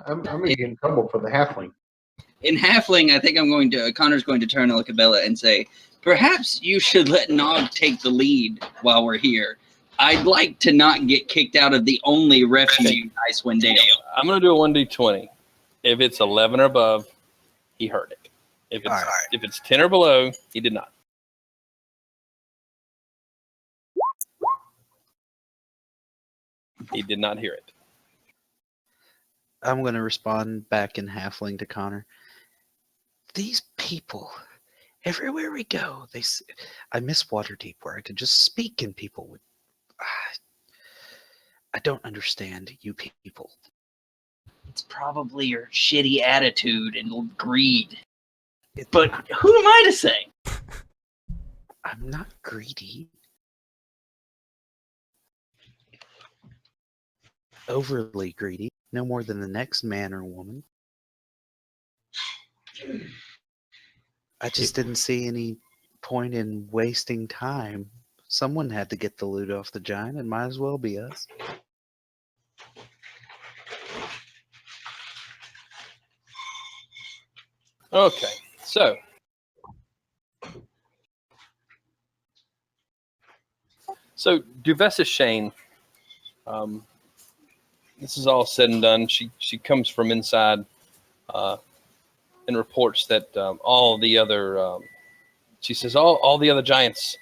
I'm going to get in trouble for the halfling. In Halfling, I think Connor's going to turn and look at Bella and say, perhaps you should let Nog take the lead while we're here. I'd like to not get kicked out of the only refuge in Icewind Dale. I'm going to do a 1d20. If it's 11 or above, he heard it. If it's 10 or below, he did not. He did not hear it. I'm going to respond back in Halfling to Connor. These people, everywhere we go, I miss Waterdeep where I could just speak and people would... I don't understand you people. It's probably your shitty attitude and greed. But who am I to say? I'm not greedy. Overly greedy. No more than the next man or woman. I just didn't see any point in wasting time. Someone had to get the loot off the giant. It might as well be us. Okay, so Duvessa Shane, this is all said and done. She comes from inside and reports that all the other she says all the other giants,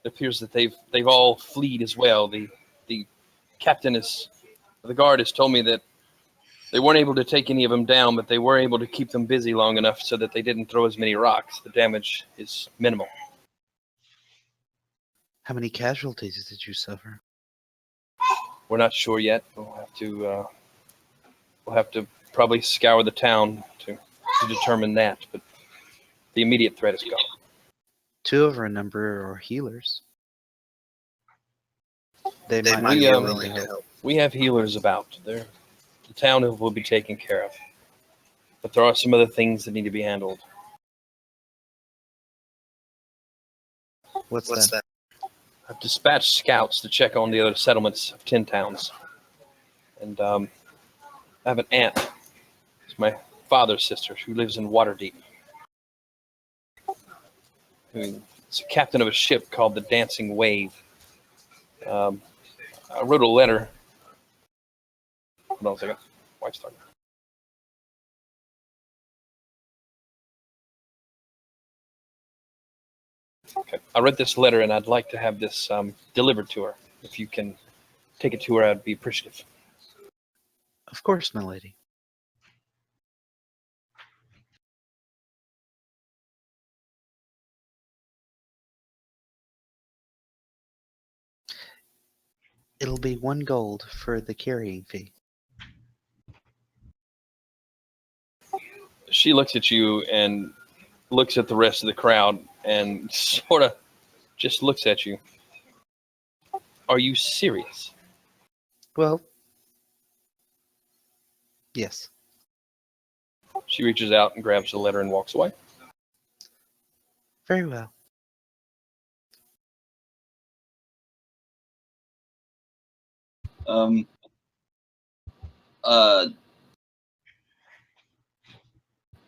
it appears that they've all fled as well. The captain the guard has told me that they weren't able to take any of them down, but they were able to keep them busy long enough so that they didn't throw as many rocks. The damage is minimal. How many casualties did you suffer? We're not sure yet. We'll have to probably scour the town to determine that. But the immediate threat is gone. 2 of our number are healers. They might be willing to help. We have healers about. The town will be taken care of. But there are some other things that need to be handled. What's that? I've dispatched scouts to check on the other settlements of 10 towns. And I have an aunt. It's my father's sister who lives in Waterdeep. It's a captain of a ship called the Dancing Wave. I wrote a letter. Hold on a second. Wife's talking. Okay. I read this letter and I'd like to have this delivered to her. If you can take it to her, I'd be appreciative. Of course, my lady. It'll be 1 gold for the carrying fee. She looks at you and looks at the rest of the crowd and sort of just looks at you. Are you serious? Well, yes. She reaches out and grabs the letter and walks away. Very well.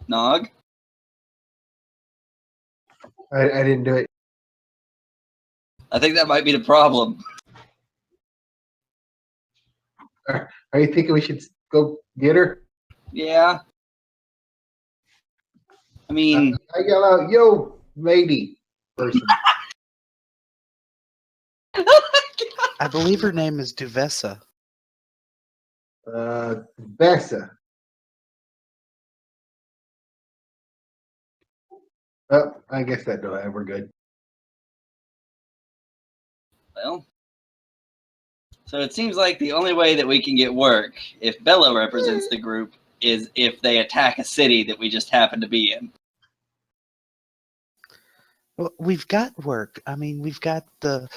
Nog? I didn't do it. I think that might be the problem. Are you thinking we should go get her? Yeah. I mean, I yell out, "Yo, lady!" person. I believe her name is Duvessa. Bessa. Oh, I guess that we're good. well. So it seems like the only way that we can get work, if Bella represents the group, is if they attack a city that we just happen to be in. Well, we've got work. I mean, we've got the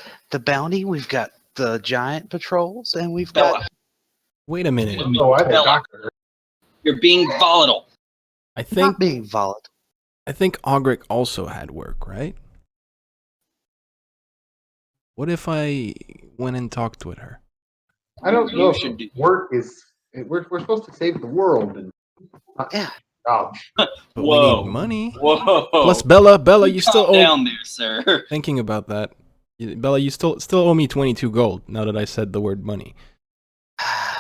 bounty, we've got the giant patrols, and we've got. Bella, Wait a minute. Oh, I'm a Bella. doctor. you're being volatile. I Not think being volatile. Ogric also had work, right? What if I went and talked with her? I don't You know should if work is. We're supposed to save the world and not Yeah. jobs. But Whoa. we need money. Whoa. Plus Bella, you still Calm owe. down there, sir. Thinking about that, Bella, you still owe me 22 gold. Now that I said the word money.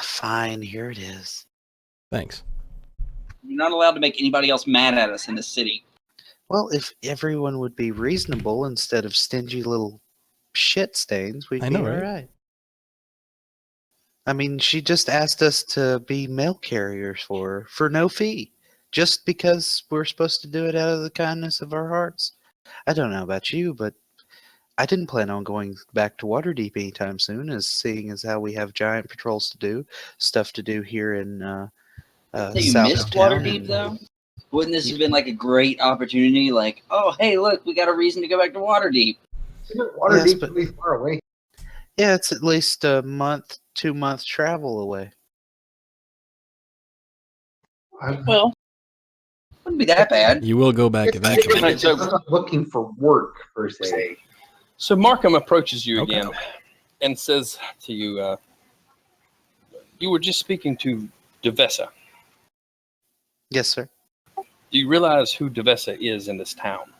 Fine, here it is. Thanks. You're not allowed to make anybody else mad at us in this city. Well, if everyone would be reasonable instead of stingy little shit stains, we'd I be know, right? all right. I mean, she just asked us to be mail carriers for her for no fee, just because we're supposed to do it out of the kindness of our hearts. I don't know about you, but I didn't plan on going back to Waterdeep anytime soon, as seeing as how we have giant patrols to do, stuff to do here in That you south missed of town. Waterdeep, and- though? Wouldn't this have been like a great opportunity? Like, oh, hey, look, we got a reason to go back to Waterdeep. Isn't Waterdeep Yes, but- really far away? Yeah, it's at least a month, 2 month travel away. Well, wouldn't be that bad. You will go back eventually. Right, so- I'm not looking for work per se. So Markham approaches you Okay. again and says to you, you were just speaking to Devessa. Yes, sir. Do you realize who Devessa is in this town?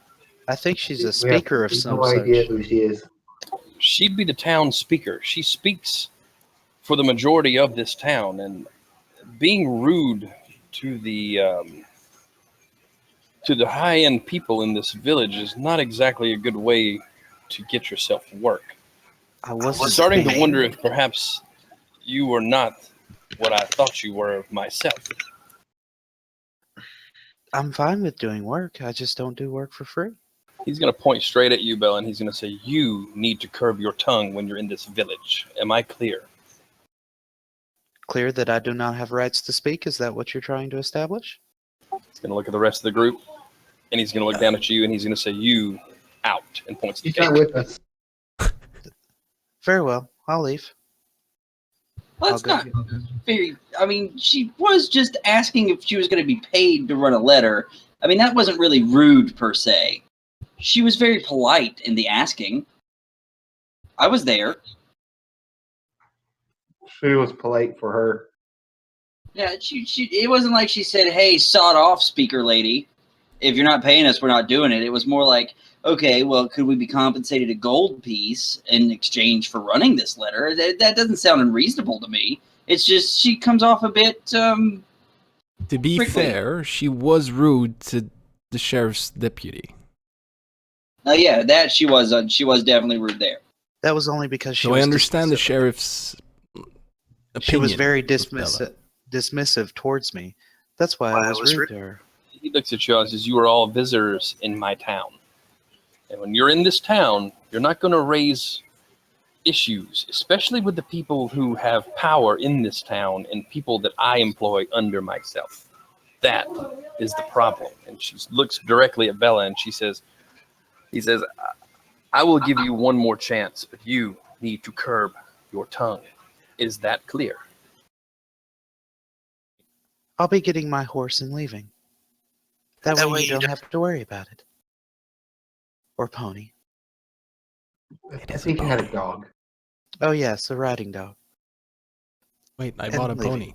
I think she's a We have speaker of some no idea such. who she is. She'd be the town speaker. She speaks for the majority of this town, and being rude to the high-end people in this village is not exactly a good way to get yourself work. I I'm wasn't starting to being- wonder if perhaps you were not what I thought you were of myself. I'm fine with doing work. I just don't do work for free. He's going to point straight at you, Bella, and he's going to say, you need to curb your tongue when you're in this village. Am I clear? Clear that I do not have rights to speak. Is that what you're trying to establish? He's going to look at the rest of the group, and he's going to look down at you, and he's going to say, you out, and points to the She's not gate. with us. Very well. I'll leave. Well, that's I'll not go very. I mean, she was just asking if she was going to be paid to run a letter. I mean, that wasn't really rude per se. She was very polite in the asking. I was there. She was polite for her. Yeah, it wasn't like she said, "Hey, sawed off, speaker lady. If you're not paying us, we're not doing it." It was more like, "Okay, well, could we be compensated a gold piece in exchange for running this letter?" That doesn't sound unreasonable to me. It's just she comes off a bit. To be Prickly. fair, she was rude to the sheriff's deputy. Yeah, that she was definitely rude there. That was only because she So I was understand the dismissive. sheriff's opinion. She was very of Bella. dismissive towards me. That's why I was rude to her. He looks at you and says, you are all visitors in my town. And when you're in this town, you're not going to raise issues, especially with the people who have power in this town and people that I employ under myself. That is the problem. And she looks directly at Bella and he says, I will give you one more chance, but you need to curb your tongue. Is that clear? I'll be getting my horse and leaving. That way you don't have to worry about it. Or pony. I It is a think you had a pony. dog. Oh yes, a riding dog. Wait, I And bought a leaving. pony.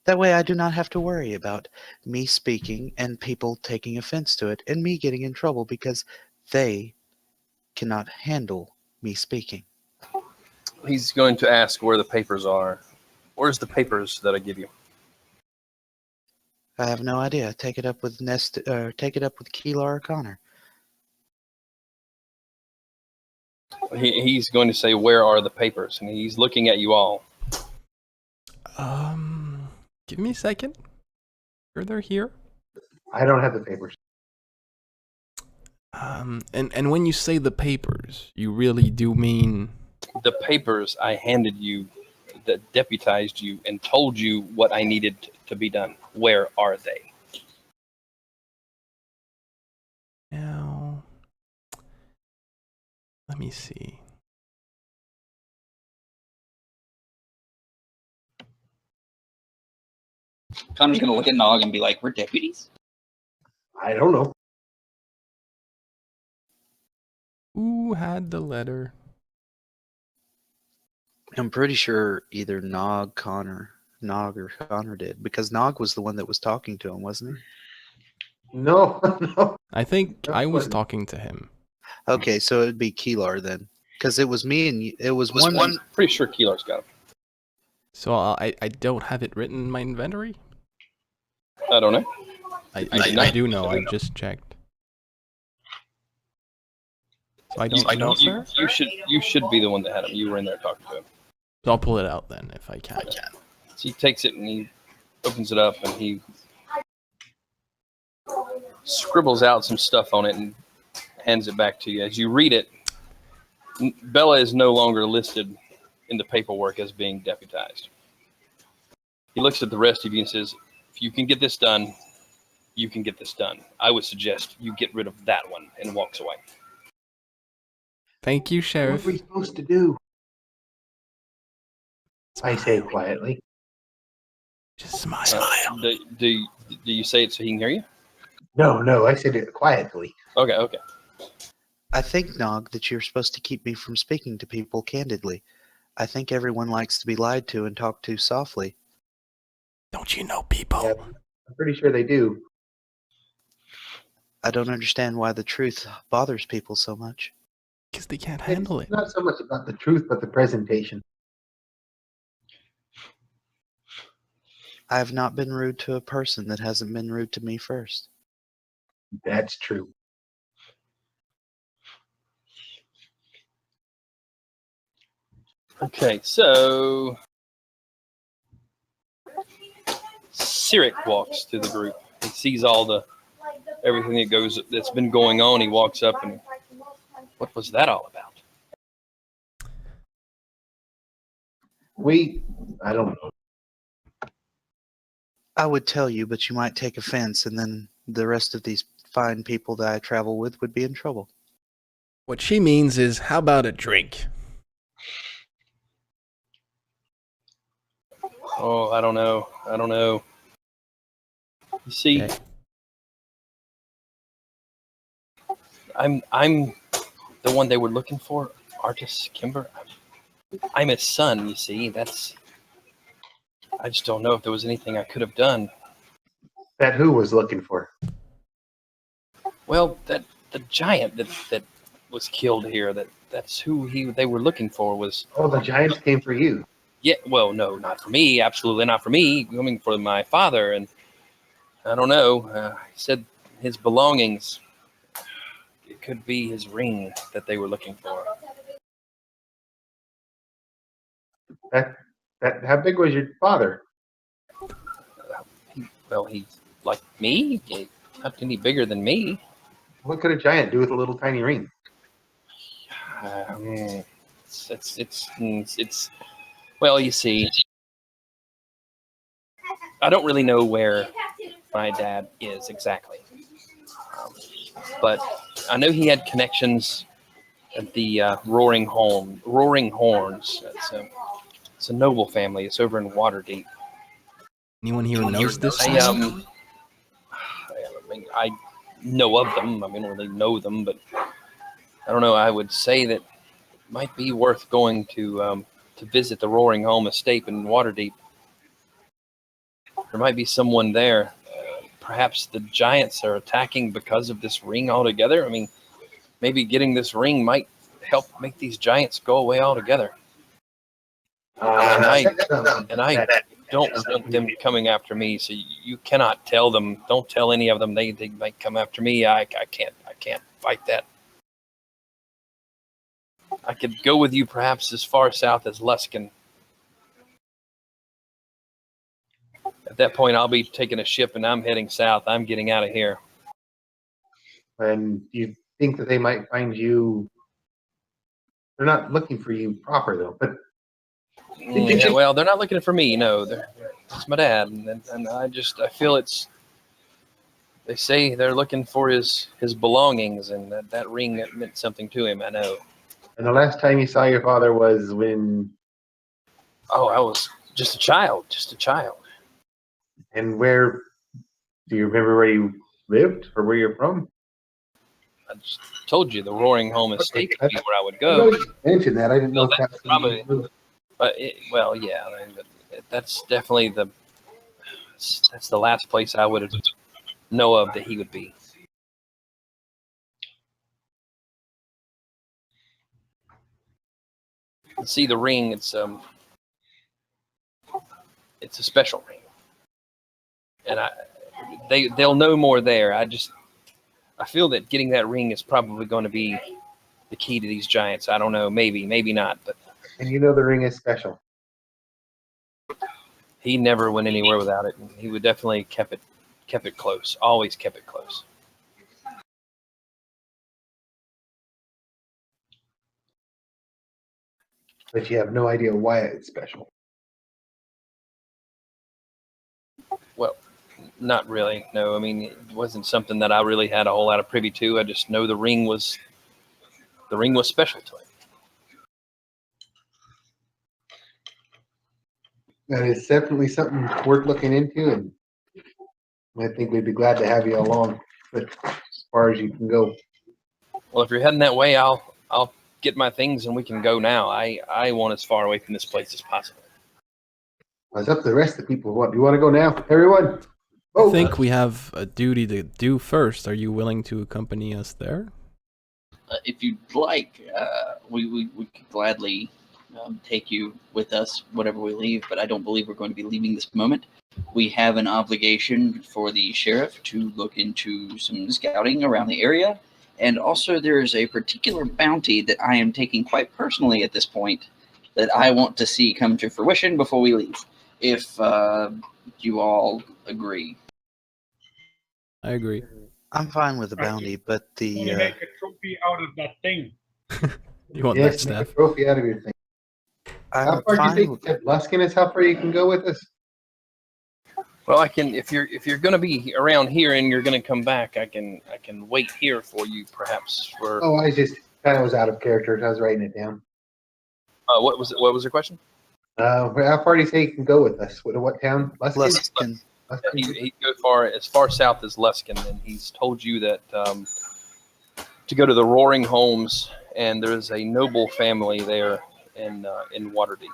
That way I do not have to worry about me speaking and people taking offense to it and me getting in trouble because they cannot handle me speaking. He's going to ask where the papers are. Where's the papers that I give you? I have no idea. Take it up with Keylar or Connor. He's going to say, where are the papers? And he's looking at you all. Give me a second. Sure, they're here. I don't have the papers. And when you say the papers, you really do mean The papers I handed you that deputized you and told you what I needed to be done. Where are they? now. me see. Connor's gonna look at Nog and be like, "We're deputies." I don't know. Who had the letter? I'm pretty sure either Nog or Connor did, because Nog was the one that was talking to him, wasn't he? No, no. I think That I was wasn't- talking to him. Okay, so it'd be Keylar then, because it was me and it was one. Pretty sure Keelar's got him. So I don't have it written in my inventory? I don't know. I do know, I just checked. So I don't know, sir? You should be the one that had him. You were in there talking to him. So I'll pull it out then if I can. So he takes it and he opens it up and he scribbles out some stuff on it and hands it back to you. As you read it, Bella is no longer listed in the paperwork as being deputized. He looks at the rest of you and says, if you can get this done, you can get this done. I would suggest you get rid of that one, and walks away. Thank you, What Sheriff. are we supposed to do? I say quietly. Just smile. Do you say it so he can hear you? No, I said it quietly. Okay. I think, Nog, that you're supposed to keep me from speaking to people candidly. I think everyone likes to be lied to and talked to softly. Don't you know people? Yeah, I'm pretty sure they do. I don't understand why the truth bothers people so much. Because they can't handle It's it. not so much about the truth, but the presentation. I have not been rude to a person that hasn't been rude to me first. That's true. Okay, so Cyric walks to the group. He sees everything that's been going on. He walks up and, what was that all about? I don't know. I would tell you, but you might take offense, and then the rest of these fine people that I travel with would be in trouble. What she means is, how about a drink? Oh, I don't know. You see, Okay. I'm the one they were looking for, Artis Kimber. I'm his son, you see. I just don't know if there was anything I could have done. That who was looking for? Well, the giant that was killed here, that's who they were looking for was. Oh, the giants came for you. Yeah, well, no, not for me. Absolutely not for me. Coming for my father, and I don't know. He said his belongings. It could be his ring that they were looking for. How big was your father? Well, he's like me. He's not any bigger than me. What could a giant do with a little tiny ring? It's well, you see, I don't really know where my dad is exactly, but I know he had connections at the Roaring Horns. It's a noble family. It's over in Waterdeep. Anyone here knows this? I know of them. I mean, I don't really know them, but I don't know. I would say that it might be worth going to visit the Roaring Home Estate in Waterdeep. There might be someone there. Perhaps the giants are attacking because of this ring altogether. I mean, maybe getting this ring might help make these giants go away altogether. And I don't want them coming after me. So you cannot tell them. Don't tell any of them they might come after me. I can't fight that. I could go with you perhaps as far south as Luskin. At that point, I'll be taking a ship and I'm heading south. I'm getting out of here. And you think that they might find you? They're not looking for you proper though. But Yeah, well, they're not looking for me. No, it's my dad, and I feel it's. They say they're looking for his belongings, and that ring that meant something to him. I know. And the last time you saw your father was when? Oh, I was just a child. Just a child. And where? Do you remember where you lived or where you're from? I just told you the Roaring Home Estate would be where I would I go. mentioned that. I didn't know Well, if that's that's probably. But well, yeah. I mean, that's definitely that's the last place I would know of that he would be. See the ring. It's a special ring, and they'll know more there. I feel that getting that ring is probably going to be the key to these giants. I don't know, maybe not, but And you know the ring is special. he never went anywhere without it. He would definitely kept it close. Always kept it close. But you have no idea why it's special. Well, not really. No, I mean it wasn't something that I really had a whole lot of privy to. I just know the ring was special to him. That is definitely something worth looking into, and I think we'd be glad to have you along, but as far as you can go. Well, if you're heading that way, I'll get my things and we can go now. I want as far away from this place as possible. It's up to the rest of the people. What do you want to go now, everyone? I think we have a duty to do first. Are you willing to accompany us there? If you'd like, we could gladly take you with us whatever we leave, but I don't believe we're going to be leaving this moment. We have an obligation for the sheriff to look into some scouting around the area, and also there is a particular bounty that I am taking quite personally at this point that I want to see come to fruition before we leave, if you all agree. I agree. I'm fine with the bounty, but You the make a trophy out of that thing. You want that Yes, make staff? a trophy out of your thing. How I'm far do you fine. think that Luskin is? How far you can go with us? Well, I can if you're going to be around here and you're going to come back, I can wait here for you perhaps for. Oh, I just kind of was out of character. I was writing it down. What was it? What was your question? How far do you say you can go with us? What town? Luskin. He'd go as far south as Luskin, and he's told you that to go to the Roaring Homes, and there's a noble family there in Waterdeep.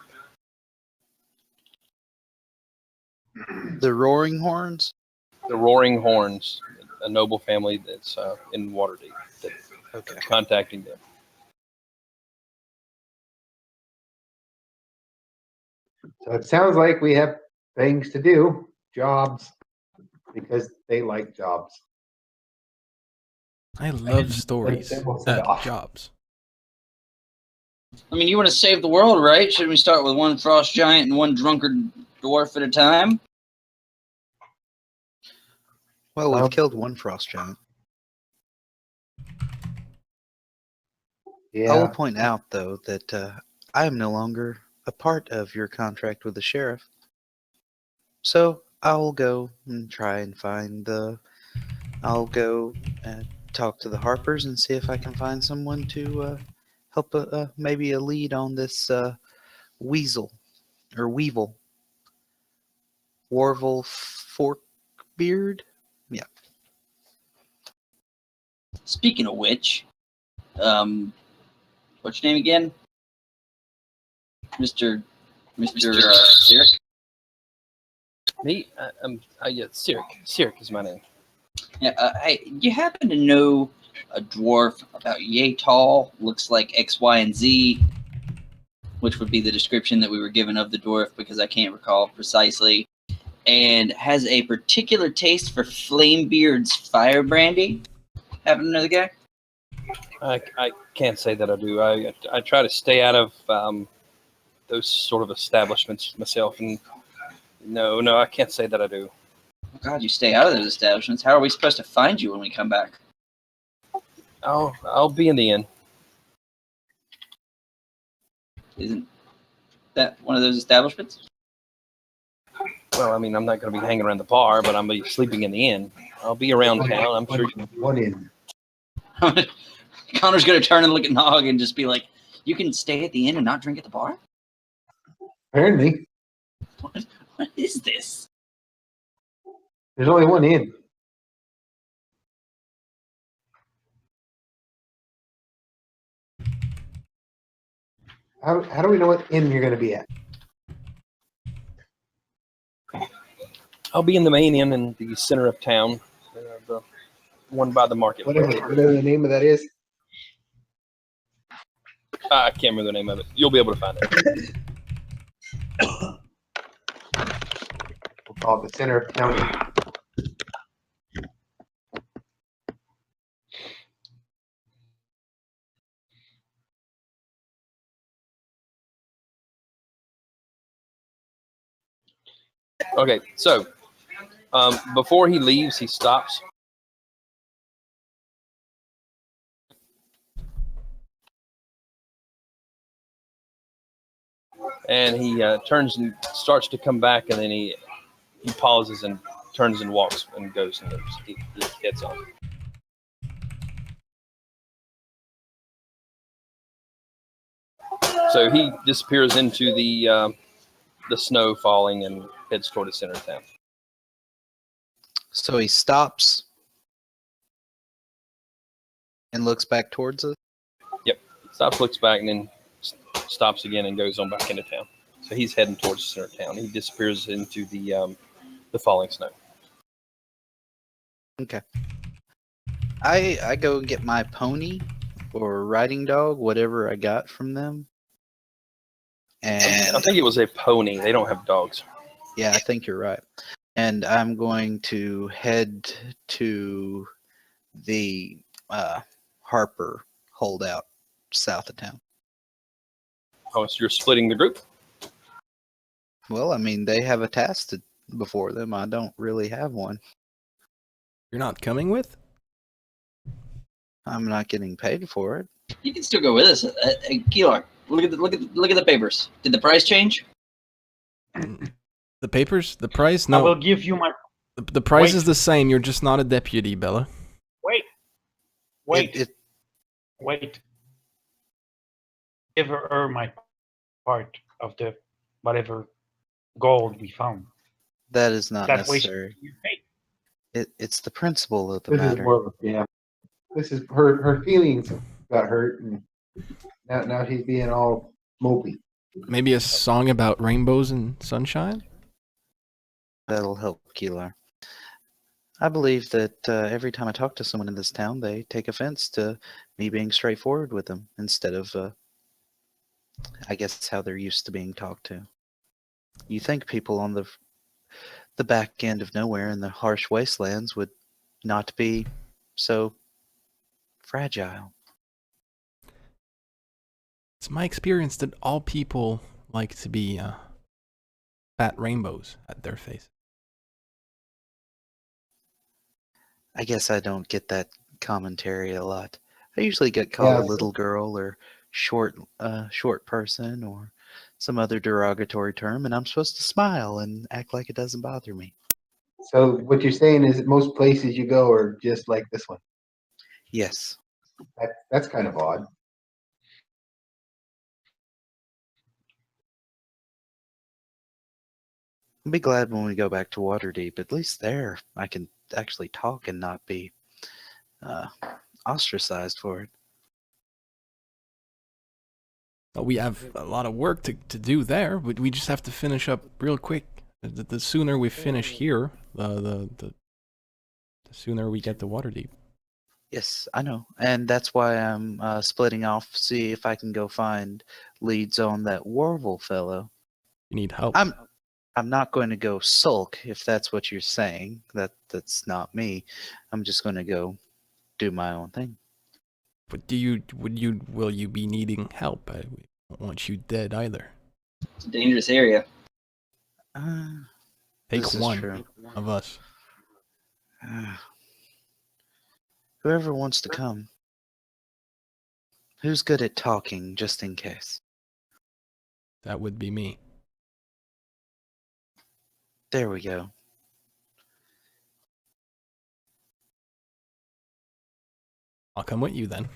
The Roaring Horns? The Roaring Horns, a noble family that's in Waterdeep. Okay. Contacting them. So it sounds like we have things to do, jobs, because they like jobs. I love stories. We'll send off. Jobs. I mean, you want to save the world, right? Shouldn't we start with one frost giant and one drunkard dwarf at a time? Well, we've killed one frost giant. I will Yeah. point out, though, that I am no longer a part of your contract with the sheriff. So I'll go and try and find I'll go and talk to the Harpers and see if I can find someone to help, maybe a lead on this weasel or weevil. Warvel Forkbeard? Yeah. Speaking of which, what's your name again? Mr. Sirik? Me? Yeah, Sirik. Sirik is my name. Yeah, hey, you happen to know a dwarf about yay tall, looks like X, Y, and Z, which would be the description that we were given of the dwarf because I can't recall precisely, and has a particular taste for Flamebeard's fire brandy? Happen to know the guy? I can't say that I do. I try to stay out of those sort of establishments myself, and no, I can't say that I do. Oh, God, you stay out of those establishments. How are we supposed to find you when we come back? I'll be in the inn. Isn't that one of those establishments? Well, I mean, I'm not going to be hanging around the bar, but I'm going to be sleeping in the inn. I'll be around town. I'm sure. One in. Connor's going to turn and look at Nog and just be like, You can stay at the inn and not drink at the bar? Apparently, What is this? there's only one inn. How do we know what inn you're going to be at? I'll be in the main inn in the center of town, the one by the marketplace. Whatever the name of that is. I can't remember the name of it. You'll be able to find it. We'll call it the center of town. Okay, so before he leaves, he stops. And he turns and starts to come back, and then he pauses and turns and walks and goes and he heads on. So he disappears into the snow falling and heads toward the center of town. So he stops and looks back towards us. Yep. Stops, looks back, and then stops again and goes on back into town. So he's heading towards the center of town. He disappears into the falling snow. Okay. I go get my pony or riding dog, whatever I got from them. And I think it was a pony. They don't have dogs. yeah, I think you're right. And I'm going to head to the Harper holdout south of town. Oh, so you're splitting the group? Well, I mean, they have a task before them. I don't really have one. You're not coming with? I'm not getting paid for it. You can still go with us. Keylar, look at the papers. Did the price change? The papers? The price? I will No. give you my. The price Wait. is the same. You're just not a deputy, Bella. Wait. Wait. Give her my part of the whatever gold we found. That is not That way necessary. you pay. It's the principle of the This is matter. more of a scam. This is her feelings got hurt, and now she's being all mopey. Maybe a song about rainbows and sunshine? That'll help, Keylar. I believe that every time I talk to someone in this town, they take offense to me being straightforward with them instead of, I guess, how they're used to being talked to. You think people on the back end of nowhere in the harsh wastelands would not be so fragile. It's my experience that all people like to be fat rainbows at their face. I guess I don't get that commentary a lot. I usually get called a little girl or short person or some other derogatory term, and I'm supposed to smile and act like it doesn't bother me. So what you're saying is that most places you go are just like this one. Yes. That's kind of odd. I'll be glad when we go back to Waterdeep. At least there I can actually talk and not be ostracized for it. But we have a lot of work to do there, but we just have to finish up real quick. The sooner we finish here, the sooner we get to Waterdeep. Yes, I know. And that's why I'm splitting off, see if I can go find leads on that Warble fellow. You need help. I'm not going to go sulk, if that's what you're saying. That's not me. I'm just going to go do my own thing. But will you be needing help? I don't want you dead either. It's a dangerous area. Take This is one true. of us. Whoever wants to come. Who's good at talking, just in case? That would be me. There we go. I'll come with you then.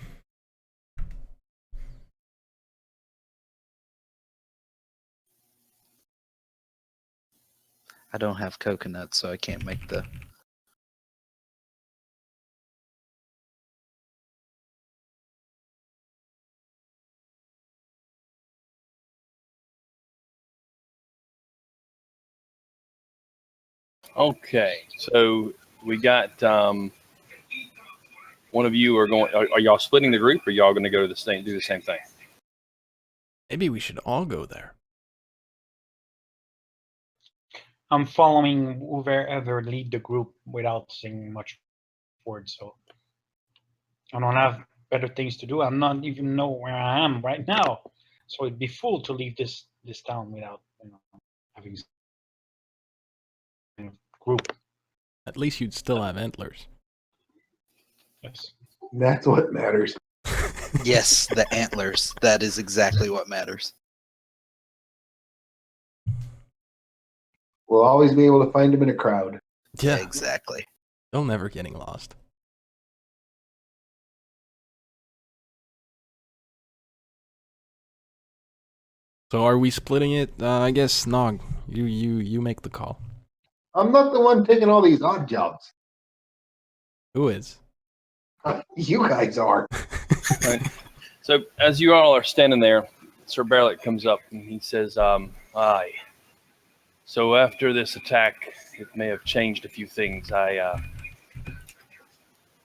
I don't have coconut, so I can't make the. Okay, so we got one of you are going. Are y'all splitting the group, or y'all going to go to the same, do the same thing? Maybe we should all go there. I'm following whoever lead the group without saying much words. So I don't have better things to do. I'm not even know where I am right now. So it'd be fool to leave this town without having some kind of group. At least you'd still have antlers. Yes. That's what matters. Yes, the antlers. That is exactly what matters. We'll always be able to find him in a crowd. Yeah, Exactly. they'll never getting lost. So are we splitting it? I guess Nog, you make the call. I'm not the one taking all these odd jobs. Who is? You guys are. Right. So as you all are standing there, Sir Barrett comes up and he says, "Aye. So after this attack, it may have changed a few things.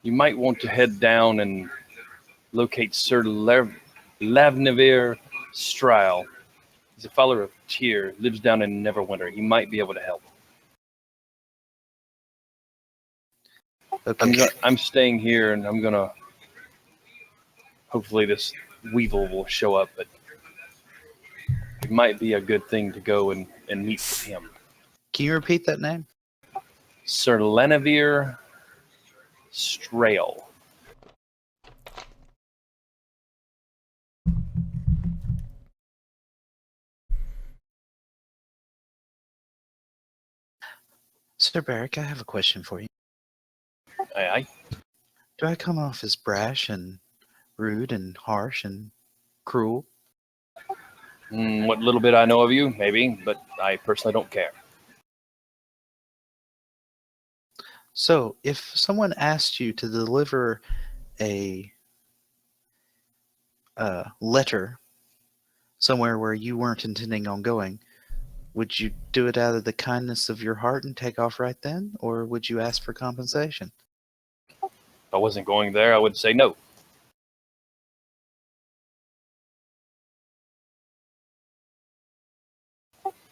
You might want to head down and locate Sir Lavnivir Stryle. He's a follower of Tyr, lives down in Neverwinter. He might be able to help. Okay. I'm staying here, and I'm gonna. Hopefully, this weevil will show up, but it might be a good thing to go and meet with him. Can you repeat that name? Sir Lenivir Strail. Sir Barrick, I have a question for you. Aye. Do I come off as brash and rude and harsh and cruel? What little bit I know of you, maybe, but I personally don't care. So, if someone asked you to deliver a letter somewhere where you weren't intending on going, would you do it out of the kindness of your heart and take off right then, or would you ask for compensation? If I wasn't going there, I would say no.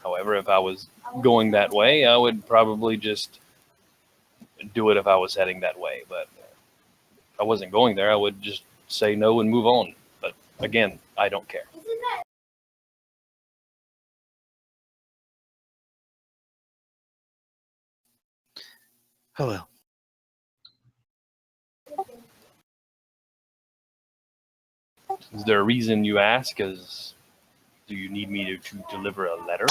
However, if I was going that way, I would probably just do it if I was heading that way. But if I wasn't going there, I would just say no and move on. But again, I don't care. Oh well. Is there a reason you ask? Do you need me to deliver a letter?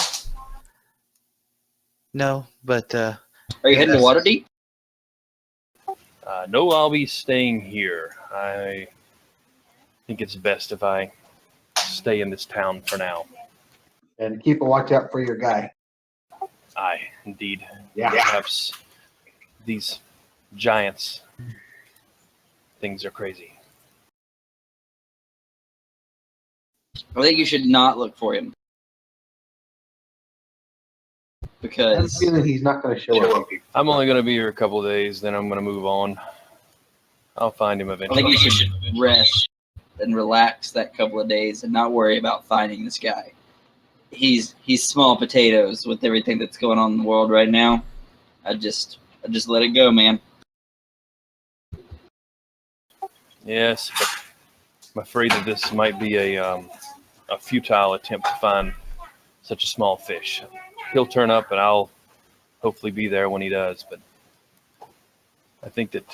No, but Are you heading to Waterdeep? No, I'll be staying here. I think it's best if I stay in this town for now. And keep a watch out for your guy. Aye, indeed. Yeah. Perhaps these giants, things are crazy. I think you should not look for him. I have a Because feeling he's not going to show up. I'm only going to be here a couple of days, then I'm going to move on. I'll find him I eventually. think you should rest and relax that couple of days and not worry about finding this guy. He's small potatoes with everything that's going on in the world right now. I just let it go, man. Yes, but I'm afraid that this might be a futile attempt to find such a small fish. He'll turn up, and I'll hopefully be there when he does. But I think that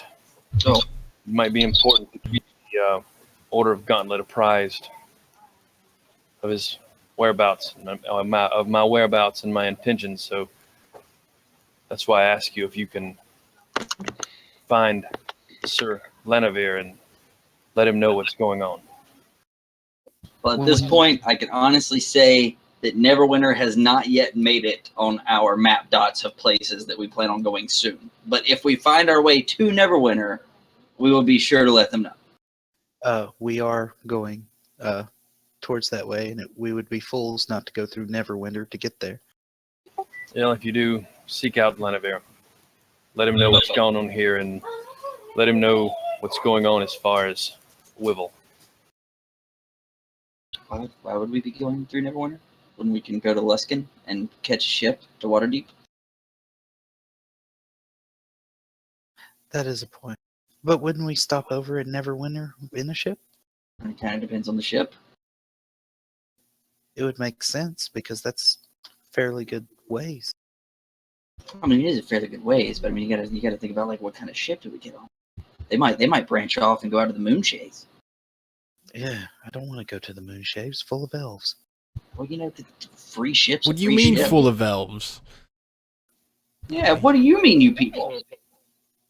Oh. it might be important to keep the Order of Gauntlet apprised of his whereabouts, of my whereabouts and my intentions. So that's why I ask you if you can find Sir Lenivir and let him know what's going on. Well, at this point, I can honestly say that Neverwinter has not yet made it on our map dots of places that we plan on going soon. But if we find our way to Neverwinter, we will be sure to let them know. We are going towards that way, and we would be fools not to go through Neverwinter to get there. If you do seek out Lanavere, let him know what's going on here, and let him know what's going on as far as Wivel. Why would we be going through Neverwinter when we can go to Luskin and catch a ship to Waterdeep? That is a point. But wouldn't we stop over at Neverwinter in the ship? It kind of depends on the ship. It would make sense because that's fairly good ways. I mean, it is a fairly good ways, but I mean, you gotta think about like what kind of ship do we get on? They might branch off and go out to the Moonshades. Yeah, I don't want to go to the Moonshaves full of elves. Well, the free ships. What do you mean full of elves? Yeah, what do you mean, you people?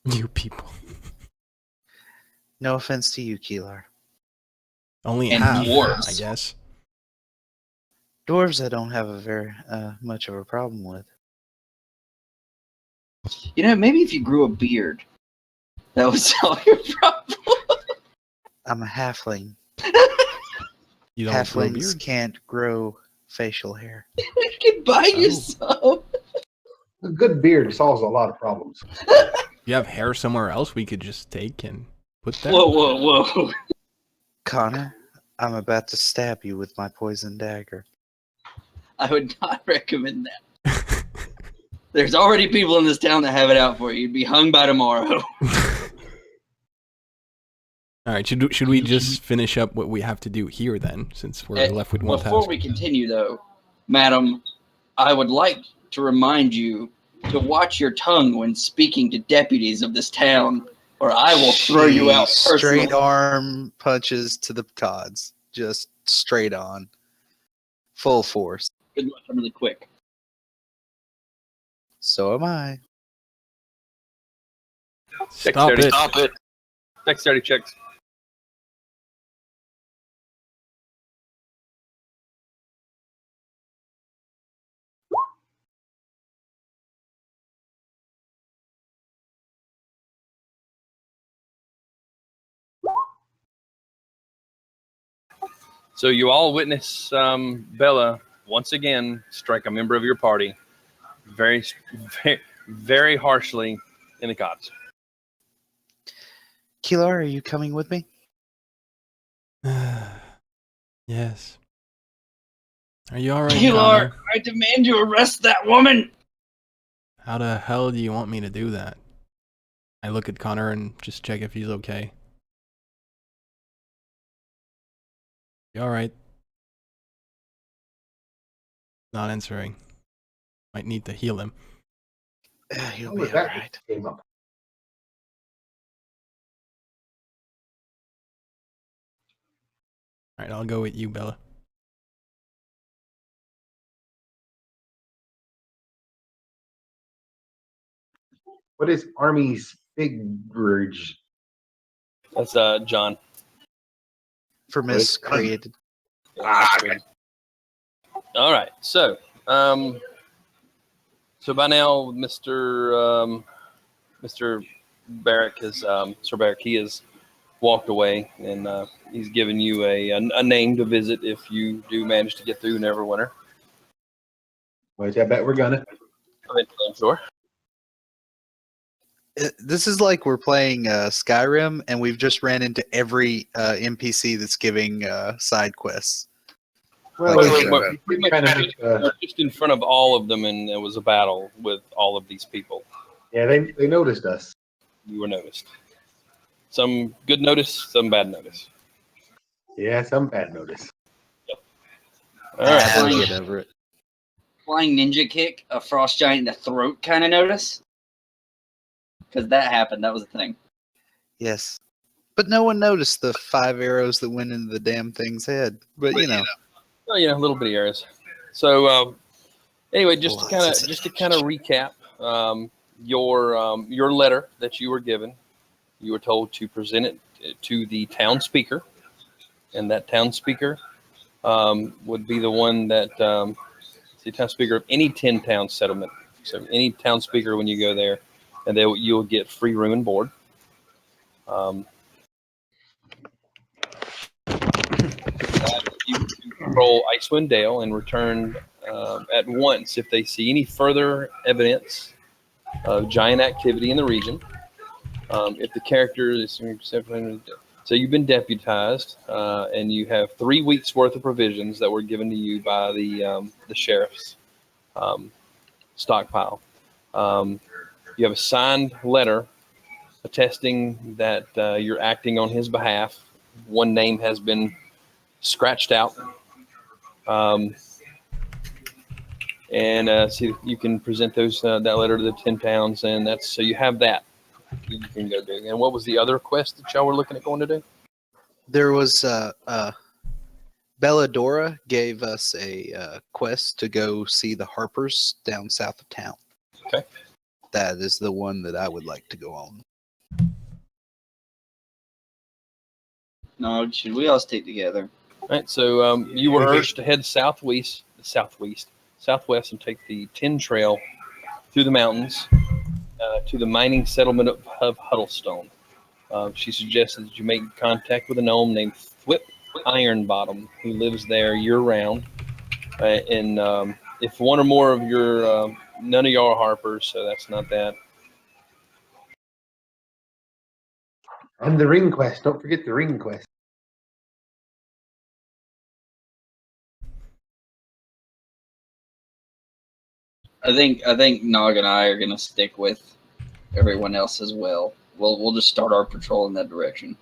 You people. No offense to you, Keylar. Only And half, dwarves. I guess. Dwarves I don't have a very much of a problem with. Maybe if you grew a beard, that would solve your problem. I'm a halfling. You don't grow a Halflings beard? can't grow facial hair. You can buy you some. A good beard solves a lot of problems. If you have hair somewhere else, we could just take and put that. Whoa. Connor, I'm about to stab you with my poison dagger. I would not recommend that. There's already people in this town that have it out for you. You'd be hung by tomorrow. All right, should we just finish up what we have to do here then, since we're left with one Before task? we continue, though, madam, I would like to remind you to watch your tongue when speaking to deputies of this town, or I will throw you out personally. Straight arm punches to the cods. Just straight on. Full force. Good luck, I'm really quick. So am I. Stop it. Stop it. Dexterity checks. So you all witness Bella once again strike a member of your party very, very, very harshly in the cots. Keylar, are you coming with me? Yes. Are you alright, Keylar, Connor? I demand you arrest that woman! How the hell do you want me to do that? I look at Connor and just check if he's okay. You alright? Not answering. Might need to heal him. He'll How be was that alright. came up? Alright, I'll go with you, Bella. What is Army's big bridge? That's John. For miscreated. All right. So by now, Mr. Barrack has Sir Barrack, he has walked away, and he's given you a name to visit if you do manage to get through Neverwinter. Which I bet we're gonna. I'm sure. This is like we're playing Skyrim, and we've just ran into every NPC that's giving side quests. Well, Like, We're pretty much kind of, just in front of all of them, and there was a battle with all of these people. yeah, they noticed us. You were noticed. Some good notice, some bad notice. Yeah, some bad notice. All right. I'll get over it. Flying ninja kick a frost giant in the throat kind of notice? Because that happened. That was a thing. Yes. But no one noticed the 5 arrows that went into the damn thing's head. But you know. Oh yeah, a little bit of errors. So anyway, just Well, to kind that's of recap, your letter that you were given, you were told to present it to the town speaker, and that town speaker would be the one that the town speaker of any 10-town settlement. So any town speaker when you go there, and you'll get free room and board. You control Icewind Dale and return at once if they see any further evidence of giant activity in the region. If the character is so you've been deputized, and you have 3 weeks worth of provisions that were given to you by the sheriff's stockpile. You have a signed letter attesting that you're acting on his behalf. One name has been scratched out. And so you can present that letter to the 10 towns, and so you have that. You can go do. And what was the other quest that y'all were looking at going to do? There was Belladora gave us a quest to go see the Harpers down south of town. Okay. That is the one that I would like to go on. No, should we all stick together? All right. So you were urged to head southwest, and take the 10 trail through the mountains to the mining settlement of Huddlestone. She suggested that you make contact with a gnome named Thwip Ironbottom, who lives there year-round. And if one or more of your, none of y'all are Harpers, so that's not that. And the ring quest. Don't forget the ring quest. I think Nog and I are gonna stick with everyone else as well. We'll just start our patrol in that direction.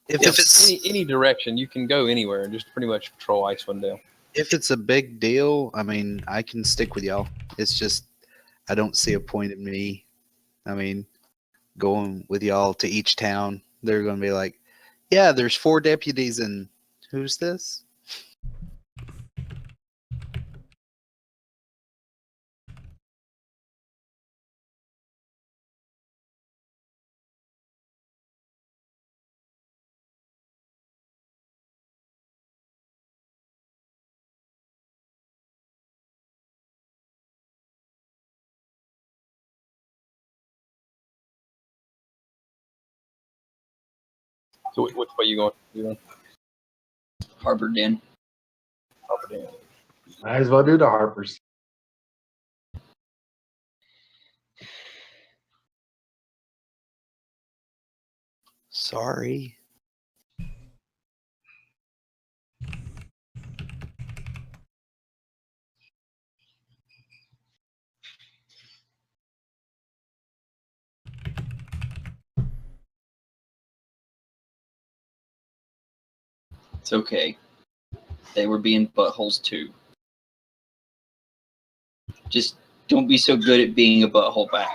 If If it's it's any direction, you can go anywhere and just pretty much patrol Icewind Dale. if it's a big deal, I mean, I can stick with y'all. It's just I don't see a point in me. I mean, going with y'all to each town. They're going to be like, yeah, there's 4 deputies, and who's this? So which way you going? You going Harbor Den. up or down? Might as well do the Harpers. Sorry. It's okay. They were being buttholes too. Just don't be so good at being a butthole back.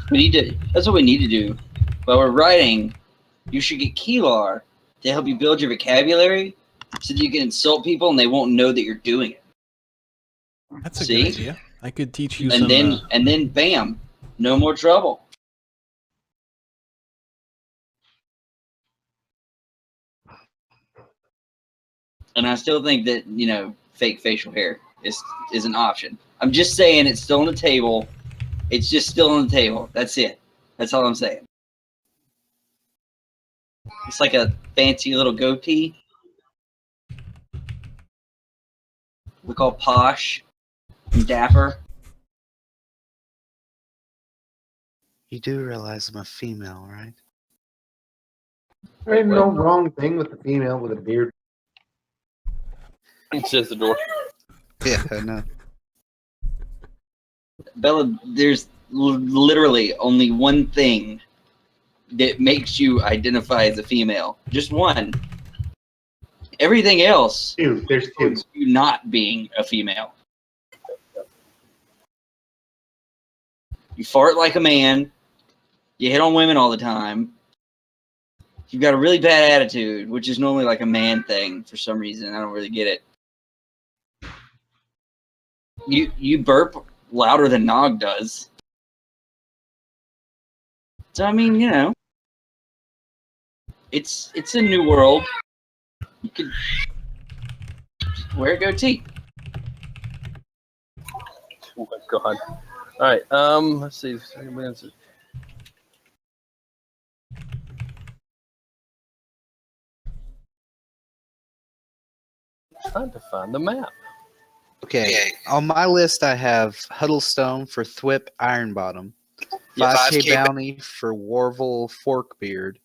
That's what we need to do. While we're writing, you should get Keylar to help you build your vocabulary so that you can insult people and they won't know that you're doing it. That's a See? good idea. I could teach you And some. then bam, no more trouble. And I still think that, fake facial hair is an option. I'm just saying it's still on the table. It's just still on the table. That's it. That's all I'm saying. It's like a fancy little goatee. We call posh and dapper. You do realize I'm a female, right? There ain't no wrong thing with the female with a beard. Says the door. Yeah, I know. Bella, there's literally only one thing that makes you identify as a female. Just one. Everything else There's two. is you not being a female. You fart like a man. You hit on women all the time. You've got a really bad attitude, which is normally like a man thing for some reason. I don't really get it. You burp louder than Nog does. So I mean, It's a new world. You could wear a goatee. Oh my god. All right. Let's see. Trying to find the map. Okay, on my list I have Huddlestone for Thwip Ironbottom, Yeah, 5K bounty for Warvel Forkbeard,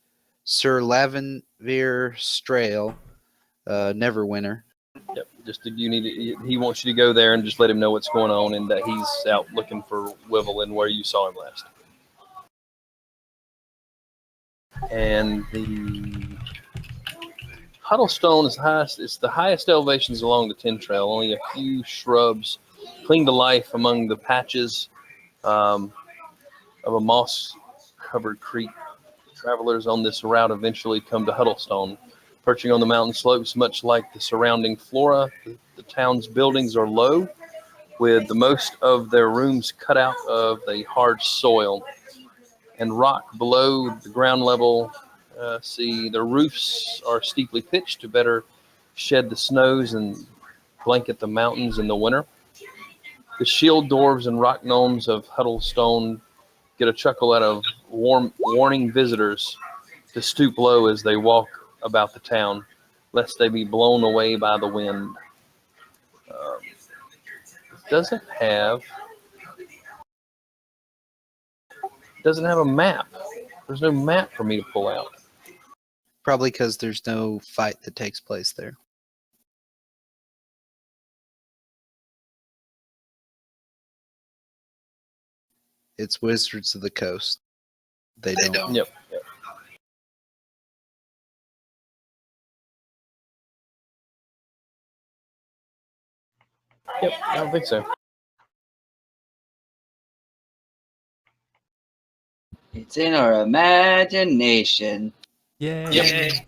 Sir Lavenvere Strail, Neverwinter. Yep. Just you need to, he wants you to go there and just let him know what's going on and that he's out looking for Wivel and where you saw him last. And the Huddlestone is highest. It's the highest elevations along the Tin Trail. Only a few shrubs cling to life among the patches of a moss-covered creek. Travelers on this route eventually come to Huddlestone. Perching on the mountain slopes, much like the surrounding flora, the town's buildings are low, with the most of their rooms cut out of the hard soil and rock below the ground level. The roofs are steeply pitched to better shed the snows and blanket the mountains in the winter. The shield dwarves and rock gnomes of Huddlestone get a chuckle out of warning visitors to stoop low as they walk about the town, lest they be blown away by the wind. It doesn't have a map. There's no map for me to pull out. Probably because there's no fight that takes place there. It's Wizards of the Coast. They don't. Yep. Yep, I don't think so. It's in our imagination. Yeah. Yep.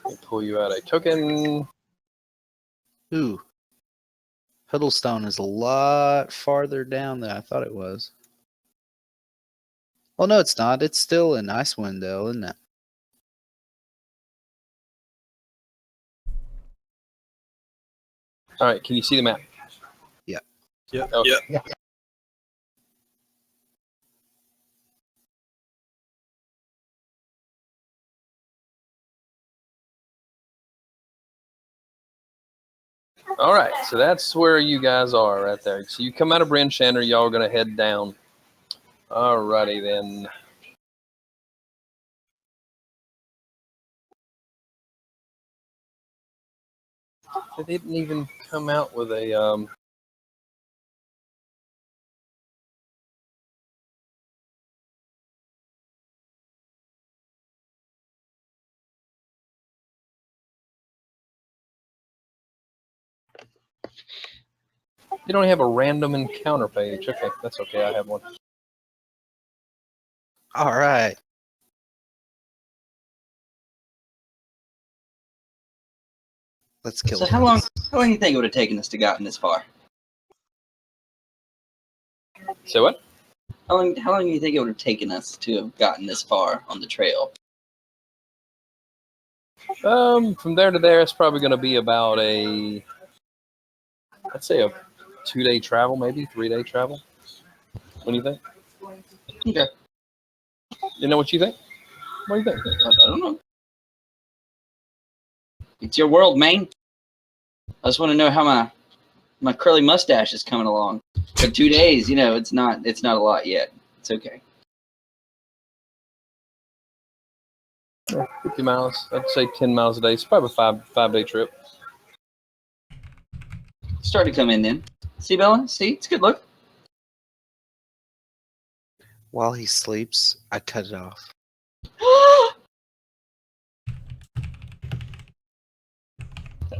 I'll pull you out a token. Ooh. Huddlestone is a lot farther down than I thought it was. Well, no, it's not. It's still in Icewind, though, isn't it? All right, can you see the map? Yeah. Yep. Okay. Yeah. All right, so that's where you guys are right there. So you come out of Bryn, Shander, y'all are going to head down. All righty then. They didn't even come out with a they don't have a random encounter page. Okay, that's okay. I have one. All right. Let's kill So it. how long do you think it would have taken us to gotten this far? So what? How long do you think it would have taken us to have gotten this far on the trail? From there to there, it's probably going to be about I'd say a 2-day travel, maybe 3-day travel. What do you think? Okay. You know what you think? What do you think? I don't know. It's your world, man. I just want to know how my curly mustache is coming along. For 2 days, it's not a lot yet. It's okay. 50 miles. I'd say 10 miles a day. It's probably a 5-day trip. Start to come in then. See, Bella? See? It's a good look. While he sleeps, I cut it off.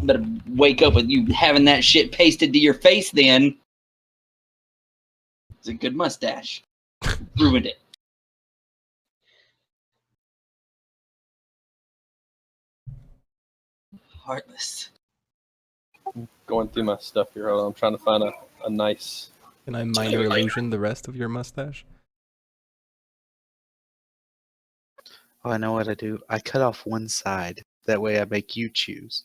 Better wake up with you having that shit pasted to your face then. It's a good mustache. Ruined it. Heartless. Going through my stuff here. Hold on, I'm trying to find a nice. Can I minor illusion the rest of your mustache? Oh, I know what I do. I cut off one side. That way I make you choose.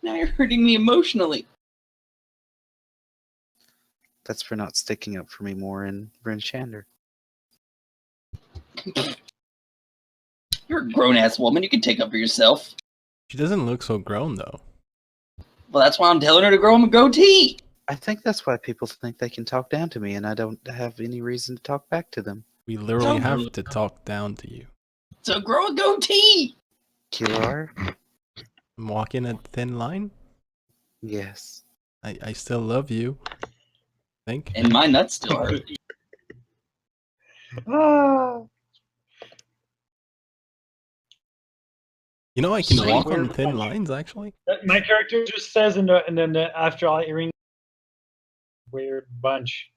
Now you're hurting me emotionally. That's for not sticking up for me more in Bryn Shander. You're a grown ass woman. You can take up for yourself. She doesn't look so grown though. Well, that's why I'm telling her to grow him a goatee. I think that's why people think they can talk down to me, and I don't have any reason to talk back to them. We literally So- have to talk down to you. So grow a goatee. Keylar? I'm walking a thin line. Yes. I still love you. I think. And my nuts still hurt. You know I can Sweet. walk on thin lines actually. My character just says in the after all hearing, weird bunch.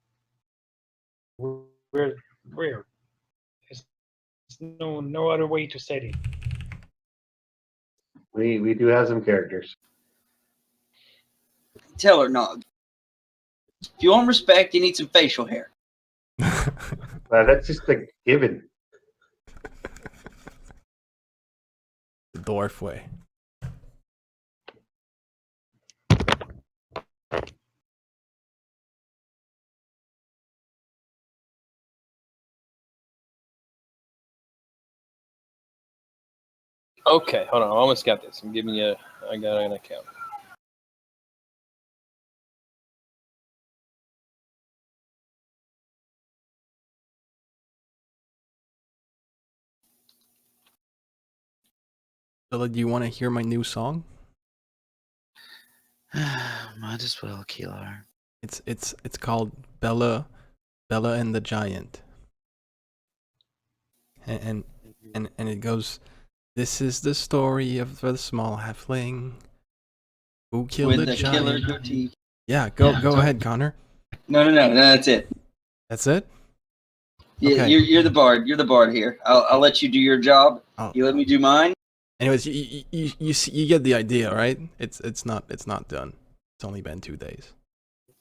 Weird. There's no other way to say it. We do have some characters. Tell her, Nog. If you want respect, you need some facial hair. That's just a given. The dwarf way. Okay, hold on. I almost got this. I'm giving you. I got an account. So, do you want to hear my new song? Might as well, Keylar. It's called Bella and the Giant. And it goes, this is the story of the small halfling who killed With the the killer giant. goatee. Yeah, go Yeah, ahead, Connor. No, that's it. That's it? Yeah, Okay. you're the bard. You're the bard here. I'll let you do your job. Oh. You let me do mine. Anyways, you get the idea, right? It's not done. It's only been 2 days.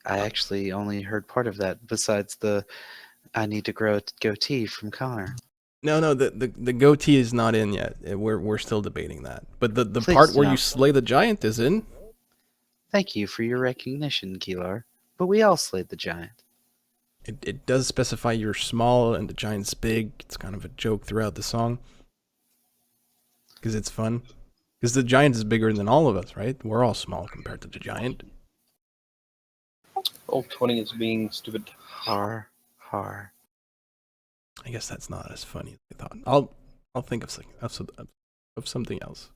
I actually only heard part of that, besides the I need to grow a goatee from Connor. No, the goatee is not in yet. We're still debating that. But the Please part do where you not. slay the giant is in. Thank you for your recognition, Keylar. But we all slayed the giant. It does specify you're small and the giant's big. It's kind of a joke throughout the song. Because it's fun. Because the giant is bigger than all of us, right? We're all small compared to the giant. Roll 20 is being stupid. Har. I guess that's not as funny as I thought. I'll think of something else.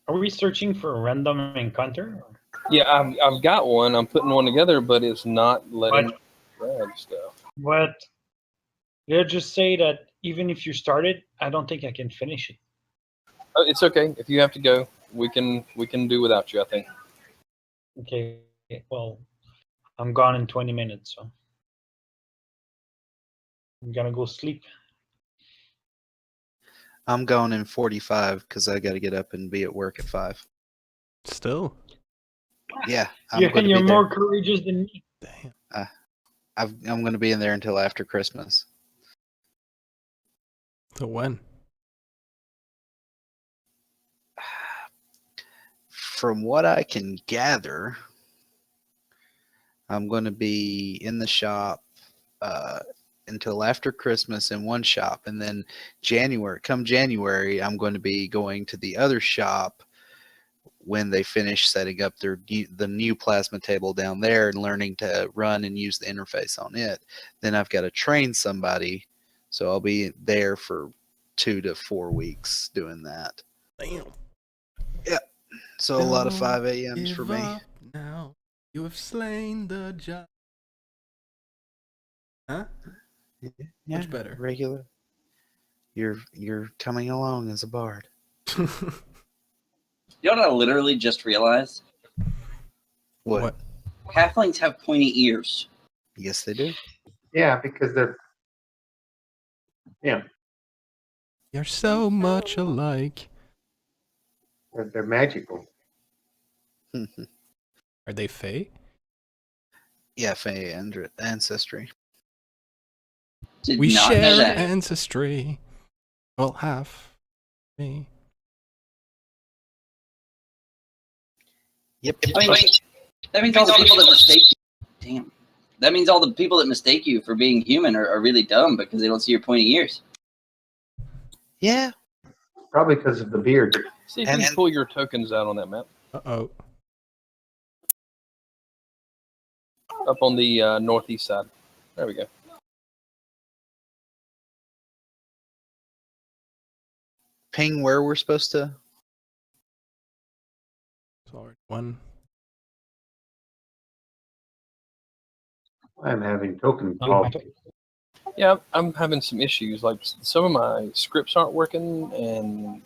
Are we searching for a random encounter? Yeah, I've got one. I'm putting one together, but it's not letting drag stuff. What? Let's just say that even if you started, I don't think I can finish it. Oh, it's okay. If you have to go, we can do without you, I think. Okay, well, I'm gone in 20 minutes, so I'm gonna go sleep. I'm going in 45 because I got to get up and be at work at 5. Still. Yeah, You're going to be more courageous than me. Damn. I'm going to be in there until after Christmas. So when? From what I can gather, I'm going to be in the shop until after Christmas in one shop, and then come January, I'm going to be going to the other shop when they finish setting up the new plasma table down there and learning to run and use the interface on it. Then I've got to train somebody, so I'll be there for 2 to 4 weeks doing that. Damn. So a lot of 5 a.m.s for me. Now you have slain the giant. Huh? Yeah, Much better. Regular. You're coming along as a bard. You know what I literally just realized? What? Halflings have pointy ears. Yes, they do. Yeah, because they're You're so much alike. they're magical. Are they Fae? Yeah, Fae ancestry. Did We not know share that. ancestry. Well, half me. Yep. I mean, that means all the people that mistake you. Damn. That means all the people that mistake you for being human are really dumb because they don't see your pointy ears. Yeah. Probably because of the beard. See if you can pull your tokens out on that map. Uh-oh. Up on the northeast side. There we go. Ping where we're supposed to. Sorry. One. I'm having token Oh, called. Yeah, I'm having some issues. Like some of my scripts aren't working, and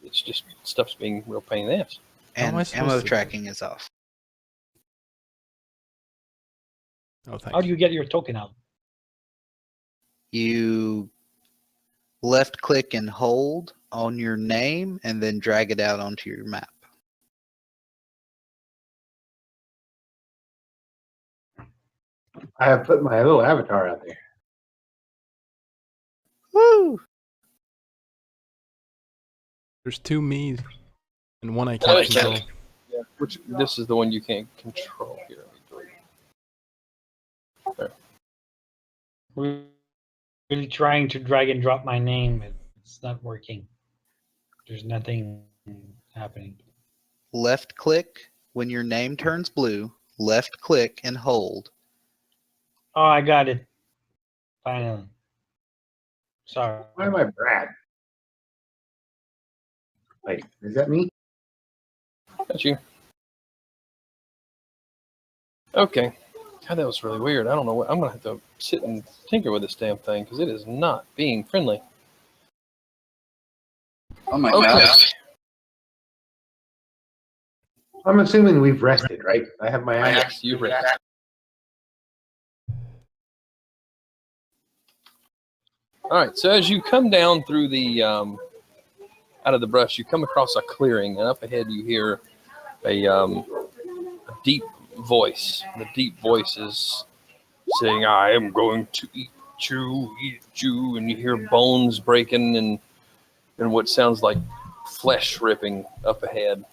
it's just stuff's being real pain in the ass. How am And I supposed ammo to- tracking is off. Oh, thanks. How do you get your token out? You left click and hold on your name and then drag it out onto your map. I have put my little avatar out there. Woo! There's two me's and one I can't control. Yeah, which this is the one you can't control here. There. We're really trying to drag and drop my name. It's not working. There's nothing happening. Left click when your name turns blue. Left click and hold. Oh, I got it. Finally. Sorry. Why am I Brad? Wait, is that me? That's you. Okay. God, that was really weird. I don't know what I'm gonna have to sit and tinker with this damn thing because it is not being friendly. Oh my Okay. god. I'm assuming we've rested, right? I have my eye. Yes, you read. All right. So as you come down through the out of the brush, you come across a clearing, and up ahead you hear a deep voice. The deep voice is saying, "I am going to eat you," and you hear bones breaking and what sounds like flesh ripping up ahead.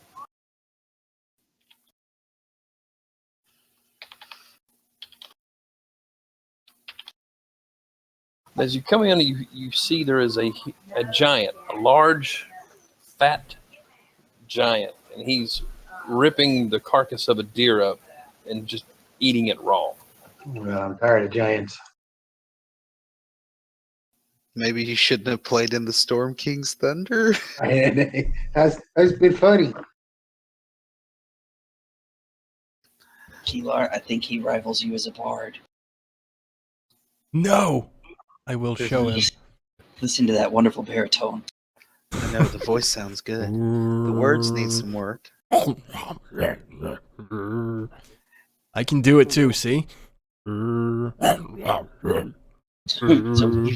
As you come in, you see there is a giant, a large, fat giant, and he's ripping the carcass of a deer up and just eating it raw. Well, I'm tired of giants. Maybe you shouldn't have played in the Storm King's Thunder. That's been funny. Keylar, I think he rivals you as a bard. No! I will show him. Listen to that wonderful baritone. I know the voice sounds good. The words need some work. I can do it too, see? So,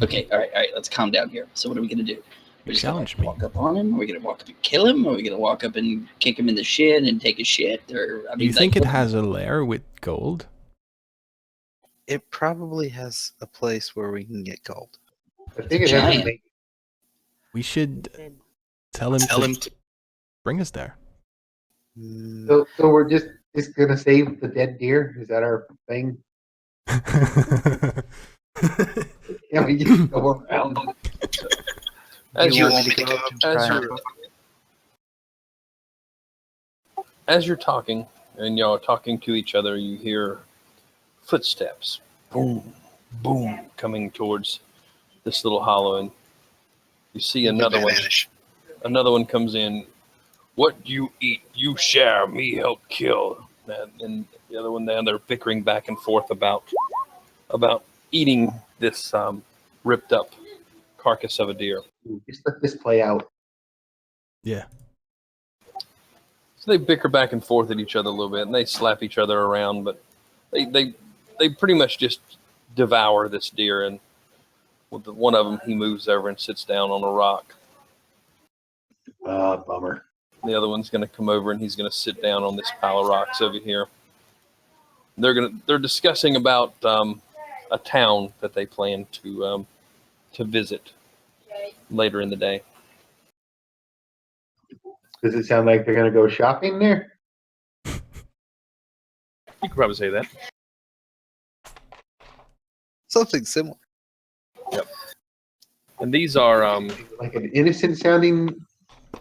okay, all right, let's calm down here. So what are we gonna do? We're just gonna Challenge me. walk up on him? Are we gonna walk up and kill him? Are we gonna walk up and kick him in the shin and take his shit? Or I Do mean, you think like, it has a lair with gold? It probably has a place where we can get gold. I think it has Giant. to make We should tell him to bring us there. Mm, so we're just gonna save the dead deer? Is that our thing? Yeah, we just go around. As you you're, want me to go up and as try you're, as you're talking and y'all are talking to each other, you hear footsteps, boom, boom, coming towards this little hollow, and you see another one. Another one comes in. What you eat, you share. Me help kill. And the other one down there bickering back and forth about eating this ripped up carcass of a deer. Just let this play out. Yeah. So they bicker back and forth at each other a little bit, and they slap each other around, but they pretty much just devour this deer. And with one of them, he moves over and sits down on a rock. Bummer. The other one's going to come over and he's going to sit down on this pile of rocks over here. They're discussing about a town that they plan to visit later in the day. Does it sound like they're going to go shopping there? You could probably say that. Something similar. Yep. And these are Like an innocent sounding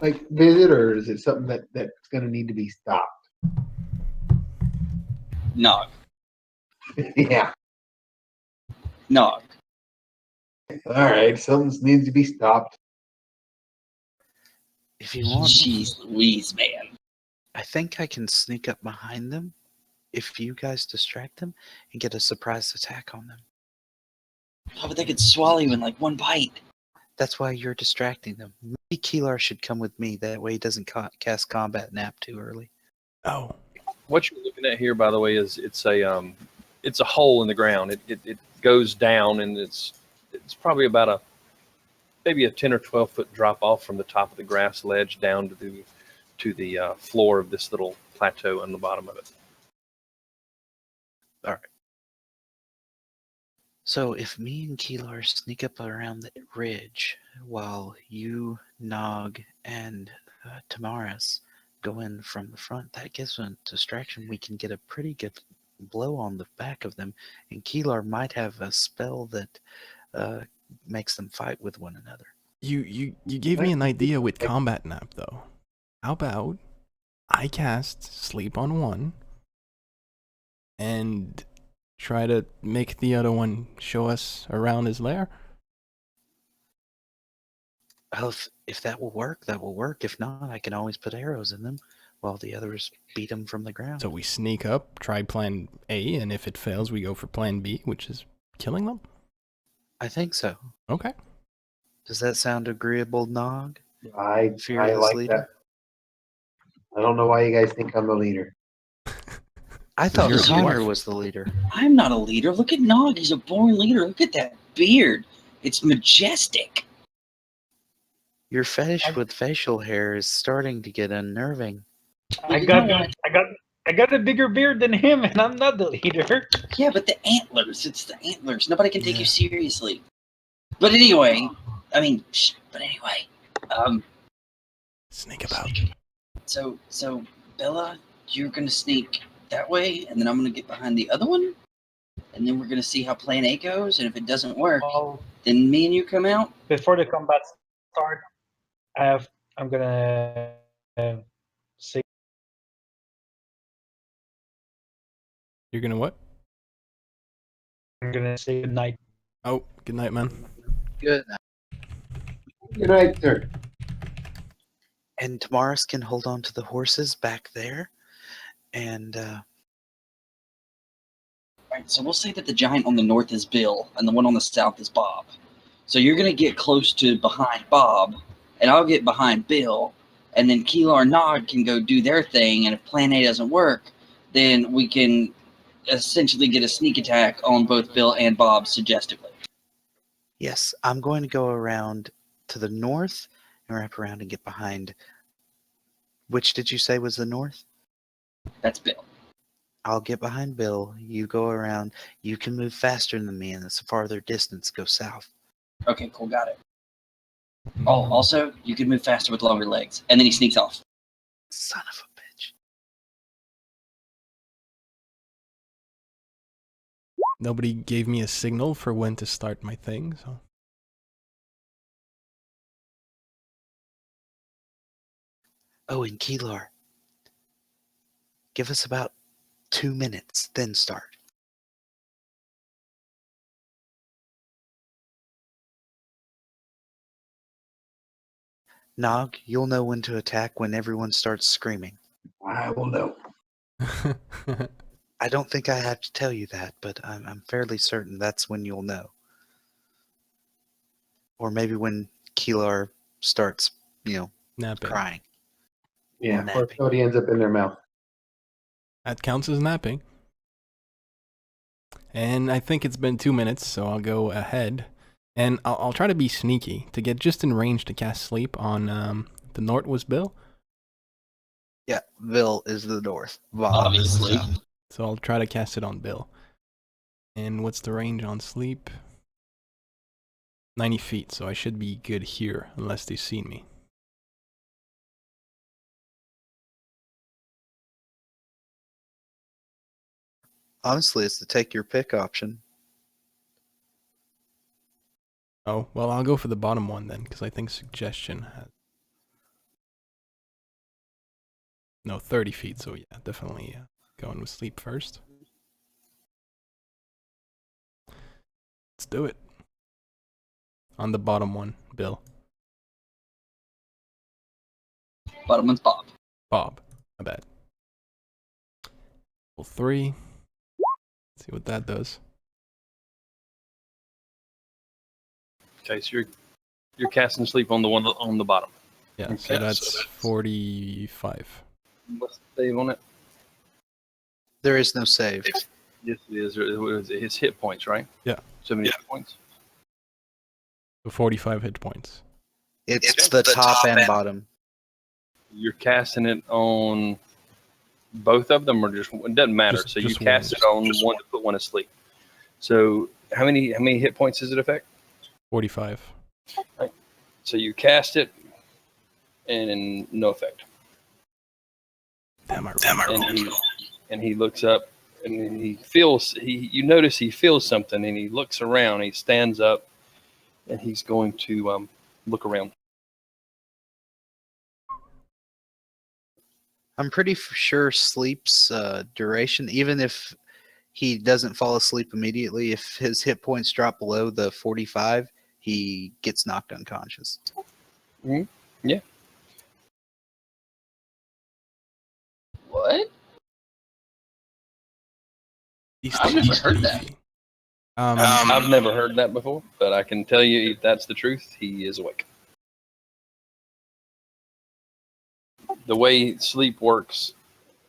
like visit, or is it something that's going to need to be stopped? Nog. Yeah. Nog. All right. Something needs to be stopped. If you want, Jeez Louise, man. I think I can sneak up behind them if you guys distract them and get a surprise attack on them. Oh, but they could swallow you in like one bite. That's why you're distracting them. Maybe Keylar should come with me. That way he doesn't cast combat nap too early. Oh. what you're looking at here, by the way, is it's a hole in the ground. It goes down, and it's probably about maybe a 10 or 12 foot drop off from the top of the grass ledge down to the floor of this little plateau on the bottom of it. All right. So if me and Keylar sneak up around the ridge while you, Nog, and Tamaris go in from the front, that gives them a distraction. We can get a pretty good blow on the back of them, and Keylar might have a spell that makes them fight with one another. You gave me an idea with combat nap though. How about I cast sleep on one and try to make the other one show us around his lair? Well, if that will work, that will work. If not, I can always put arrows in them while the others beat them from the ground. So we sneak up, try plan A, and if it fails, we go for plan B, which is killing them? I think so. Okay. Does that sound agreeable, Nog? I Fearless like leader? that. I don't know why you guys think I'm the leader. I thought You're a Connor dwarf. was the leader. I'm not a leader. Look at Nog. He's a born leader. Look at that beard. It's majestic. Your fetish with facial hair is starting to get unnerving. I got a bigger beard than him, and I'm not the leader. Yeah, but the antlers. It's the antlers. Nobody can take Yeah. you seriously. But anyway, Sneak about. So Bella, you're gonna sneak that way, and then I'm gonna get behind the other one, and then we're gonna see how Plan A goes. And if it doesn't work, Well, then me and you come out. before the combat start, I'm gonna say You're gonna what? good night. Oh, good night, man. Good. Good night, sir. And Tamaris can hold on to the horses back there. And Right, so we'll say that the giant on the north is Bill, and the one on the south is Bob. So you're gonna get close to behind Bob, and I'll get behind Bill, and then Keylar and Nog can go do their thing. And if Plan A doesn't work, then we can essentially get a sneak attack on both Bill and Bob suggestively. yes, I'm going to go around to the north and wrap around and get behind. Which did you say was the north? That's Bill. I'll get behind Bill. You go around. You can move faster than me, and it's a farther distance. Go south. Okay, cool, got it. Oh, also, you can move faster with longer legs. And then he sneaks off. Son of a bitch. Nobody gave me a signal for when to start my thing, so. Oh, and Keylar. Give us about 2 minutes, then start. Nog, you'll know when to attack when everyone starts screaming. I will know. I don't think I have to tell you that, but I'm fairly certain that's when you'll know. Or maybe when Keylar starts, Napping. crying. Yeah, or napping. somebody ends up in their mouth. That counts as napping. And I think it's been 2 minutes, so I'll go ahead. And I'll try to be sneaky to get just in range to cast sleep on the north was Bill. Yeah, Bill is the north. Bob is the Obviously. south. So I'll try to cast it on Bill. And what's the range on sleep? 90 feet, so I should be good here, unless they see me. Honestly, it's the take your pick option. Oh, well, I'll go for the bottom one then, because I think suggestion has... No, 30 feet, so yeah, definitely going with sleep first. Let's do it. On the bottom one, Bill. Bottom one's Bob. Bob. My bad. Level 3. Let's see what that does. Okay, so you're casting sleep on the one on the bottom. Yeah, Okay, so that's 45. What's the save on it? There is no save. Yes, it is. His hit points, right? Yeah. 70 hit points. So 45 hit points. It's the top and bottom. You're casting it on both of them, or just it doesn't matter. Just- So you just cast one. it on one to put one asleep. So how many hit points does it affect? 45. So you cast it, and no effect. Damn, And he looks up, and he feels you notice he feels something, and he looks around. He stands up, and he's going to look around. I'm pretty sure sleep's duration, even if he doesn't fall asleep immediately, if his hit points drop below the 45, he gets knocked unconscious. Yeah. What? These I've things never are heard that. beefy. I've never heard that before, but I can tell you if that's the truth, he is awake. The way sleep works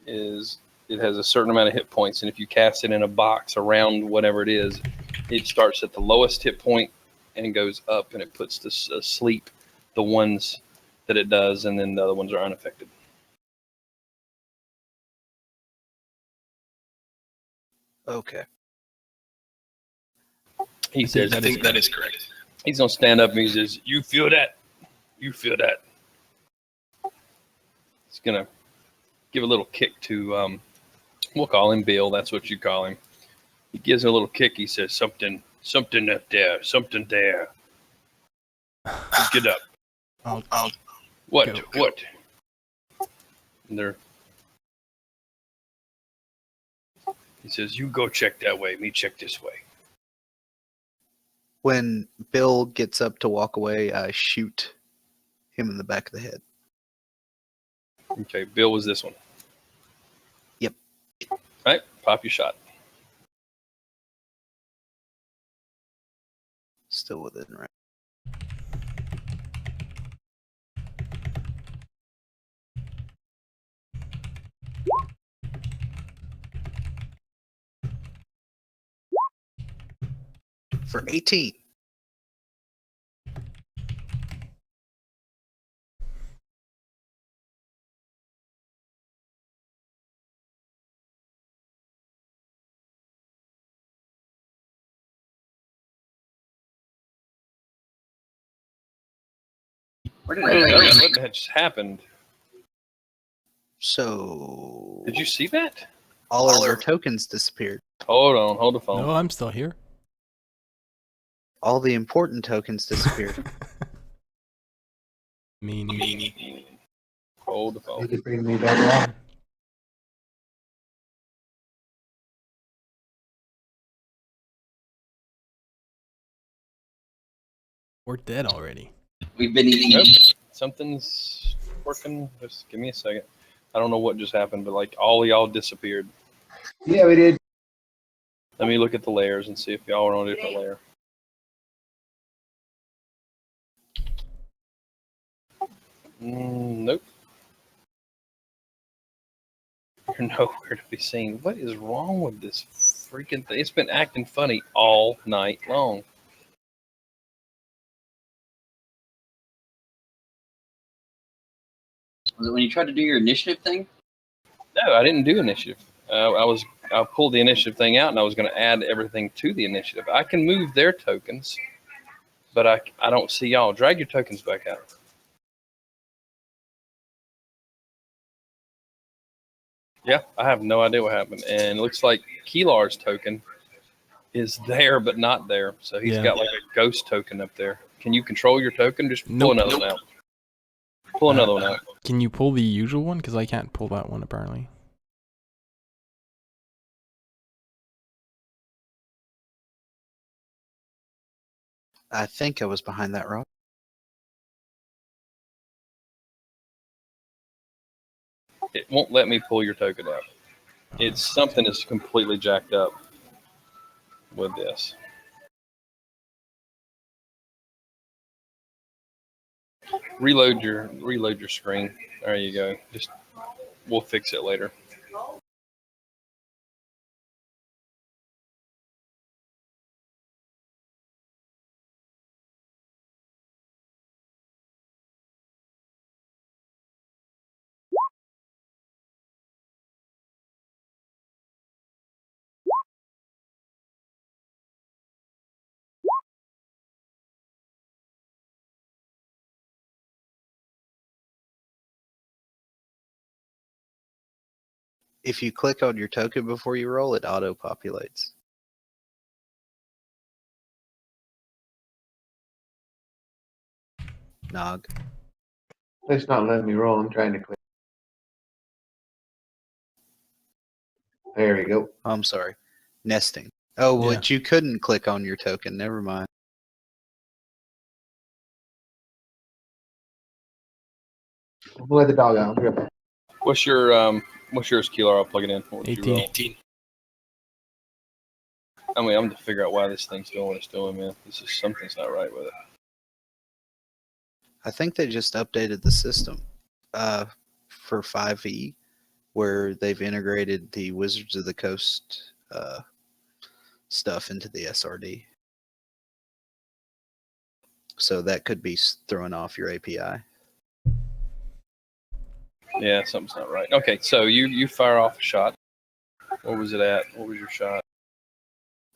is it has a certain amount of hit points, and if you cast it in a box around whatever it is, it starts at the lowest hit point and goes up, and it puts to sleep the ones that it does, and then the other ones are unaffected. Okay. He says, I think that is correct. He's going to stand up and he says, "You feel that? You feel that?" He's going to give a little kick to, we'll call him Bill. That's what you call him. He gives him a little kick. He says, something up there, something there. Get up. I'll What? Go. What? And he says, "You go check that way. Me check this way." When Bill gets up to walk away, I shoot him in the back of the head. Okay, Bill was this one. Yep. All right, pop your shot. Still within range. For 18. Where did I go? What just happened? So Did you see that? all of our tokens disappeared. Hold on, hold the phone. No, I'm still here. All the important tokens disappeared. Meanie. Hold the You phone. could bring me back on. We're dead already. We've been eating. Nope. Something's working. Just give me a second. I don't know what just happened, but like all of y'all disappeared. Yeah, we did. Let me look at the layers and see if y'all are on a different layer. Nope. nowhere to be seen. What is wrong with this freaking thing? It's been acting funny all night long. Was it when you tried to do your initiative thing? No, I didn't do initiative. I pulled the initiative thing out, and I was going to add everything to the initiative. I can move their tokens, but I don't see y'all. Drag your tokens back out. Yeah, I have no idea what happened, and it looks like Keylar's token is there but not there. So he's Yeah. got like a ghost token up there. Can you control your token? Just pull Nope. another one out. Pull another one out. Can you pull the usual one? Because I can't pull that one apparently. I think I was behind that rock. It won't let me pull your token out. It's something is completely jacked up with this. Reload your screen. There you go. We'll fix it later. If you click on your token before you roll, it auto-populates. Nog. It's not letting me roll. I'm trying to click. There we go. Oh, I'm sorry. Nesting. Oh, Yeah. but you couldn't click on your token. Never mind. I'm gonna let the dog out. I'll be right back. What's yours, Keylar? I'll plug it in. What would you 18. roll? I mean, I'm to figure out why this thing's doing what it's doing, man. Something's not right with it. I think they just updated the system for 5e, where they've integrated the Wizards of the Coast stuff into the SRD. So that could be throwing off your API. Yeah, something's not right. Okay, so you fire off a shot. What was it at? What was your shot?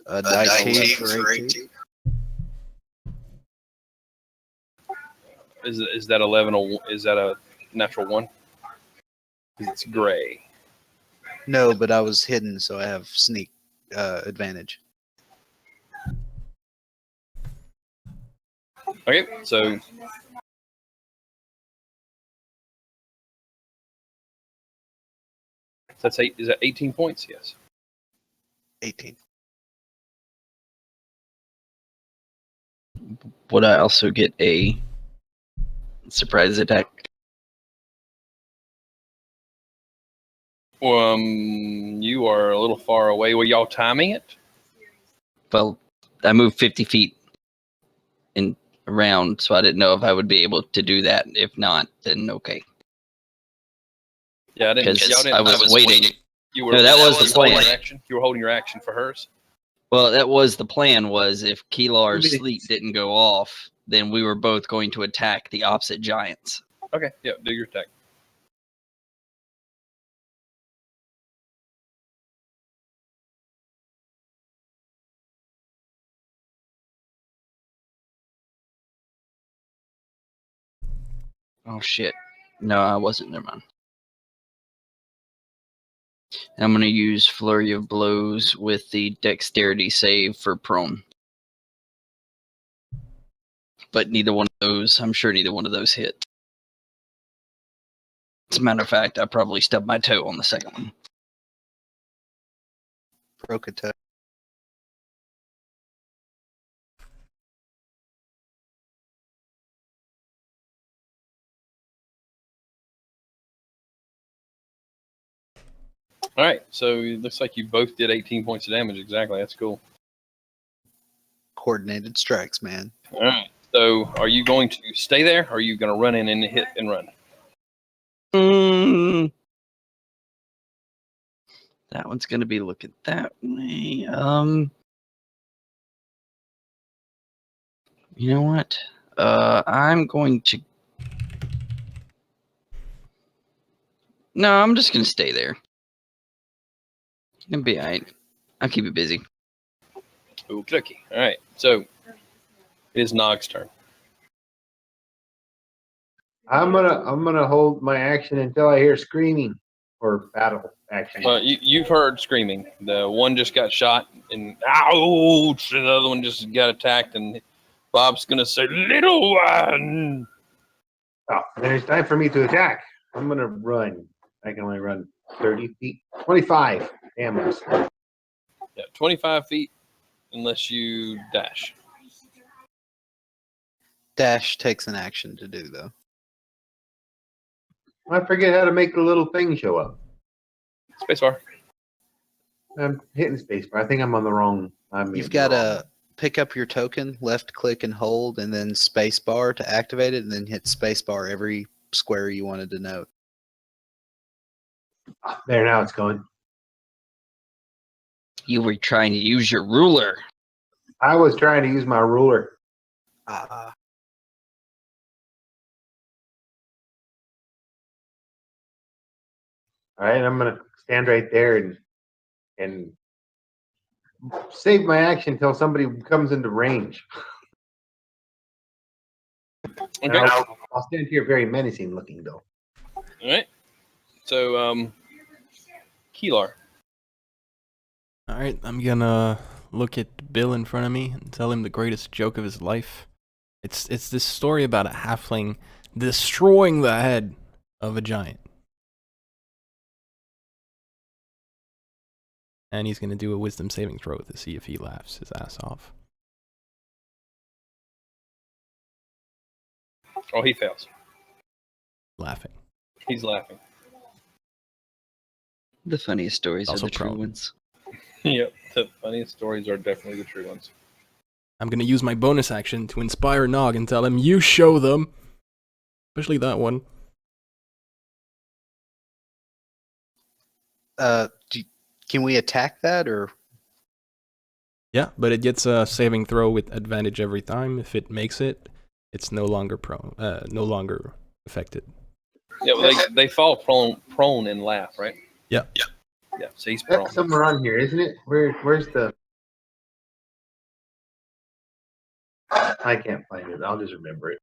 19 for 18. Is that 11? Is that a natural 1? Because it's gray. No, but I was hidden, so I have sneak advantage. Okay, so that's 8. Is that 18 points? Yes. 18. Would I also get a surprise attack? You are a little far away. Were y'all timing it? Well, I moved 50 feet in around, so I didn't know if I would be able to do that. If not, then okay. Yeah, I didn't. Because Y'all I didn't. was waiting. You were. No, that was the holding plan. your action. You were holding your action for hers. Well, that was the plan. Was if Keylar's Really? sleep didn't go off, then we were both going to attack the opposite giants. Okay. Yeah. Do your attack. Oh shit! No, I wasn't. Never mind. I'm going to use Flurry of Blows with the Dexterity save for prone. But neither one of those, I'm sure neither one of those hit. As a matter of fact, I probably stubbed my toe on the second one. Broke a toe. All right. So it looks like you both did 18 points of damage. Exactly. That's cool. Coordinated strikes, man. All right. So are you going to stay there, or are you going to run in and hit and run? That one's going to be looking that way. You know what? I'm going to. No, I'm just going to stay there. It'll be all right. I'll keep it busy. Okie All right. So it is Nog's turn. I'm gonna hold my action until I hear screaming or battle action. Well, you've heard screaming. The one just got shot, and ouch! The other one just got attacked, and Bob's gonna say, "Little one." Oh, then it's time for me to attack. I'm gonna run. I can only run 30 feet. 25 ammo. Yeah, 25 feet, unless you dash. Dash takes an action to do, though. I forget how to make the little thing show up. Spacebar. I'm hitting spacebar. I think I'm on the wrong. You've got to pick up your token, left click and hold, and then spacebar to activate it, and then hit spacebar every square you want to denote. There, now it's going. You were trying to use your ruler. I was trying to use my ruler. Ah. All right, I'm gonna stand right there and save my action until somebody comes into range. Okay. I'll stand here very menacing looking though. All right. So, Keylar. All right, I'm gonna look at Bill in front of me and tell him the greatest joke of his life. It's this story about a halfling destroying the head of a giant. And he's gonna do a wisdom saving throw to see if he laughs his ass off. Oh, he fails. Laughing. He's laughing. The funniest stories are Also the true prone. ones. Yep. The funniest stories are definitely the true ones. I'm gonna use my bonus action to inspire Nog and tell him, you show them! Especially that one. Can we attack that, or? Yeah, but it gets a saving throw with advantage every time. If it makes it, it's no longer no longer affected. Yeah, well, they fall prone and laugh, right? Yeah. Yeah, so he's prone. That's somewhere on here, isn't it? Where's the? I can't find it. I'll just remember it.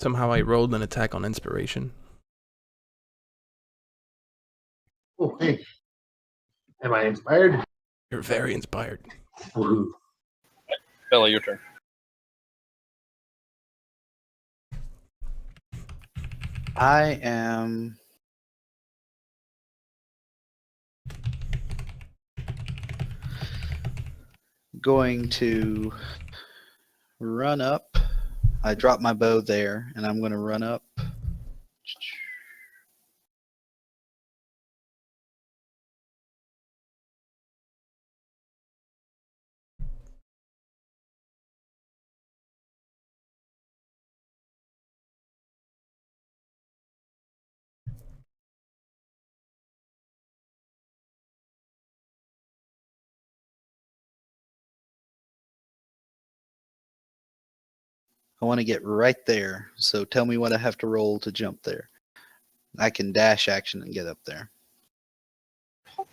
Somehow I rolled an attack on inspiration. Oh, hey. Am I inspired? You're very inspired. Woohoo. Bella, your turn. I am going to run up. I drop my bow there, and I'm going to run up. I want to get right there, so tell me what I have to roll to jump there. I can dash action and get up there.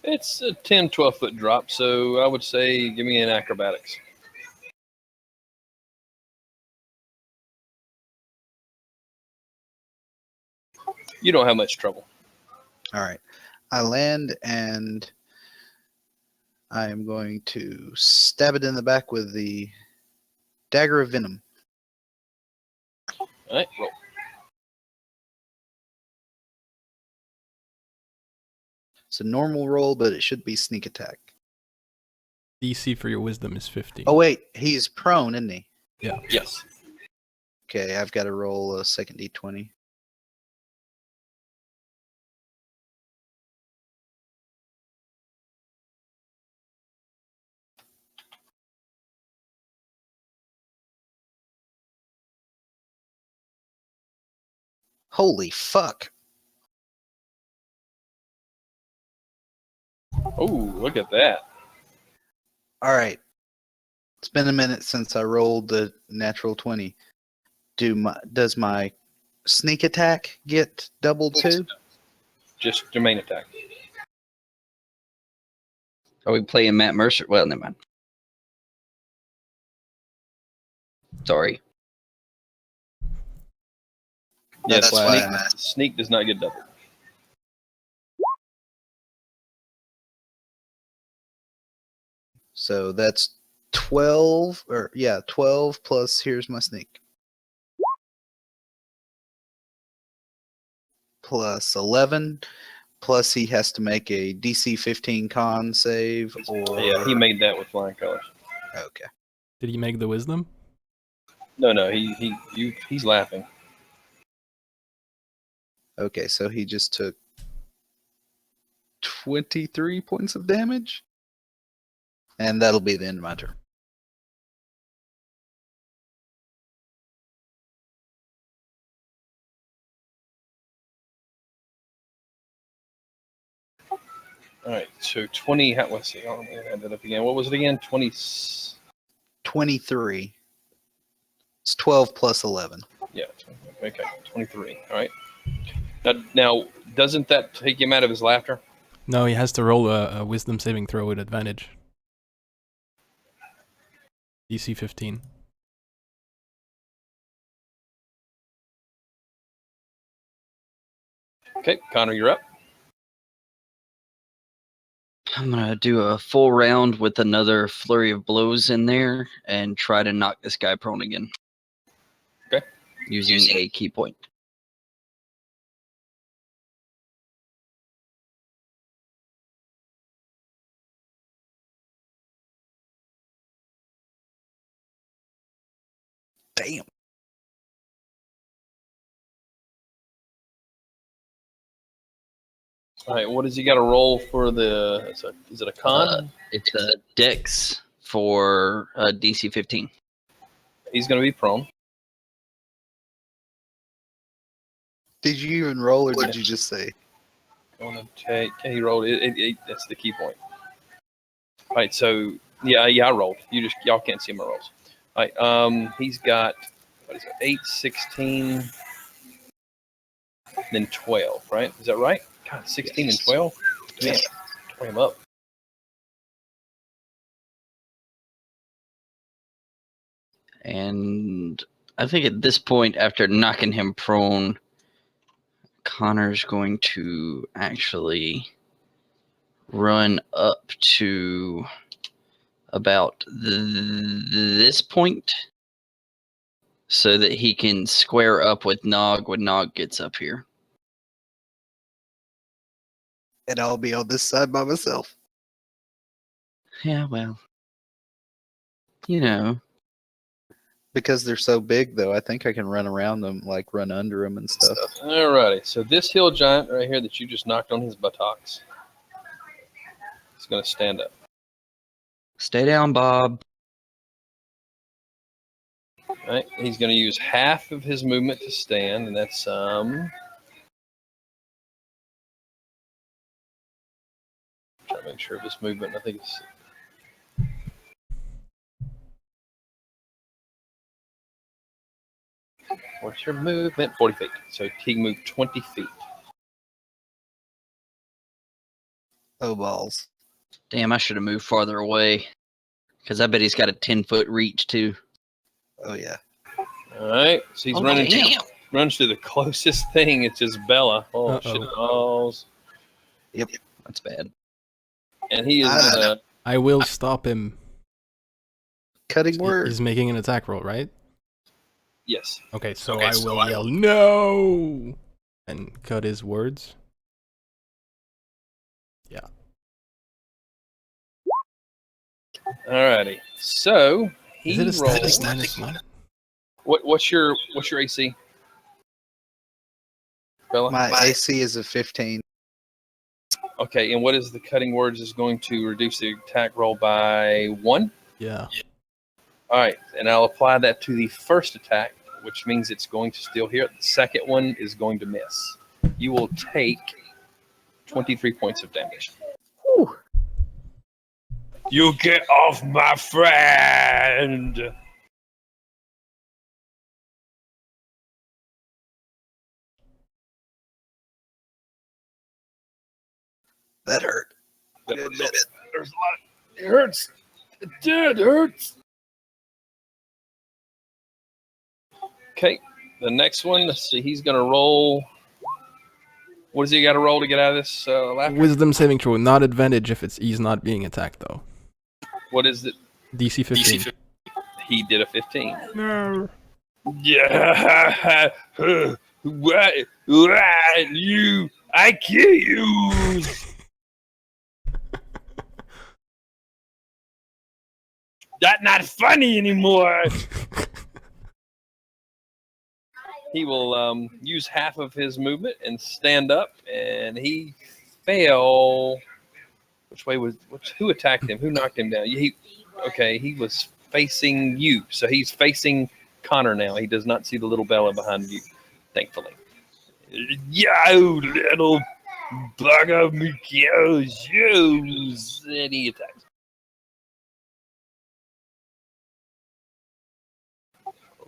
It's a 10, 12-foot drop, so I would say give me an acrobatics. You don't have much trouble. All right. I land, and I am going to stab it in the back with the dagger of venom. All right, roll. It's a normal roll, but it should be sneak attack. DC for your wisdom is 50. Oh, wait. He's prone, isn't he? Yeah. Yes. Okay, I've got to roll a second d20. Holy fuck. Oh, look at that. All right. It's been a minute since I rolled the natural 20. Does my sneak attack get doubled too? Just your main attack. Are we playing Matt Mercer? Well, never mind. Sorry. Yeah, That's why sneak does not get doubled. So that's 12 12 plus here's my sneak. Plus 11 plus he has to make a DC 15 con save or Yeah, he made that with flying colors. okay. Did he make the wisdom? No, he's laughing. Okay, so he just took 23 points of damage. And that'll be the end of my turn. All right, so 20. Let's see. Let me add that up again. What was it again? 20. 23. It's 12 plus 11. Yeah. Okay. 23. All right. Now, doesn't that take him out of his laughter? No, he has to roll a wisdom saving throw with advantage. DC 15. Okay, Connor, you're up. I'm going to do a full round with another flurry of blows in there and try to knock this guy prone again. Okay. Using a key point. Damn. All right, what does he got to roll for the? Is it a con? It's a dex for DC 15. He's going to be prone. Did you even roll or did you just say? Going to take. He rolled it. That's the key point. All right, so yeah, I rolled. Y'all can't see my rolls. All right, he's got what is it? 8, 16, then 12. Right? Is that right? God, 16 and 12. Man, tie him up. And I think at this point, after knocking him prone, Connor's going to actually run up to about this point so that he can square up with Nog when Nog gets up here. And I'll be on this side by myself. Yeah, well, you know. Because they're so big, though, I think I can run around them, like run under them and stuff. All righty. So this hill giant right here that you just knocked on his buttocks is going to stand up. Stay down, Bob. All right. He's going to use half of his movement to stand, and that's try to make sure of his movement. I think it's. What's your movement? 40 feet. So he can move 20 feet. Oh, balls. Damn, I should have moved farther away. Because I bet he's got a 10-foot reach, too. Oh, yeah. All right. So he's runs to the closest thing. It's just Bella. Oh, Uh-oh. shit balls. Yep. That's bad. And he is. I will stop him. Cutting word. He's making an attack roll, right? Yes. Okay, so I will yell no and cut his words. Yeah. Alrighty. So he Is it a rolls. static -1? What's your AC? Bella? My AC is a 15. Okay, and what is the cutting words is going to reduce the attack roll by 1? Yeah. All right, and I'll apply that to the first attack, which means it's going to still hit. The second one is going to miss. You will take 23 points of damage. Whew. You get off my friend! That hurt. There's a lot. It hurts. It hurts. Okay, the next one. Let's see. He's gonna roll. What does he got to roll to get out of this laughter? Wisdom saving throw, not advantage if he's not being attacked though. What is it? DC 15. He did a 15. No. Yeah. What? You? I kill you. That's not funny anymore. He will use half of his movement and stand up, and he fell. Which way was? Who attacked him? Who knocked him down? He was facing you, so he's facing Connor now. He does not see the little Bella behind you, thankfully. You little bugger me kills you, and he attacks.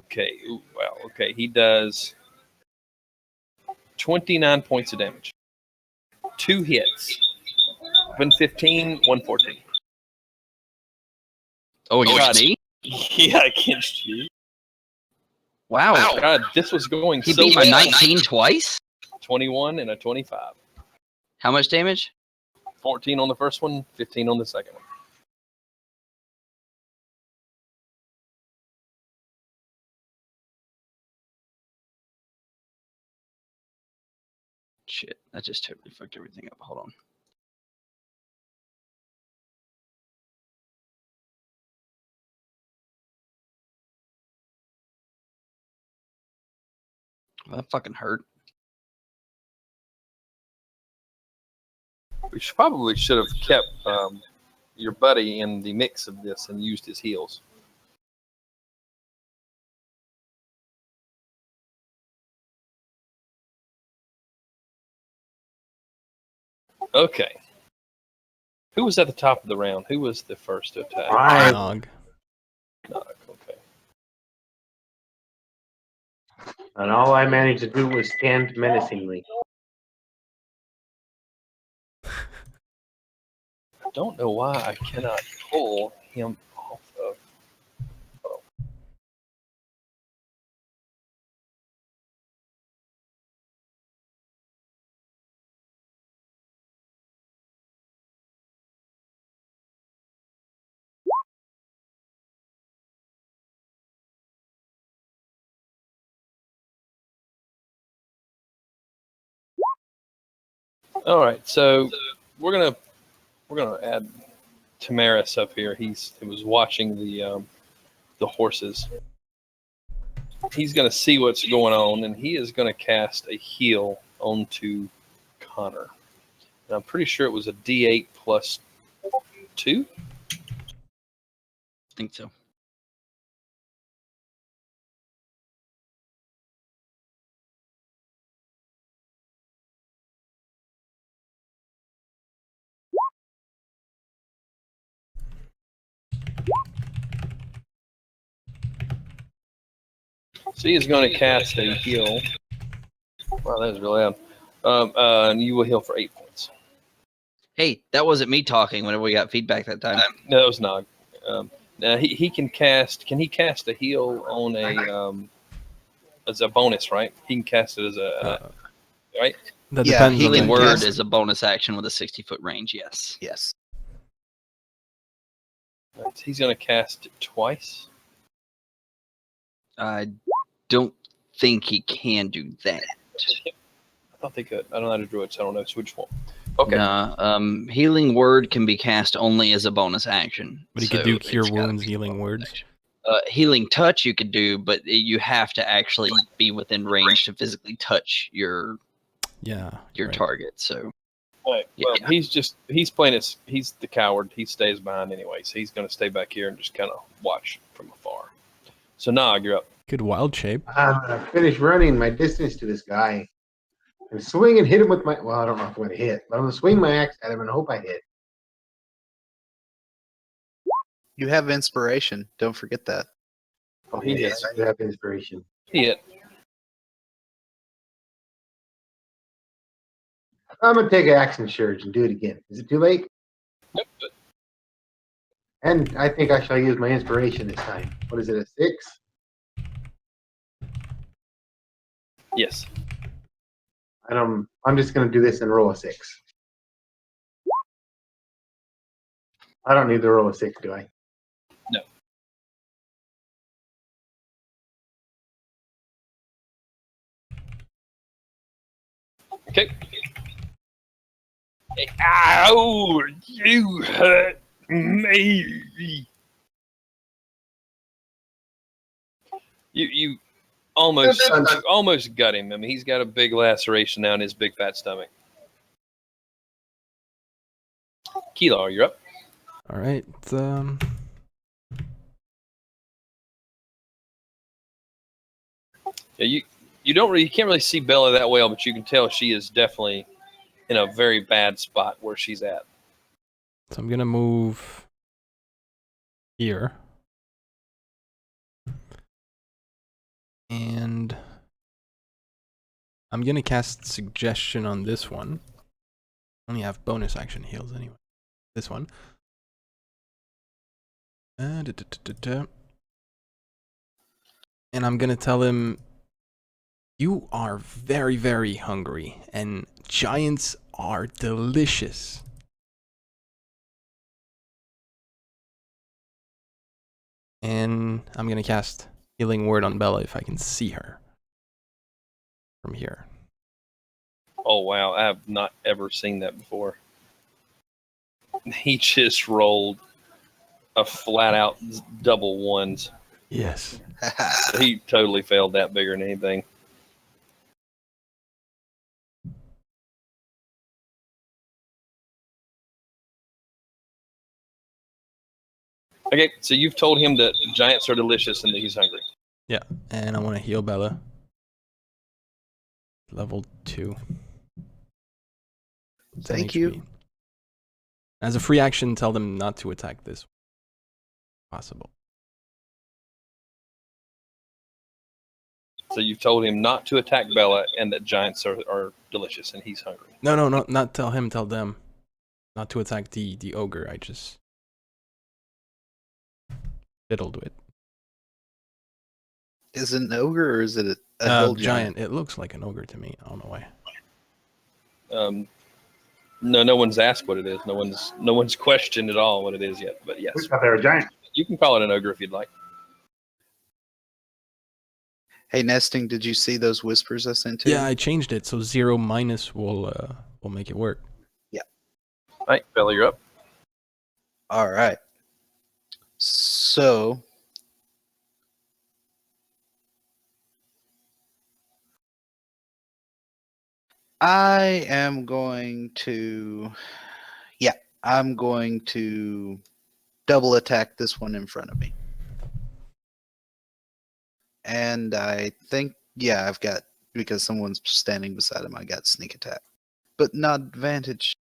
Okay, well, okay, he does 29 points of damage. 2 hits. 115, 114. Oh, against me? Yeah, against you. Wow. God, this was going He so beat my well. 19 twice? 21 and a 25. How much damage? 14 on the first one, 15 on the second one. Shit, that just totally fucked everything up. Hold on. Well, that fucking hurt. We probably should have kept your buddy in the mix of this and used his heals. Okay. Who was at the top of the round? Who was the first to attack? Nog. Nog, okay. And all I managed to do was stand menacingly. I don't know why I cannot pull him off of. Oh. All right, so we're gonna add Tamaris up here. He was watching the horses. He's gonna see what's going on, and he is gonna cast a heal onto Connor. And I'm pretty sure it was a D8 plus 2. I think so. So he is going to cast a heal. Wow, that was really loud. And you will heal for 8 points. Hey, that wasn't me talking whenever we got feedback that time. No, that was Nog. Now he can cast. Can he cast a heal on a as a bonus? Right. He can cast it as a right. That Yeah, depends on Healing the Word cast- is a bonus action with a 60-foot range, yes. Yes. He's going to cast it twice. I don't think he can do that. I thought they could. I don't know how to Druid, so I don't know which one. Okay. Nah, Healing Word can be cast only as a bonus action. But he could so do it's Cure gotta Wounds, be a Healing bonus Words. action. Healing Touch you could do, but you have to actually be within range to physically touch your Yeah. right. target. So Right. Well, Yeah. he's playing his. He's the coward. He stays behind anyway, so he's going to stay back here and just kind of watch from afar. So Nog, you're up. Good wild shape. I'm gonna finish running my distance to this guy and swing and hit him with my. Well, I don't know if I'm gonna hit, but I'm gonna swing my axe at him and hope I hit. You have inspiration. Don't forget that. Oh, He yes, hits. I have inspiration. Hit. I'm gonna take an action surge and do it again. Is it too late? Nope. And I think I shall use my inspiration this time. What is it, a 6? Yes. And I'm just gonna do this and roll a 6. I don't need to roll a 6, do I? No. Okay. Ow! You hurt me. You almost got him. I mean, he's got a big laceration now in his big fat stomach. Keylar, you're up. All right. Yeah, you can't really see Bella that well, but you can tell she is definitely in a very bad spot where she's at. So I'm gonna move here, and I'm gonna cast suggestion on this one. Only have bonus action heals anyway. This one. And I'm gonna tell him, you are very, very hungry, and giants are delicious. And I'm gonna cast Healing Word on Bella if I can see her from here. Oh wow, I have not ever seen that before. He just rolled a flat out double ones. Yes. He totally failed that bigger than anything. Okay, so you've told him that giants are delicious and that he's hungry. Yeah, and I want to heal Bella. Level 2. 10 Thank HP. you. As a free action, tell them not to attack this. Possible. So you've told him not to attack Bella and that giants are delicious and he's hungry. No, not tell him, tell them. Not to attack the ogre. I just fiddled with. Is it an ogre or is it a hill Giant. It looks like an ogre to me. I don't know why. No one's asked what it is. No one's questioned at all what it is yet. But yes, We thought they were giant. you can call it an ogre if you'd like. Hey, Nesting, did you see those whispers I sent to you? Yeah, I changed it so 0 minus will make it work. All right, Bella, you're up. All right. So I am going to, I'm going to double attack this one in front of me. And I think, I've got, because someone's standing beside him, I got sneak attack. But not advantage.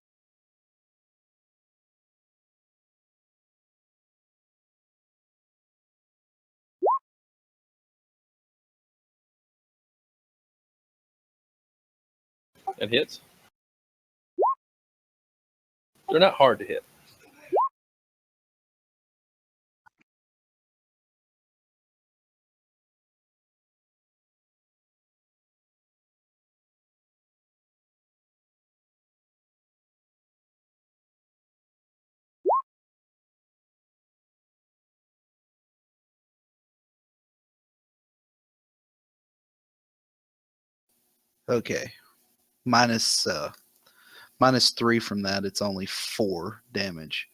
It hits. They're not hard to hit. Okay. Minus 3 from that, it's only 4 damage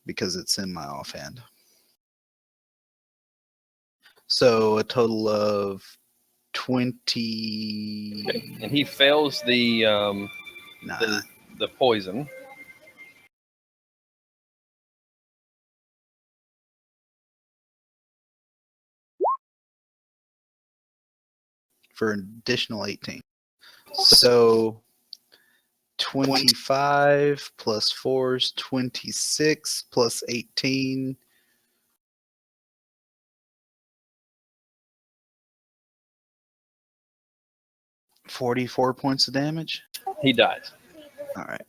because it's in my offhand. So a total of 20. Okay. And he fails the poison. For an additional 18. So 25 plus 4 is 26 plus 18 44 points of damage. He dies. All right.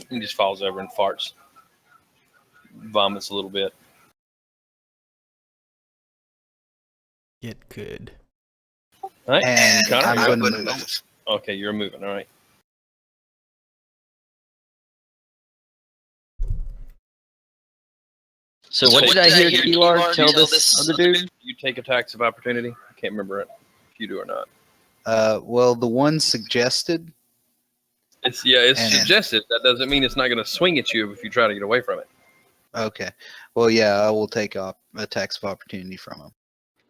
He just falls over and farts. Vomits a little bit. It could. All right. And Connor, I'm you're going up. to move. Okay, you're moving. All right. So what did I hear Keylar tell this other dude? You take attacks of opportunity. I can't remember it if you do or not. Well, the one suggested. It's And- suggested. That doesn't mean it's not going to swing at you if you try to get away from it. Okay. Well, yeah, I will take attacks of opportunity from him.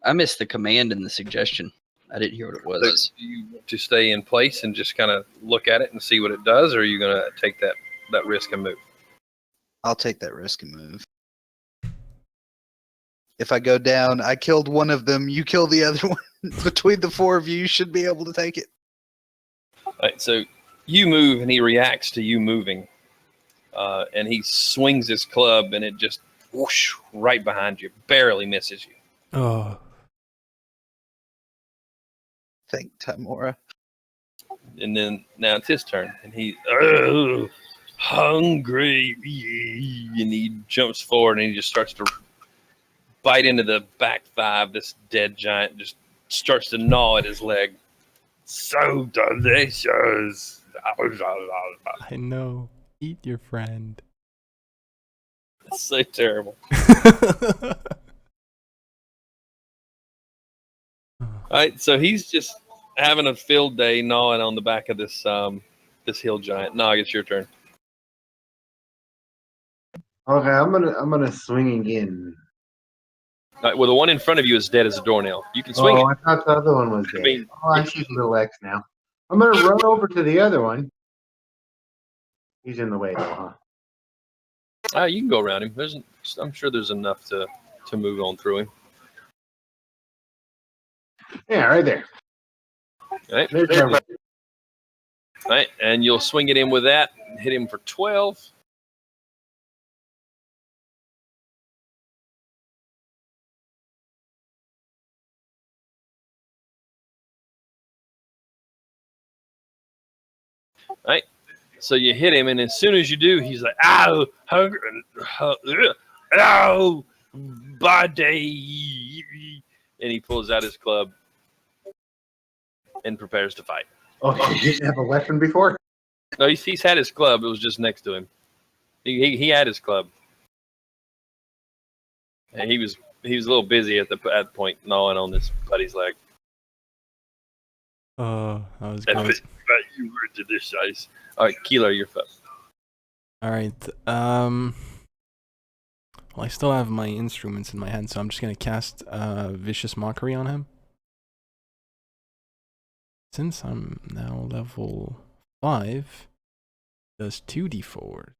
I missed the command and the suggestion. I didn't hear what it was. Do you want to stay in place and just kind of look at it and see what it does, or are you going to take that risk and move? I'll take that risk and move. If I go down, I killed one of them. You kill the other one. Between the four of you, you should be able to take it. All right, so you move, and he reacts to you moving, and he swings his club, and it just whoosh right behind you, barely misses you. Oh. Thank Tamora. And then now it's his turn, and he's hungry, and he jumps forward, and he just starts to bite into the back thigh of this dead giant, just starts to gnaw at his leg. So delicious. I know. Eat your friend. It's so terrible. All right, so he's just having a field day gnawing on the back of this hill giant. Nog, it's your turn. Okay, I'm gonna swing again. All right, well, the one in front of you is dead as a doornail. You can swing Oh, it. I thought the other one was dead. mean, oh, I see little X now. I'm gonna run over to the other one. He's in the way though, huh? You can go around him. I'm sure there's enough to move on through him. Yeah, right there. All right, There's there my- you go. All right, and you'll swing at him with that. Hit him for 12. Right, so you hit him, and as soon as you do, he's like, "Ow, hunger, ow, body," and he pulls out his club and prepares to fight. Oh, he didn't have a weapon before? No, he's had his club. It was just next to him. He had his club, and he was a little busy at the point gnawing on this buddy's leg. Oh, that was That's good. it. You were delicious. All right, Keylar, you're first. All right. Well, I still have my instruments in my hand, so I'm just gonna cast Vicious Mockery on him. Since I'm now level 5, does 2d4.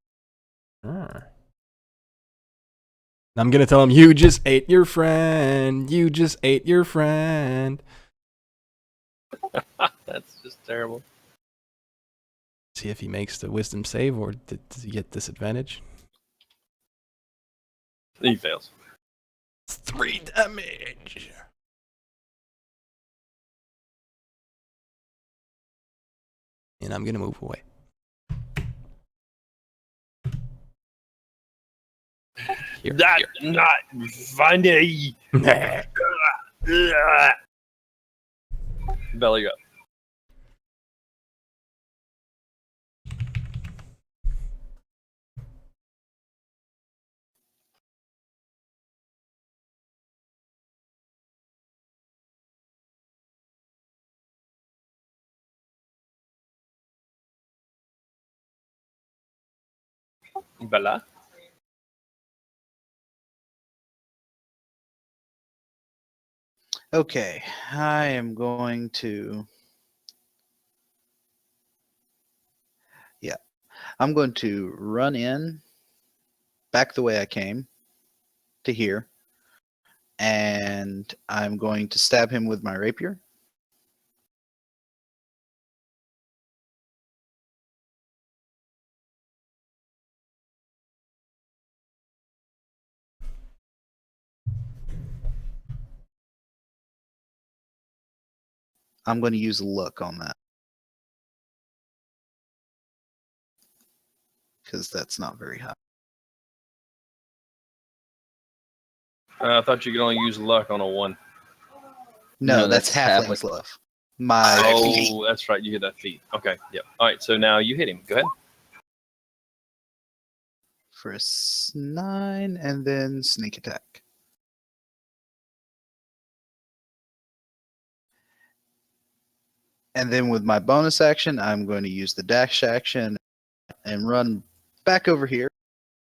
I'm gonna tell him, you just ate your friend. You just ate your friend. That's just terrible. See if he makes the wisdom save, or does he get disadvantage? He fails. 3 damage. And I'm gonna move away. Here, That's here. not funny. Belly up. Bella. Okay, I am going to. Yeah, I'm going to run in back the way I came to here, and I'm going to stab him with my rapier. I'm going to use luck on that. Because that's not very high. I thought you could only use luck on a 1. No, No, that's that's halfling's luck. My Oh, that's right. You hit that feat. Okay. Yep. All right. So now you hit him. Go ahead. for a 9 and then sneak attack. And then with my bonus action, I'm going to use the dash action and run back over here.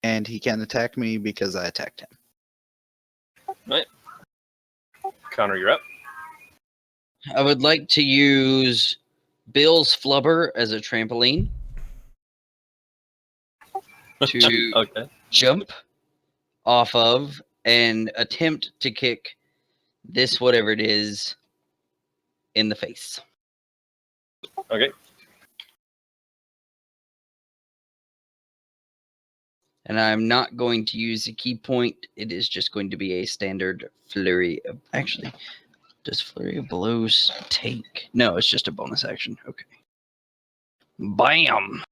And he can't attack me because I attacked him. Right. Connor, you're up. I would like to use Bill's flubber as a trampoline to Okay. jump off of and attempt to kick this whatever it is in the face. Okay. And I'm not going to use a key point. It is just going to be a standard flurry of, actually, does flurry of blows take? No, it's just a bonus action. Okay. Bam.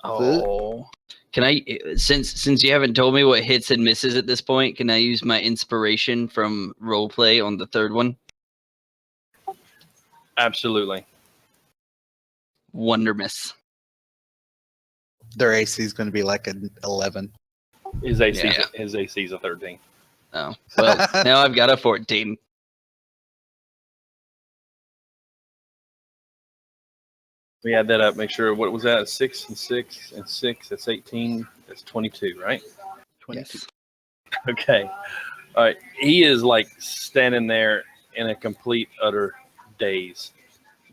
Oh. Can I, since you haven't told me what hits and misses at this point, can I use my inspiration from roleplay on the third one? Absolutely. Wonder miss. Their AC is going to be like an 11. His AC, Yeah. his AC is a 13. Oh, well, now I've got a 14. We add that up. Make sure. What was that? 6 and 6 and 6. That's 18. That's 22, right? 22. Yes. Okay. All right. He is like standing there in a complete utter daze.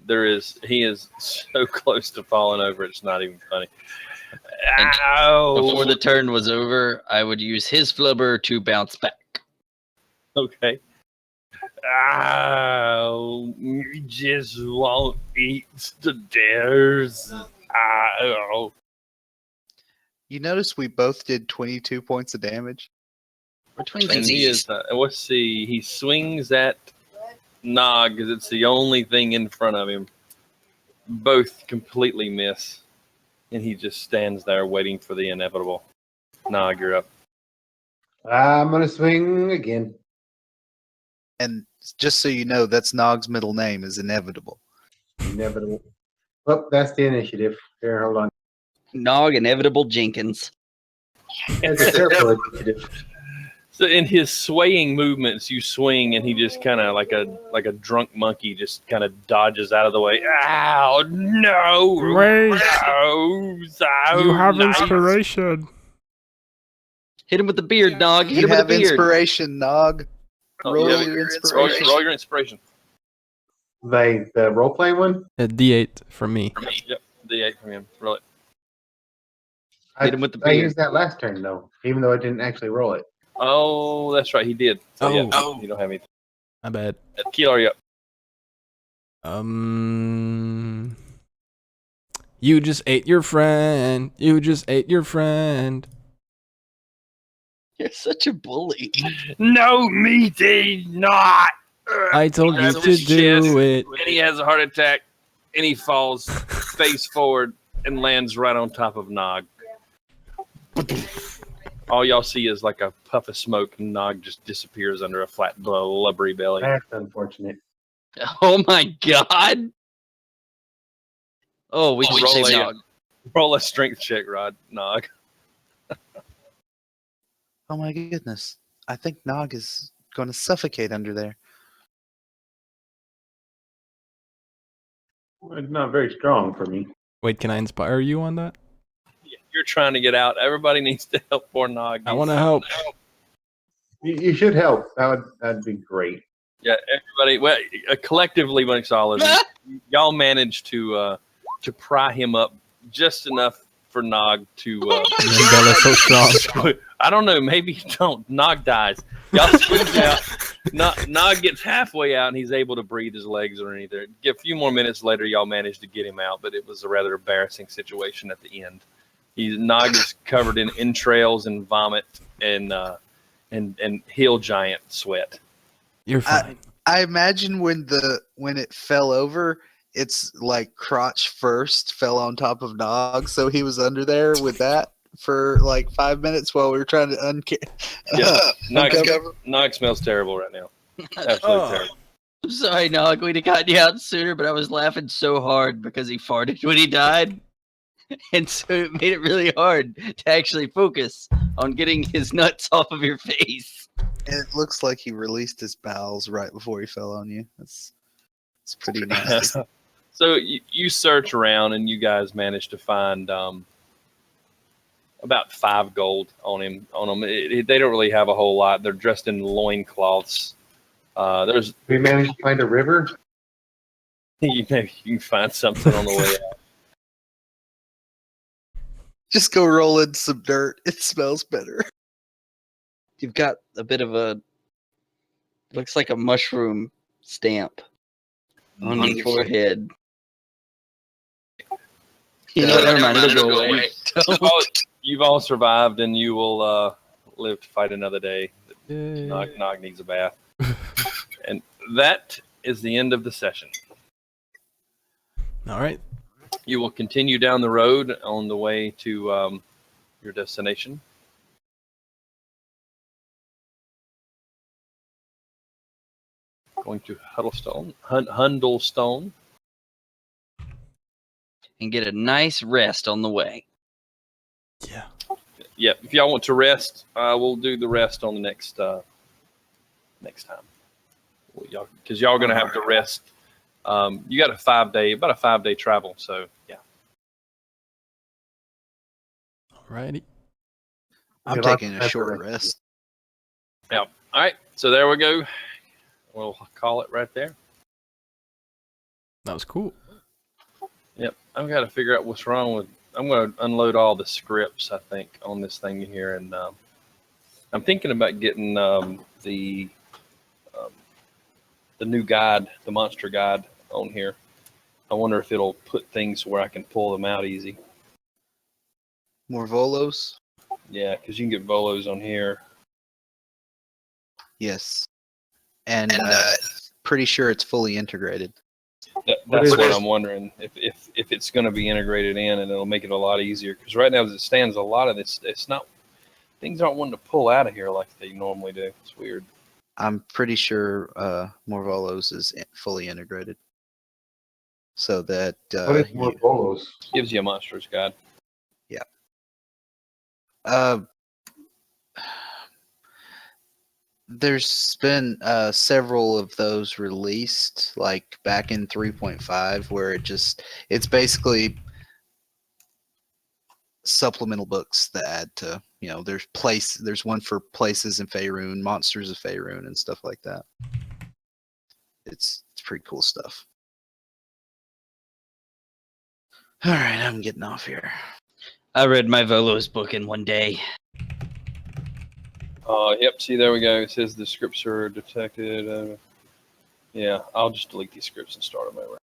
He is so close to falling over. It's not even funny. And Ow! Before the turn was over, I would use his flubber to bounce back. Okay. Ow! You just won't eat stairs. Ow! You notice we both did 22 points of damage? And he is. Let's see. He swings at Nog because it's the only thing in front of him. Both completely miss, and he just stands there waiting for the inevitable. Nog, you're up. I'm gonna swing again. And just so you know, that's Nog's middle name is Inevitable. Inevitable. Oh, that's the initiative. Here, hold on. Nog Inevitable Jenkins. That's a careful initiative. So in his swaying movements, you swing, and he just kind of like a drunk monkey, just kind of dodges out of the way. Ow! No! Wait. No! You have nice. inspiration. Hit him with the beard, Nog. Hit You him with have the beard. inspiration, Nog. Oh, Roll yeah, your roll inspiration. your inspiration. The role playing one. A D8 from me. Yep, D8 from him. Roll it. Hit him with the I beard. used that last turn though, even though I didn't actually roll it. Oh, that's right, he did. So yeah, Oh. you don't have anything. My bad. Keylar, you up? You just ate your friend. You just ate your friend. You're such a bully. No, me did not. I told you Grabs to his chest, do it. And he has a heart attack, and he falls face forward and lands right on top of Nog. All y'all see is like a puff of smoke, and Nog just disappears under a flat, blubbery belly. That's unfortunate. Oh my god. Oh, we can roll save a- Nog. Roll a strength check, Rod. Nog. Oh my goodness. I think Nog is going to suffocate under there. Well, it's not very strong for me. Wait, can I inspire you on that? You're trying to get out. Everybody needs to help poor Nog. I want to help. You should help. That'd be great. Yeah, everybody. Well, collectively, amongst all of you, y'all managed to pry him up just enough for Nog to. Bella's so strong. I don't know. Maybe you don't. Nog dies. Y'all squeeze out. Nog gets halfway out, and he's able to breathe his legs or anything. A few more minutes later, y'all managed to get him out, but it was a rather embarrassing situation at the end. Nog is covered in entrails and vomit and hill giant sweat. You're fine. I imagine when it fell over, it's like crotch first fell on top of Nog, so he was under there with that for like 5 minutes while we were trying to Yeah. uncover. Nog smells terrible right now. Absolutely Oh. terrible. I'm sorry, Nog. We'd have gotten you out sooner, but I was laughing so hard because he farted when he died. And so it made it really hard to actually focus on getting his nuts off of your face. And it looks like he released his bowels right before he fell on you. It's pretty nasty. So you search around and you guys manage to find about 5 gold on him. They don't really have a whole lot. They're dressed in loincloths. We managed to find a river. Maybe you can find something on the way out. Just go roll in some dirt. It smells better. You've got a bit of a looks like a mushroom stamp on your forehead. You know, never mind. It'll go away. You've all survived, and you will live to fight another day. Yay. Nog needs a bath. And that is the end of the session. All right. You will continue down the road on the way to your destination. Going to Hundlestone. And get a nice rest on the way. Yeah. Yeah, if y'all want to rest, we'll do the rest on the next time. Because y'all are going to have to rest. You got about a 5-day travel. So yeah. Alrighty. I'm taking a short rest. Yeah. All right. So there we go. We'll call it right there. That was cool. Yep. I've got to figure out what's wrong with. I'm going to unload all the scripts, I think, on this thing here, and I'm thinking about getting the new guide, the monster guide, on here. I wonder if it'll put things where I can pull them out easy. More Volos? Yeah, because you can get Volos on here. Yes. And pretty sure it's fully integrated. That's what I'm wondering, if it's going to be integrated in, and it'll make it a lot easier. Because right now, as it stands, a lot of this, things aren't wanting to pull out of here like they normally do. It's weird. I'm pretty sure More Volos is fully integrated. So that What is more bolos? Gives you a monster's guide. Yeah. There's been several of those released, like back in 3.5, where it's basically supplemental books that add to, there's one for places in Faerun, monsters of Faerun, and stuff like that. It's pretty cool stuff. All right, I'm getting off here. I read my Volos book in one day. Yep, see, there we go. It says the scripts are detected. Yeah, I'll just delete these scripts and start them over.